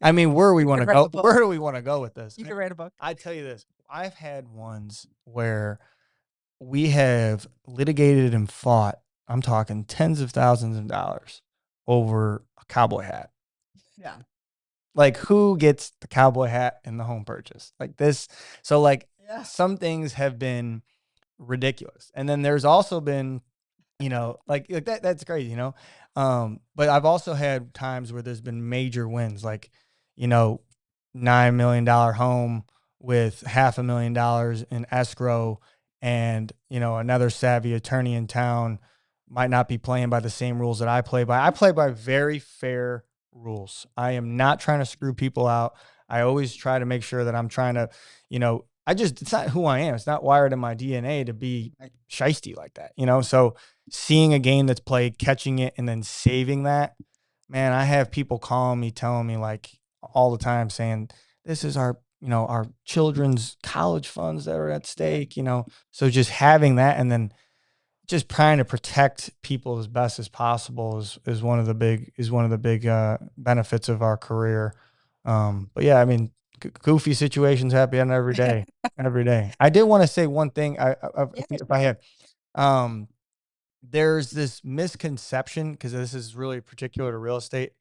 Speaker 5: I mean, where do we want to go? Where do we want to go with this?
Speaker 2: You can write a book.
Speaker 5: I tell you this, I've had ones where we have litigated and fought, I'm talking tens of thousands of dollars over a cowboy hat.
Speaker 1: Yeah.
Speaker 5: Like, who gets the cowboy hat in the home purchase? Like this. So some things have been ridiculous. And then there's also been, like that's crazy, but I've also had times where there's been major wins, like, $9 million home with $500,000 in escrow, and, another savvy attorney in town might not be playing by the same rules that I play by. I play by very fair rules. I am not trying to screw people out. I always try to make sure that I'm trying to, it's not who I am. It's not wired in my DNA to be shisty like that, So seeing a game that's played, catching it, and then saving that, man, I have people calling me, telling me, like, all the time, saying, this is our children's college funds that are at stake, So just having that, and then just trying to protect people as best as possible is one of the big benefits of our career. But yeah, I mean, goofy situations happen every day, every day. I did want to say one thing. If I have, there's this misconception, because this is really particular to real estate,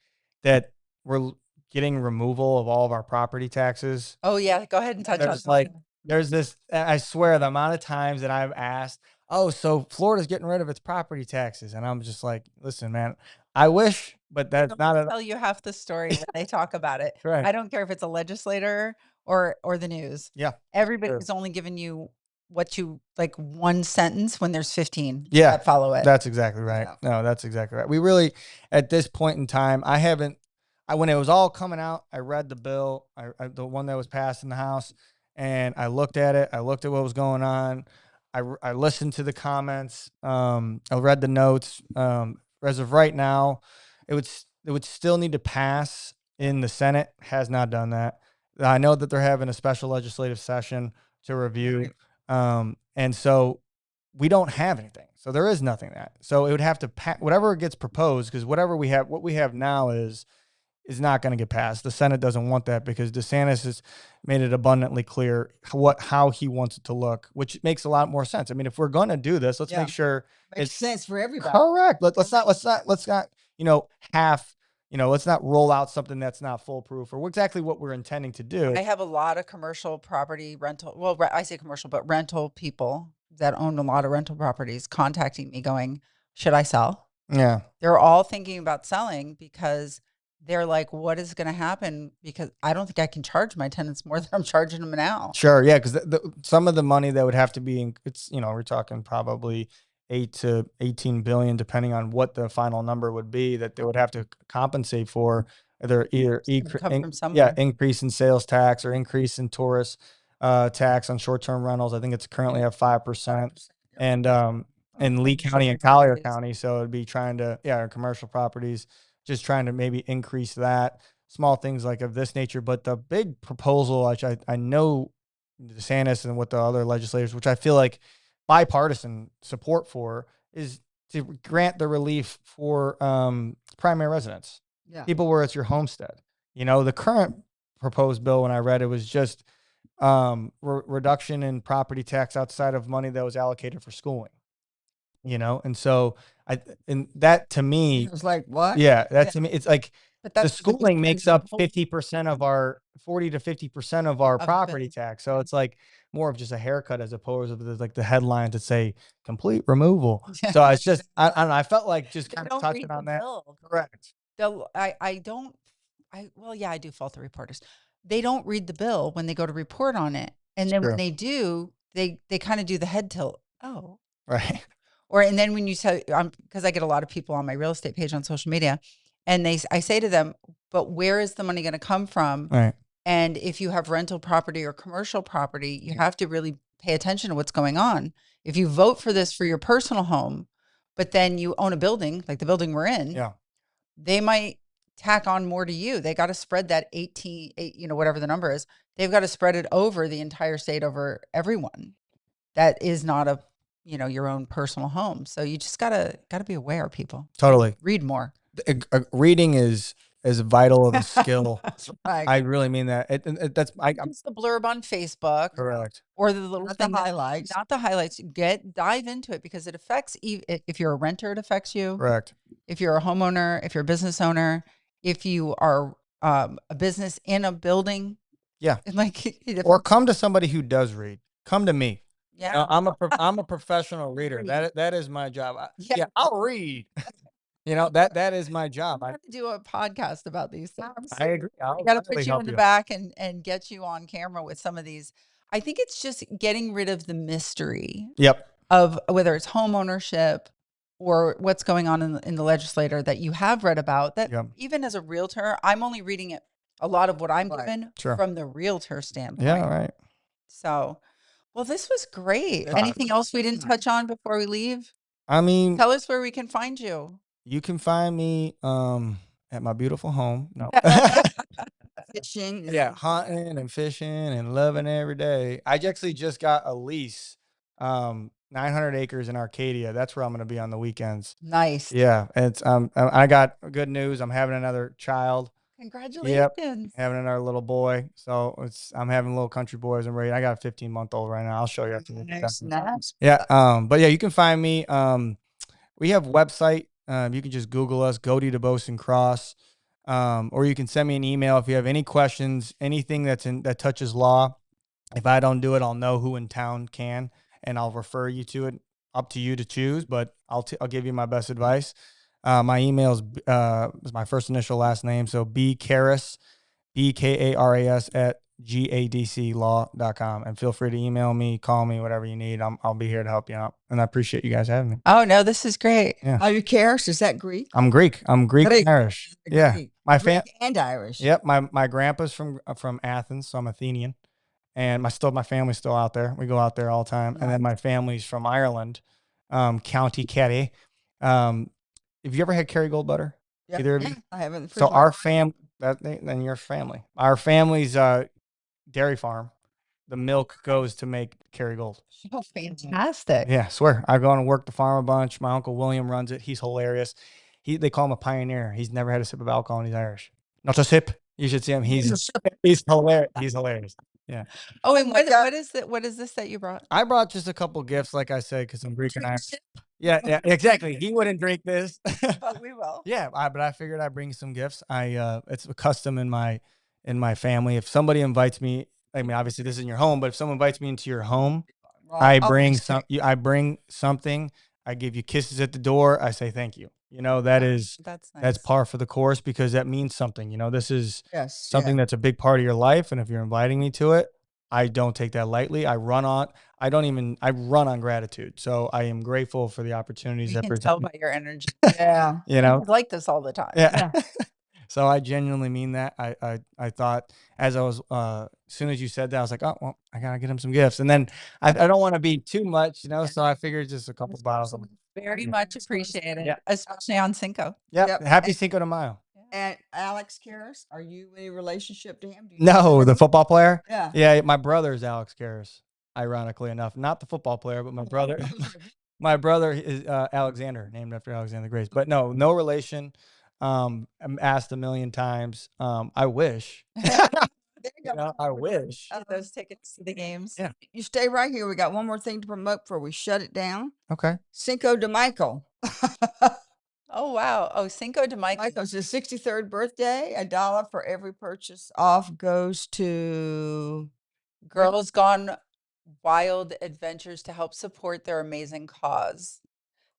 Speaker 5: that we're getting removal of all of our property taxes.
Speaker 2: Oh yeah. Go ahead and touch on
Speaker 5: There's this, I swear, the amount of times that I've asked, oh, so Florida's getting rid of its property taxes. And I'm just like, listen, man, I wish, but that's
Speaker 2: They'll
Speaker 5: not
Speaker 2: tell you half the story when they talk about it.
Speaker 5: Right.
Speaker 2: I don't care if it's a legislator or the news.
Speaker 5: Yeah.
Speaker 2: Everybody's only giving you what you like one sentence when there's 15
Speaker 5: Yeah.
Speaker 2: that follow it.
Speaker 5: That's exactly right.
Speaker 1: Yeah.
Speaker 5: No, that's exactly right. We really, at this point in time, when it was all coming out, I read the bill, the one that was passed in the House, and I looked at it. I looked at what was going on. I listened to the comments. I read the notes. As of right now, it would still need to pass in the Senate. Has not done that. I know that they're having a special legislative session to review, and so we don't have anything. So there is nothing that. So it would have to whatever gets proposed, because what we have now is not going to get passed. The Senate doesn't want that because DeSantis has made it abundantly clear how he wants it to look, which makes a lot more sense. I mean, if we're going to do this, let's make sure
Speaker 1: Makes sense for everybody.
Speaker 5: correct. Let's not, let's not roll out something that's not foolproof or exactly what we're intending to do.
Speaker 2: I have a lot of commercial property rental. Well, I say commercial, but rental people that own a lot of rental properties contacting me going, should I sell?
Speaker 5: Yeah.
Speaker 2: They're all thinking about selling because they're like, what is going to happen? Because I don't think I can charge my tenants more than I'm charging them now.
Speaker 5: Sure. Yeah. Because some of the money that would have to be, we're talking probably 8 to 18 billion, depending on what the final number would be that they would have to compensate for. Either
Speaker 2: Come from somewhere.
Speaker 5: increase in sales tax or increase in tourist tax on short-term rentals. I think it's currently at 5%. And in Lee County and Collier County. So it'd be trying to, commercial properties, just trying to maybe increase that. Small things like of this nature. But the big proposal, which I know DeSantis and what the other legislators, which I feel like bipartisan support for, is to grant the relief for primary residents.
Speaker 1: Yeah.
Speaker 5: People where it's your homestead. The current proposed bill, when I read it, was just reduction in property tax outside of money that was allocated for schooling. And so and that to me,
Speaker 1: It was like, what?
Speaker 5: yeah, that to me, it's like
Speaker 2: But
Speaker 5: the
Speaker 2: that's
Speaker 5: schooling makes up 50% of our 40 to 50% of our property tax. So it's like more of just a haircut as opposed to like the headlines that say complete removal. So it's just, I don't know. I felt like just kind of touching on that. Correct.
Speaker 2: I do fault the reporters. They don't read the bill when they go to report on it. And then when they do, they kind of do the head tilt. Oh,
Speaker 5: right.
Speaker 2: And then when you tell, because I get a lot of people on my real estate page on social media, and I say to them, but where is the money going to come from?
Speaker 5: Right.
Speaker 2: And if you have rental property or commercial property, you have to really pay attention to what's going on. If you vote for this for your personal home, but then you own a building, like the building we're in, they might tack on more to you. They got to spread that 18, whatever the number is. They've got to spread it over the entire state, over everyone. That is not your own personal home. So you just gotta be aware, people.
Speaker 5: Totally.
Speaker 2: Read more.
Speaker 5: Reading is as vital of a skill.
Speaker 2: Right.
Speaker 5: I really mean that. That's
Speaker 2: it's the blurb on Facebook.
Speaker 5: Correct.
Speaker 2: Or the little
Speaker 1: Not
Speaker 2: thing
Speaker 1: the highlights.
Speaker 2: Not the highlights. Dive into it because it affects, if you're a renter, it affects you.
Speaker 5: Correct.
Speaker 2: If you're a homeowner, if you're a business owner, if you are a business in a building.
Speaker 5: Yeah.
Speaker 2: Or
Speaker 5: come to somebody who does read. Come to me.
Speaker 2: Yeah.
Speaker 5: I'm a professional reader. That is my job. I'll read. That is my job.
Speaker 2: I have to do a podcast about these things.
Speaker 5: I agree.
Speaker 2: I got to put you in the back and get you on camera with some of these. I think it's just getting rid of the mystery.
Speaker 5: Yep.
Speaker 2: Of whether it's home ownership or what's going on in the legislature that you have read about. That even as a realtor, I'm only reading it. A lot of what I'm given from the realtor standpoint.
Speaker 5: Yeah. Right.
Speaker 2: So. Well, this was great. Anything else we didn't touch on before we leave?
Speaker 5: I mean,
Speaker 2: tell us where we can find you.
Speaker 5: You can find me at my beautiful home. No.
Speaker 1: Fishing.
Speaker 5: Hunting and fishing and loving every day. I actually just got a lease, 900 acres in Arcadia. That's where I'm going to be on the weekends.
Speaker 2: Nice.
Speaker 5: Yeah. It's I got good news. I'm having another child.
Speaker 2: Congratulations.
Speaker 5: Yep. Having another little boy. So I'm having little country boys. I got a 15-month-old right now. I'll show you after this.
Speaker 1: Nice.
Speaker 5: Yeah. But yeah, you can find me. We have a website. You can just Google us, Godey to Boson Cross. Or you can send me an email if you have any questions, anything that touches law. If I don't do it, I'll know who in town can, and I'll refer you to it. up to you to choose, but I'll give you my best advice. My email is my first initial last name. So bkaras, BKARAS at gadclaw.com. And feel free to email me, call me, whatever you need. I'll be here to help you out. And I appreciate you guys having me.
Speaker 2: Oh no, this is great.
Speaker 5: Yeah.
Speaker 1: Are you Karis? Is that Greek?
Speaker 5: I'm Greek. I'm Greek
Speaker 1: Greek.
Speaker 5: and Irish. Yeah.
Speaker 1: Greek.
Speaker 5: My
Speaker 1: Greek and Irish.
Speaker 5: Yep. My grandpa's from Athens, so I'm Athenian. And my family's still out there. We go out there all the time. And then my family's from Ireland, County Kerry. Have you ever had Kerrygold butter?
Speaker 1: Yep.
Speaker 5: Either of you?
Speaker 1: I haven't.
Speaker 5: So our then your family. Our family's dairy farm. The milk goes to make Kerrygold.
Speaker 2: Oh, fantastic.
Speaker 5: Yeah, swear. I go on and work the farm a bunch. My uncle William runs it. He's hilarious. They call him a pioneer. He's never had a sip of alcohol and he's Irish. Not a sip. You should see him. He's hilarious. He's hilarious. Yeah.
Speaker 2: Oh, and what is it? What is this that you brought?
Speaker 5: I brought just a couple gifts, like I said, because I'm Greek and Irish. Yeah, exactly. He wouldn't drink this.
Speaker 2: But we will.
Speaker 5: Yeah, but I figured I'd bring some gifts. It's a custom in my family. If somebody invites me, I mean, obviously this isn't your home, but if someone invites me into your home, I bring something. I give you kisses at the door. I say thank you. You know, that's nice. That's par for the course because that means something. You know, this is something that's a big part of your life, and if you're inviting me to it, I don't take that lightly. I run on gratitude. So I am grateful for the opportunities that present.
Speaker 2: Tell by your energy.
Speaker 1: Yeah.
Speaker 5: You know,
Speaker 2: I like this all the time.
Speaker 5: Yeah. So I genuinely mean that. I thought as I was, as soon as you said that, I was like, oh, well, I got to get him some gifts. And then I don't want to be too much, you know, so I figured just a couple bottles.
Speaker 2: Very much appreciated, especially on Cinco.
Speaker 5: Yep. Happy Cinco de Mayo.
Speaker 1: And Alex Karras, are you in a relationship to him?
Speaker 5: No, the football player?
Speaker 1: Yeah.
Speaker 5: Yeah, my brother is Alex Karras, ironically enough. Not the football player, but my brother. My brother is Alexander, named after Alexander the Great. But no relation. I'm asked a million times. I wish. I wish.
Speaker 2: Those tickets to the games.
Speaker 5: Yeah.
Speaker 1: You stay right here. We got one more thing to promote before we shut it down.
Speaker 5: Okay.
Speaker 1: Cinco de Mayo.
Speaker 2: Oh, wow. Oh, Cinco de Mayo.
Speaker 1: Michael's his 63rd birthday. $1 for every purchase off goes to
Speaker 2: Girls Gone Wild Adventures to help support their amazing cause.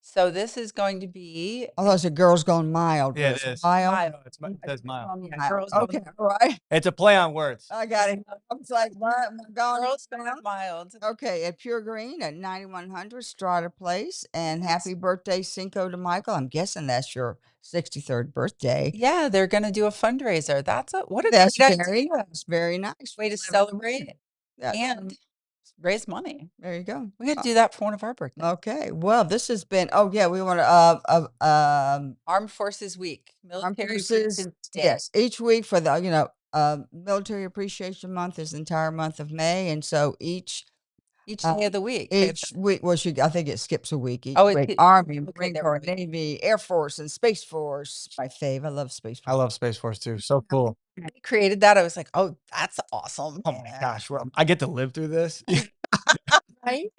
Speaker 2: So this is going to be.
Speaker 1: I thought it said Girls Gone Mild.
Speaker 5: Yeah, it is.
Speaker 1: Mild.
Speaker 5: It says mild.
Speaker 2: Yeah, Girls
Speaker 1: Okay,
Speaker 2: Gone,
Speaker 1: all right.
Speaker 5: It's a play on words.
Speaker 1: I got it. I was like, what?
Speaker 2: Girls Gone Mild.
Speaker 1: Okay, at Pure Green at 9100 Strata Place. And happy birthday, Cinco de Mayo. I'm guessing that's your 63rd birthday.
Speaker 2: Yeah, they're going to do a fundraiser. That's
Speaker 1: That's
Speaker 2: great
Speaker 1: very
Speaker 2: idea.
Speaker 1: nice. Very nice.
Speaker 2: Way to celebrate
Speaker 1: Yeah.
Speaker 2: and raise money.
Speaker 1: There you go.
Speaker 2: We got to do that for one of our birthdays.
Speaker 1: Okay. Well, this has been. Oh yeah, we want to.
Speaker 2: Armed Forces Week, Military
Speaker 1: Forces,
Speaker 2: Appreciation Day.
Speaker 1: yes, each week for the Military Appreciation Month is the entire month of May, and so each
Speaker 2: day of the week.
Speaker 1: each week. Well, I think it skips a week. Each
Speaker 2: Oh,
Speaker 1: week. Army, Marine Corps, Navy, Air Force, and Space Force. My fave. I love Space Force.
Speaker 5: I love Space Force too. So cool.
Speaker 2: I created that. I was like, oh, that's awesome.
Speaker 5: Oh my gosh. Well, I get to live through this.
Speaker 2: Right?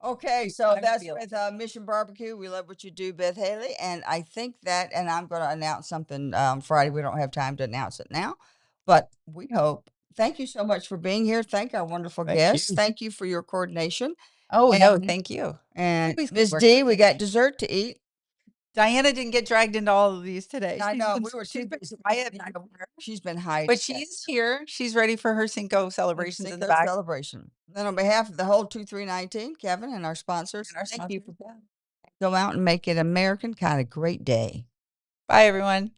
Speaker 1: Okay, so
Speaker 2: I
Speaker 1: that's
Speaker 2: feel
Speaker 1: with Mission Barbecue. We love what you do, Beth Haley. And I think that, and I'm going to announce something Friday. We don't have time to announce it now, but we hope. Thank you so much for being here. Thank our wonderful guests. Thank you for your coordination.
Speaker 2: Oh, no, thank you.
Speaker 1: And
Speaker 2: Always good
Speaker 1: Ms.
Speaker 2: work.
Speaker 1: D, we got dessert to eat.
Speaker 2: Diana didn't get dragged into all of these today.
Speaker 1: I know.
Speaker 2: She's been quiet,
Speaker 1: She's been hiding.
Speaker 2: but she's here. She's ready for her Cinco celebrations in the back.
Speaker 1: Celebration. Then on behalf of the whole 2319, Kevin and our sponsors, thank you for that. Go out and make it American kind of great day.
Speaker 2: Bye, everyone.